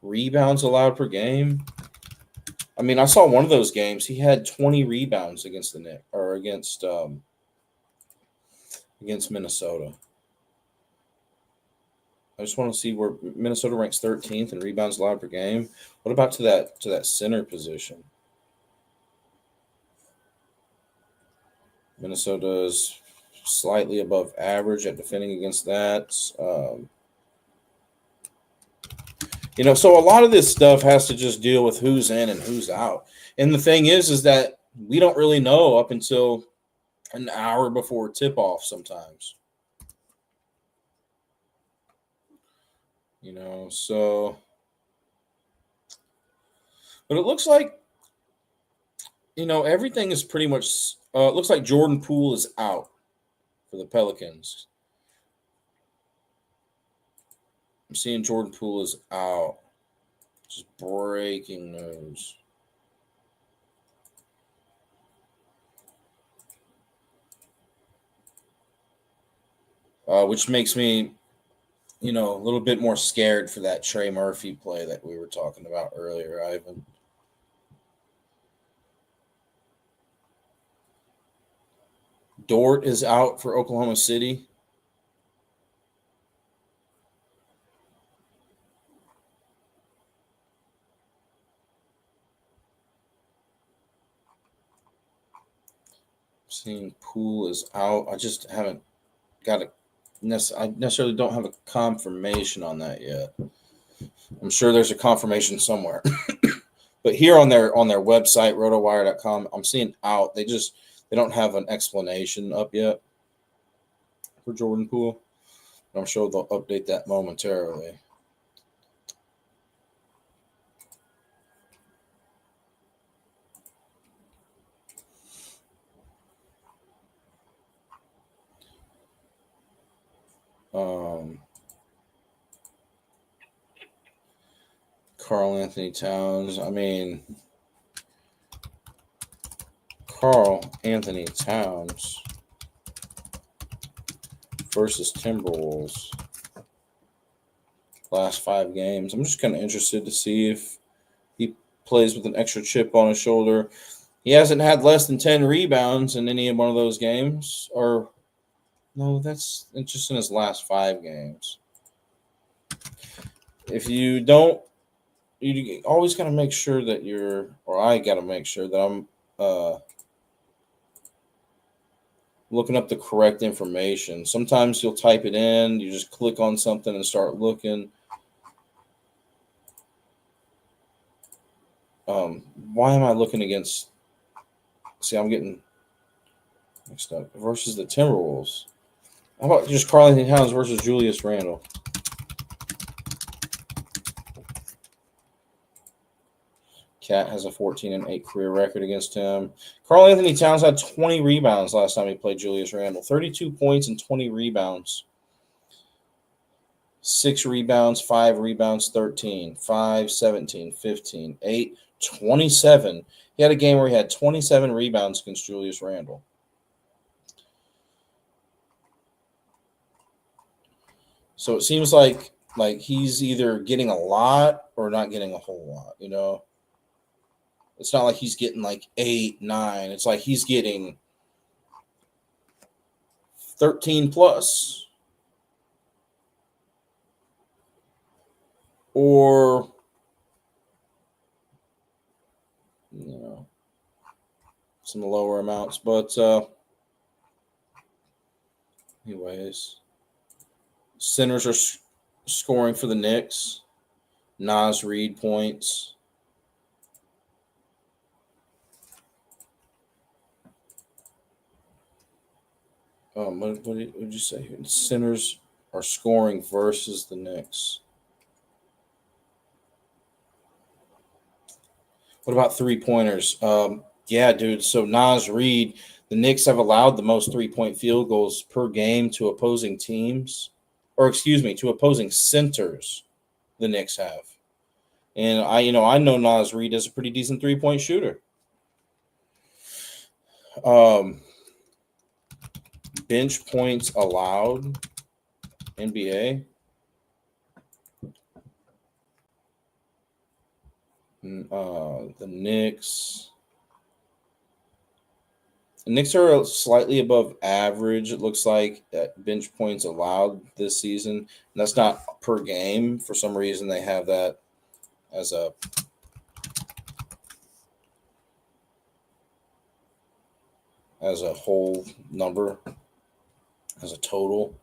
Rebounds allowed per game. I mean, I saw one of those games. He had 20 rebounds against the Knicks or against Minnesota. I just want to see where Minnesota ranks 13th in rebounds allowed per game. What about to that center position? Minnesota's slightly above average at defending against that. So a lot of this stuff has to just deal with who's in and who's out. And the thing is that we don't really know up until an hour before tip-off sometimes. So but it looks like everything is pretty much it looks like Jordan Poole is out for the Pelicans. I'm seeing Jordan Poole is out. Just breaking news. Which makes me, a little bit more scared for that Trey Murphy play that we were talking about earlier, Ivan. Dort is out for Oklahoma City. Seeing Poole is out. I just haven't got a. I necessarily don't have a confirmation on that yet. I'm sure there's a confirmation somewhere. But here on their website, rotowire.com, I'm seeing out. They don't have an explanation up yet for Jordan Poole. I'm sure they'll update that momentarily. Karl Anthony Towns. I mean, Karl Anthony Towns versus Timberwolves. Last 5 games. I'm just kind of interested to see if he plays with an extra chip on his shoulder. He hasn't had less than 10 rebounds in any one of those games. Or, no, that's just in his last 5 games. If you don't, you always got to make sure that I got to make sure that I'm looking up the correct information. Sometimes you'll type it in, you just click on something and start looking. Why am I looking against? See, I'm getting mixed up. Versus the Timberwolves. How about just Karl Anthony Towns versus Julius Randle? Cat has a 14-8 career record against him. Karl Anthony Towns had 20 rebounds last time he played Julius Randle. 32 points and 20 rebounds. 6 rebounds, 5 rebounds, 13, 5, 17, 15, 8, 27. He had a game where he had 27 rebounds against Julius Randle. So it seems like he's either getting a lot or not getting a whole lot, It's not like he's getting 8, 9. It's like he's getting 13 plus. or some lower amounts. But anyways, centers are scoring for the Knicks. Naz Reid points. What did you say here? Centers are scoring versus the Knicks. What about 3-pointers? Yeah, dude. So Naz Reid, the Knicks have allowed the most 3-point field goals per game to opposing teams, to opposing centers. The Knicks have, and I know Naz Reid is a pretty decent 3-point shooter. Bench points allowed, NBA. The Knicks. The Knicks are slightly above average, it looks like, at bench points allowed this season. And that's not per game. For some reason, they have that as a whole number, as a total,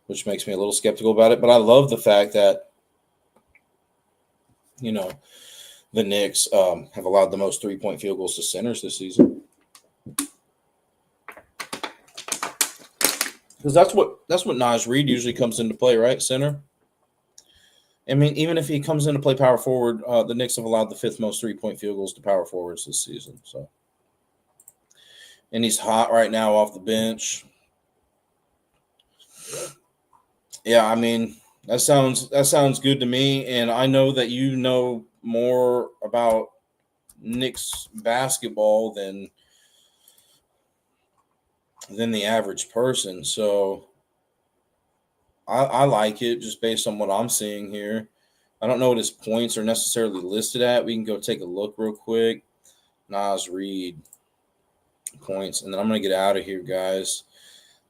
which makes me a little skeptical about it. But I love the fact that, the Knicks have allowed the most 3-point field goals to centers this season. Because that's what Naz Reid usually comes into play, right? Center. I mean, even if he comes into play power forward, the Knicks have allowed the 5th most 3-point field goals to power forwards this season. So, and he's hot right now off the bench. Yeah, I mean, that sounds good to me, and I know that you know more about Knicks basketball than the average person. So I like it just based on what I'm seeing here. I don't know what his points are necessarily listed at. We can go take a look real quick. Naz Reid points, and then I'm going to get out of here, guys.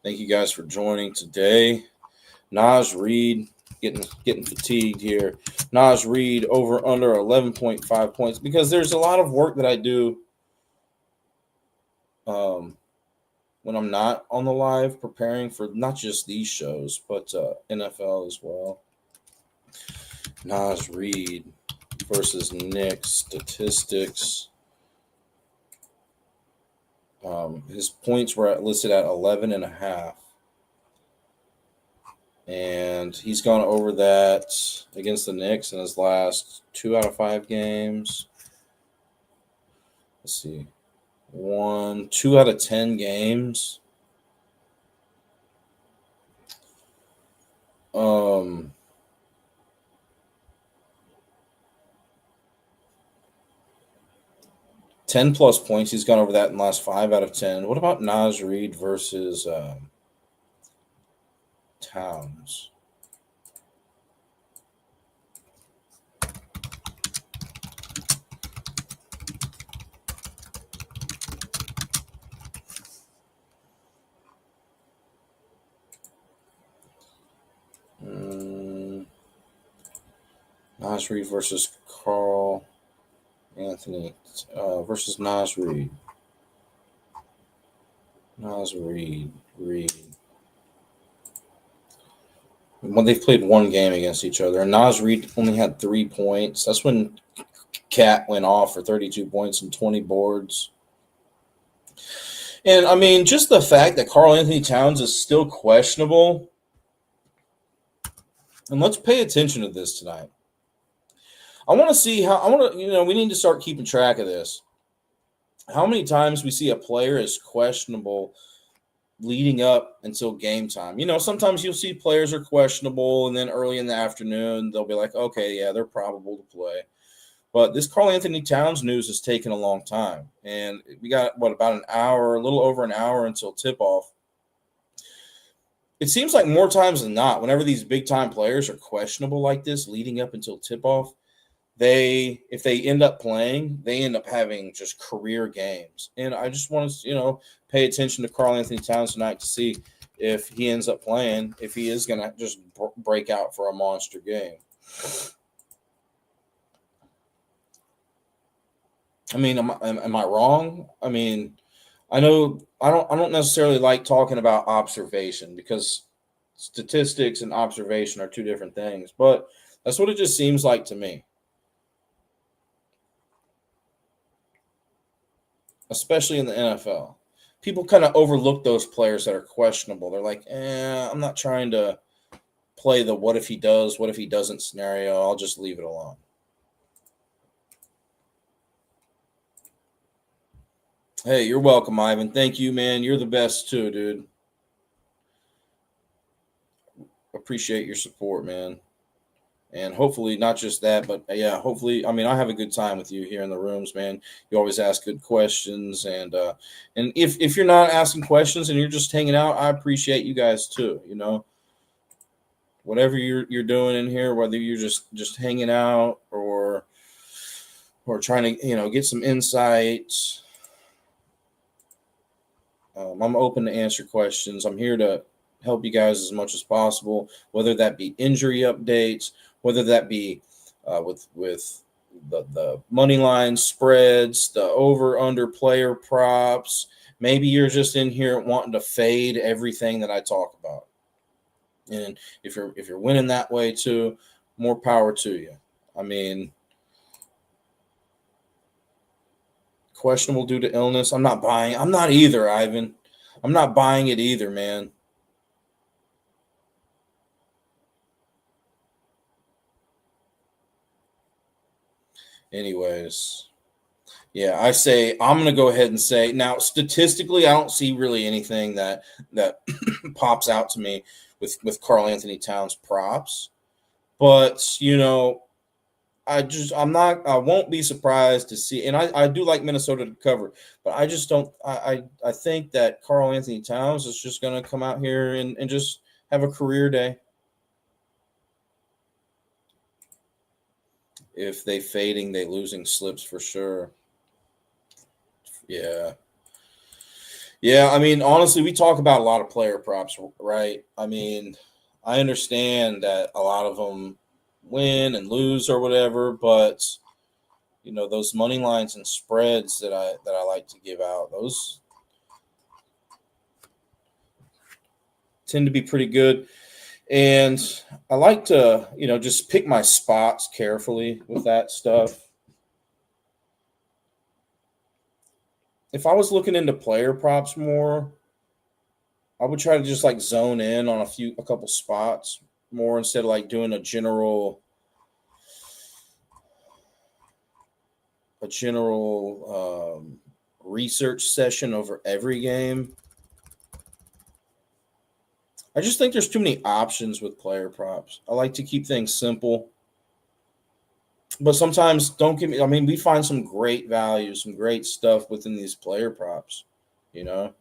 Thank you guys for joining today. Naz Reid getting fatigued here. Naz Reid over under 11.5 points, because there's a lot of work that I do when I'm not on the live, preparing for not just these shows, but NFL as well. Naz Reid versus Knicks statistics. His points were listed at 11.5. And he's gone over that against the Knicks in his last 2 out of 5 games. Let's see. 2 out of 10 games. 10-plus points. He's gone over that in the last 5 out of 10. What about Naz Reid versus Towns? Naz Reid versus Carl Anthony versus Naz Reid. Naz Reid. Well, they've played one game against each other, and Naz Reid only had 3 points. That's when Cat went off for 32 points and 20 boards. And, I mean, just the fact that Karl Anthony Towns is still questionable. And let's pay attention to this tonight. We need to start keeping track of this. How many times we see a player is questionable leading up until game time. Sometimes you'll see players are questionable, and then early in the afternoon, they'll be like, okay, yeah, they're probable to play. But this Karl Anthony Towns news has taken a long time. And we got, about an hour, a little over an hour until tip-off. It seems like more times than not, whenever these big-time players are questionable like this leading up until tip-off, if they end up playing, they end up having just career games. And I just want to, pay attention to Karl Anthony Towns tonight to see if he ends up playing, if he is going to just break out for a monster game. I mean, am I wrong? I mean, I know I don't necessarily like talking about observation because statistics and observation are two different things, but that's what it just seems like to me, especially in the NFL. People kind of overlook those players that are questionable. They're like, I'm not trying to play the what if he does, what if he doesn't scenario. I'll just leave it alone. Hey, you're welcome, Ivan. Thank you, man. You're the best too, dude. Appreciate your support, man. And hopefully, not just that, but yeah, hopefully, I mean, I have a good time with you here in the rooms, man. You always ask good questions, and if you're not asking questions and you're just hanging out, I appreciate you guys too. Whatever you're doing in here, whether you're just hanging out or trying to get some insights. I'm open to answer questions. I'm here to help you guys as much as possible, whether that be injury updates, whether that be with the money line spreads, the over under player props. Maybe you're just in here wanting to fade everything that I talk about. And if you're winning that way too, more power to you. I mean, questionable due to illness. I'm not buying. I'm not either, Ivan. I'm not buying it either, man. Anyways, yeah, I say I'm gonna go ahead and say now statistically, I don't see really anything that pops out to me with Carl Anthony Towns props, but I won't be surprised to see, and I do like Minnesota to cover, but I just don't I think that Carl Anthony Towns is just gonna come out here and just have a career day. If they fading, they losing slips for sure. Yeah. Yeah, I mean, honestly, we talk about a lot of player props, right? I mean, I understand that a lot of them win and lose or whatever, but those money lines and spreads that I like to give out, those tend to be pretty good. And I like to, just pick my spots carefully with that stuff. If I was looking into player props more, I would try to just like zone in on a couple spots more instead of like doing a general research session over every game. I just think there's too many options with player props. I like to keep things simple, but sometimes don't give me. I mean, we find some great value, some great stuff within these player props. You know,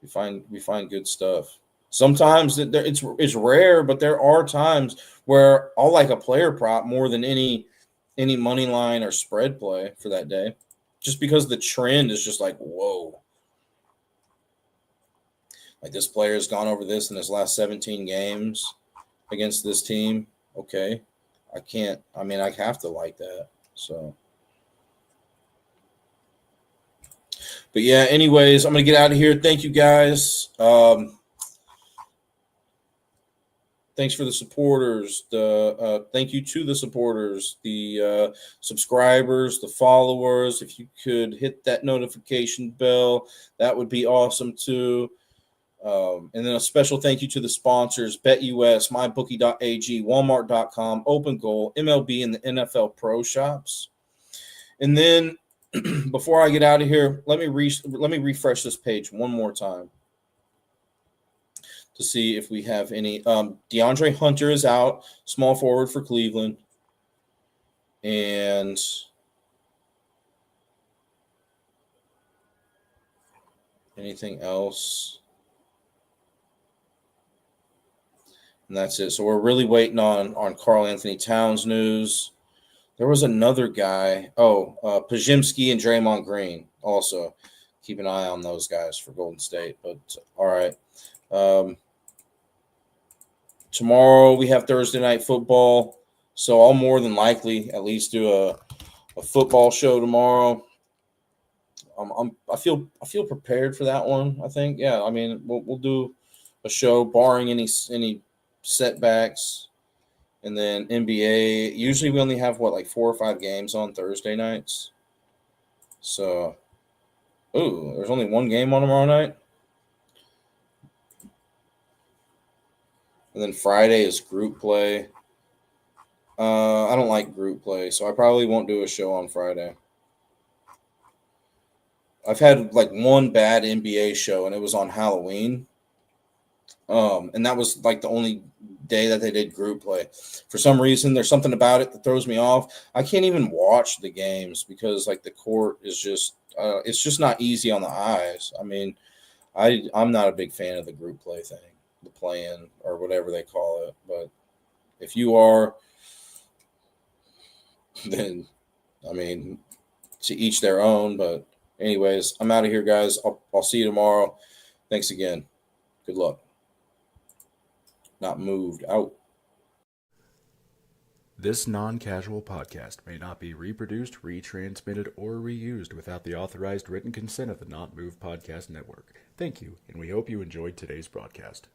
we find good stuff. Sometimes it's rare, but there are times where I'll like a player prop more than any money line or spread play for that day, just because the trend is just like whoa. Like this player has gone over this in his last 17 games against this team. Okay, I can't. I mean, I have to like that. So, but yeah. Anyways, I'm gonna get out of here. Thank you guys. Thanks for the supporters. Thank you to the supporters, the subscribers, the followers. If you could hit that notification bell, that would be awesome too. And then a special thank you to the sponsors: BetUS, MyBookie.ag, Walmart.com, Open Goal, MLB, and the NFL Pro Shops. And then before I get out of here, let me refresh this page one more time to see if we have any. DeAndre Hunter is out, small forward for Cleveland. And anything else? And that's it. So we're really waiting on Carl Anthony Towns news. There was another guy. Pajimski and Draymond Green also. Keep an eye on those guys for Golden State. But all right. Tomorrow we have Thursday night football. So I'll more than likely at least do a football show tomorrow. I feel prepared for that one. I think, yeah. I mean, we'll do a show barring any setbacks, and then NBA. Usually, we only have like 4 or 5 games on Thursday nights. So, ooh, there's only one game on tomorrow night, and then Friday is group play. I don't like group play, so I probably won't do a show on Friday. I've had like one bad NBA show, and it was on Halloween. And that was like the only day that they did group play. For some reason, there's something about it that throws me off. I can't even watch the games because like the court is just it's just not easy on the eyes. I mean, I'm not a big fan of the group play thing, the play-in or whatever they call it. But if you are, then I mean, to each their own. But anyways, I'm out of here, guys. I'll see you tomorrow. Thanks again. Good luck. Not moved out. This non-casual podcast may not be reproduced, retransmitted, or reused without the authorized written consent of the Not Moved Podcast Network. Thank you, and we hope you enjoyed today's broadcast.